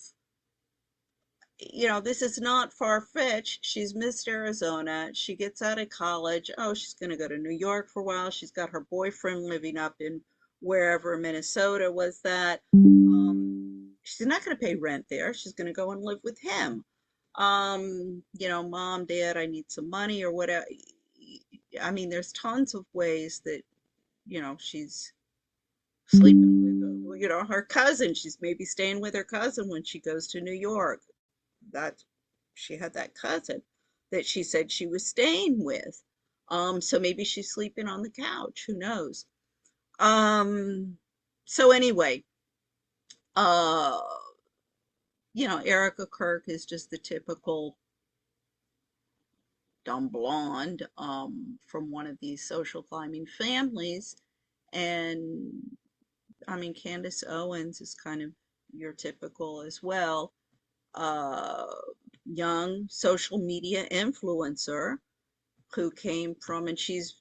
this is not far-fetched. She's Miss Arizona. She gets out of college. Oh, she's going to go to New York for a while. She's got her boyfriend living up in wherever, Minnesota was that. She's not going to pay rent there. She's going to go and live with him. Mom, Dad, I need some money or whatever. I mean, there's tons of ways that, she's sleeping with, her cousin. She's maybe staying with her cousin when she goes to New York. She had that cousin that she said she was staying with. So maybe she's sleeping on the couch. Who knows? So anyway, Erica Kirk is just the typical dumb blonde from one of these social climbing families. And I mean, Candace Owens is kind of your typical as well. Young social media influencer who came from, and she's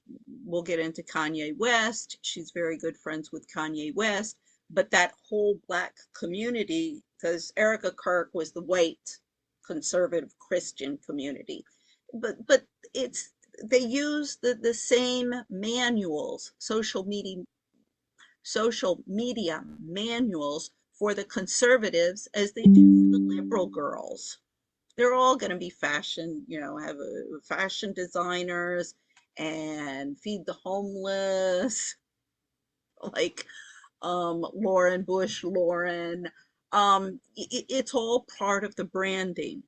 we'll get into Kanye West. She's very good friends with Kanye West, but that whole black community, because Erica Kirk was the white conservative Christian community, but it's they use the same manuals, social media manuals for the conservatives as they do for the liberal girls. They're all going to be fashion, have fashion designers and feed the homeless, like Lauren Bush, Lauren. It's all part of the branding.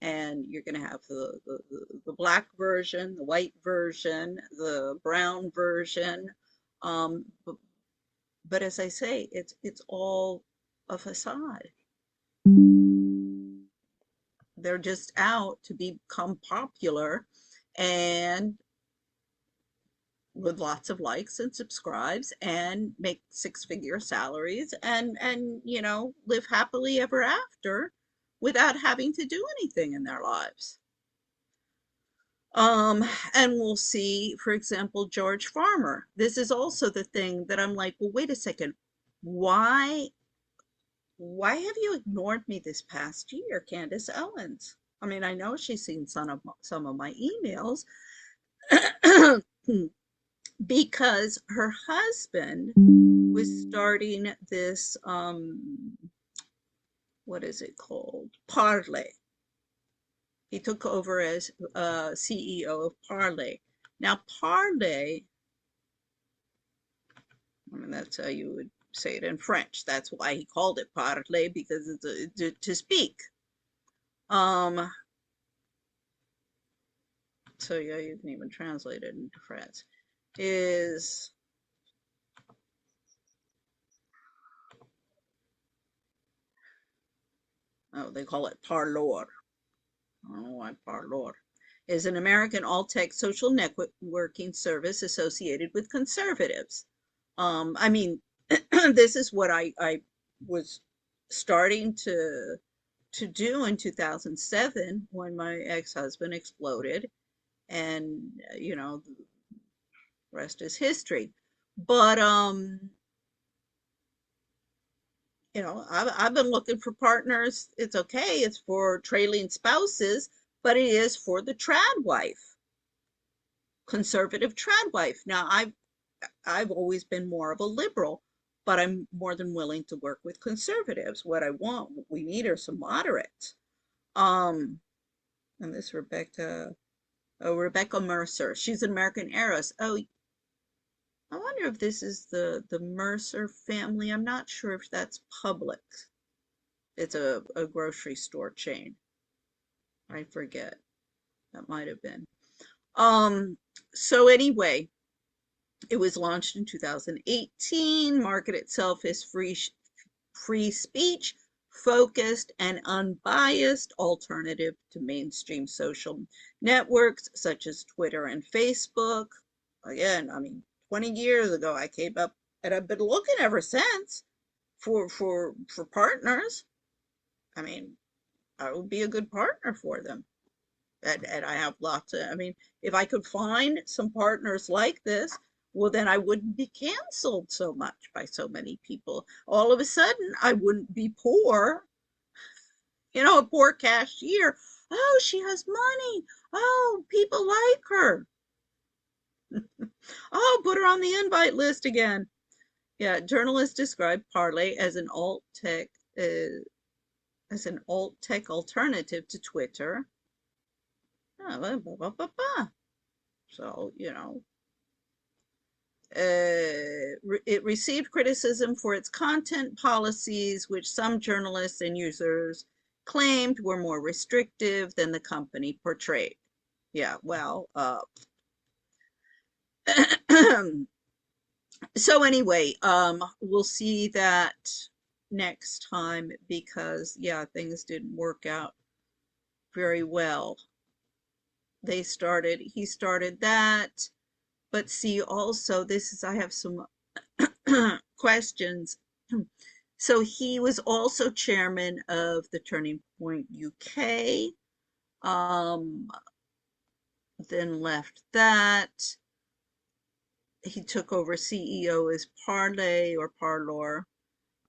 And you're going to have the black version, the white version, the brown version. Um, but, but as I say, it's all a facade. They're just out to become popular and with lots of likes and subscribes and make six-figure salaries and live happily ever after without having to do anything in their lives. And we'll see, for example, George Farmer. This is also the thing that I'm like, well, wait a second. Why have you ignored me this past year, Candace Owens? I mean, I know she's seen some of my emails because her husband was starting this, what is it called? Parley. He took over as CEO of Parley. Now, Parley, I mean, that's how you would say it in French. That's why he called it Parley, because it's to speak. So yeah, you can even translate it into French. They call it parlor. I don't know why parlor. Is an American all-tech social networking service associated with conservatives. I mean, this is what I was starting to do in 2007 when my ex-husband exploded, and the rest is history. But I've been looking for partners. It's okay. It's for trailing spouses, but it is for the trad wife, conservative trad wife. Now, I've always been more of a liberal, but I'm more than willing to work with conservatives. What we need are some moderates. And this Rebecca Mercer. She's an American heiress. Oh, I wonder if this is the Mercer family. I'm not sure if that's public. It's a grocery store chain. I forget. That might have been. So anyway, it was launched in 2018, market itself as free speech, focused and unbiased alternative to mainstream social networks such as Twitter and Facebook. Again, I mean, 20 years ago I came up, and I've been looking ever since for partners. I mean, I would be a good partner for them. And I have I mean, if I could find some partners like this, well, then I wouldn't be canceled so much by so many people. All of a sudden, I wouldn't be poor, a poor cashier. Oh, she has money. Oh, people like her. Oh, put her on the invite list again. Yeah, journalists describe Parley as an alt-tech alternative to Twitter. So, it received criticism for its content policies, which some journalists and users claimed were more restrictive than the company portrayed. Yeah, well, so anyway, we'll see that next time because, yeah, things didn't work out very well. He started that. But see, also, I have some questions. So he was also chairman of the Turning Point UK, then left that. he took over CEO as Parley or Parlor,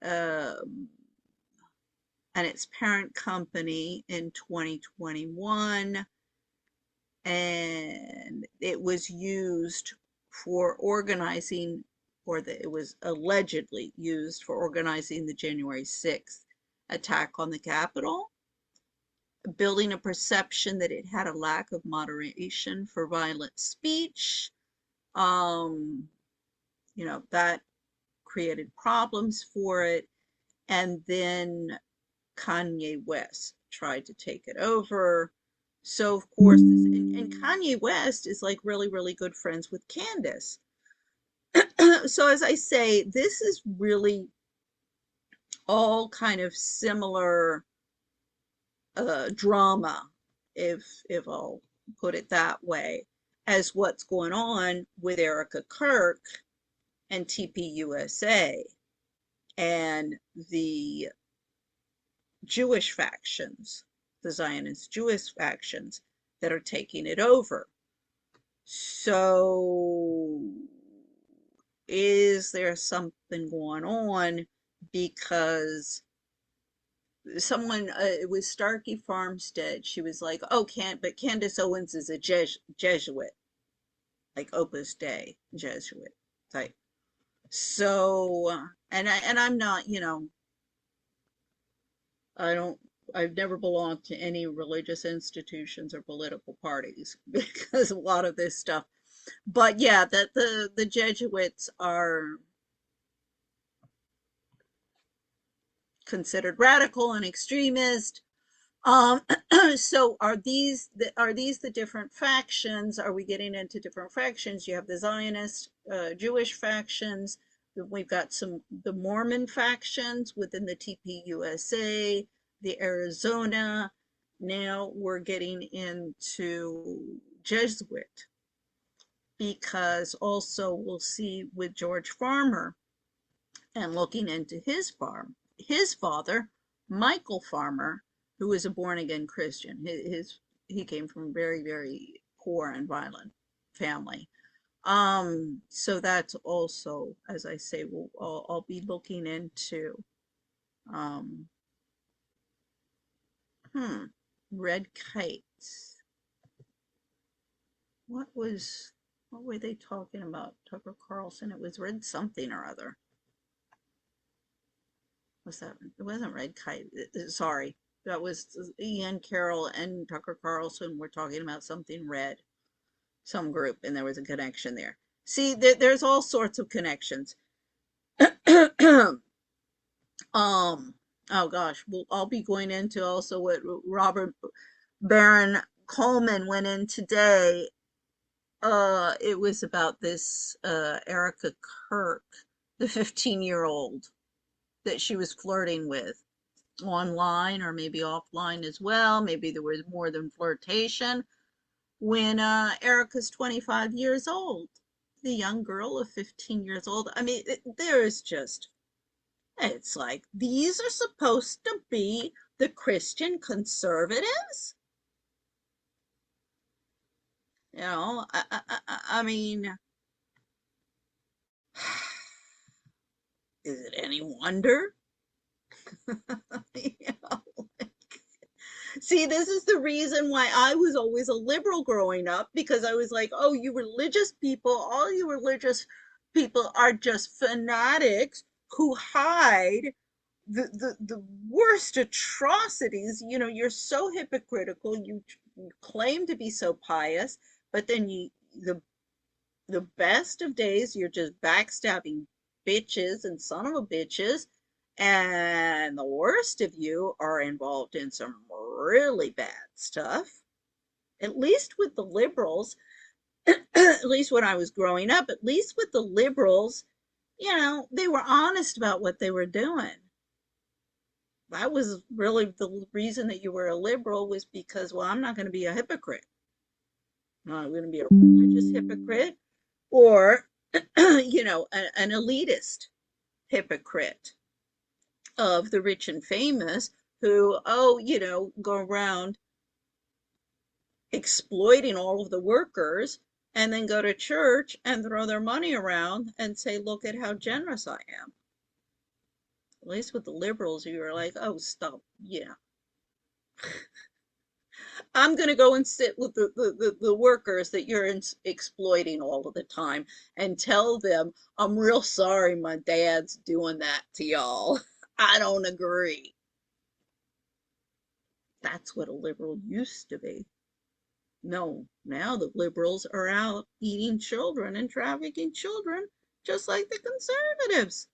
um, and its parent company in 2021. And it was used for organizing, it was allegedly used for organizing the January 6th attack on the Capitol, building a perception that it had a lack of moderation for violent speech. That created problems for it. And then Kanye West tried to take it over. So of course, and Kanye West is like really, really good friends with Candace. So as I say, this is really all kind of similar drama, if I'll put it that way, as what's going on with Erica Kirk and TPUSA and the Jewish factions, the Zionist Jewish factions that are taking it over. So is there something going on? Because someone, it was Starkey Farmstead, she was like, oh, but Candace Owens is a Jesuit, like Opus Dei Jesuit type. So, and I'm not, I've never belonged to any religious institutions or political parties because a lot of this stuff. But yeah, that the Jesuits are considered radical and extremist. So are these the different factions? Are we getting into different factions? You have the Zionist Jewish factions. We've got the Mormon factions within the TPUSA, the Arizona. Now we're getting into Jesuit, because also we'll see with George Farmer and looking into his father, Michael Farmer, who was a born-again Christian. He came from a very, very poor and violent family. So that's also, as I say, I'll be looking into. Red kites. What were they talking about? Tucker Carlson. It was red something or other. What's that? It wasn't red kite. Sorry. That was Ian Carroll and Tucker Carlson were talking about something red, some group, and there was a connection there. See, there's all sorts of connections. Oh gosh, I'll be going into also what Robert Baron Coleman went in today. It was about this Erica Kirk, the 15-year-old that she was flirting with online or maybe offline as well. Maybe there was more than flirtation when Erica's 25 years old. The young girl of 15 years old. I mean, there is just, it's like, these are supposed to be the Christian conservatives? I mean, is it any wonder? See, this is the reason why I was always a liberal growing up, because I was like, oh, you religious people, all you religious people are just fanatics who hide the worst atrocities. You're so hypocritical. You claim to be so pious, but then the best of days, you're just backstabbing bitches and son of a bitches. And the worst of you are involved in some really bad stuff. At least with the liberals, at least when I was growing up, at least with the liberals, they were honest about what they were doing. That was really the reason that you were a liberal, was because, well, I'm not going to be a hypocrite. I'm not going to be a religious hypocrite or, an elitist hypocrite of the rich and famous who, go around exploiting all of the workers and then go to church and throw their money around and say, look at how generous I am. At least with the liberals, you were like, oh, stop. Yeah. I'm going to go and sit with the workers that you're exploiting all of the time and tell them, I'm real sorry my dad's doing that to y'all. I don't agree. That's what a liberal used to be. No, now the liberals are out eating children and trafficking children just like the conservatives.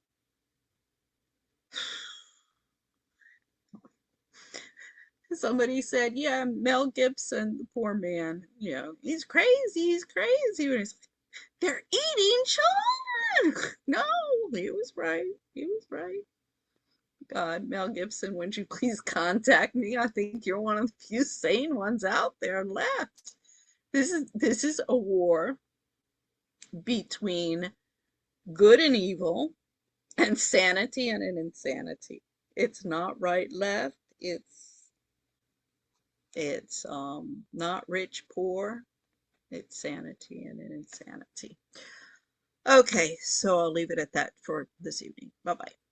Somebody said, yeah, Mel Gibson, the poor man, he's crazy, he's crazy. And he's like, they're eating children. No, he was right. He was right. God, Mel Gibson, would you please contact me? I think you're one of the few sane ones out there left. This is a war between good and evil and sanity and an insanity. It's not right left. It's not rich poor. It's sanity and an insanity. Okay, so I'll leave it at that for this evening. Bye bye.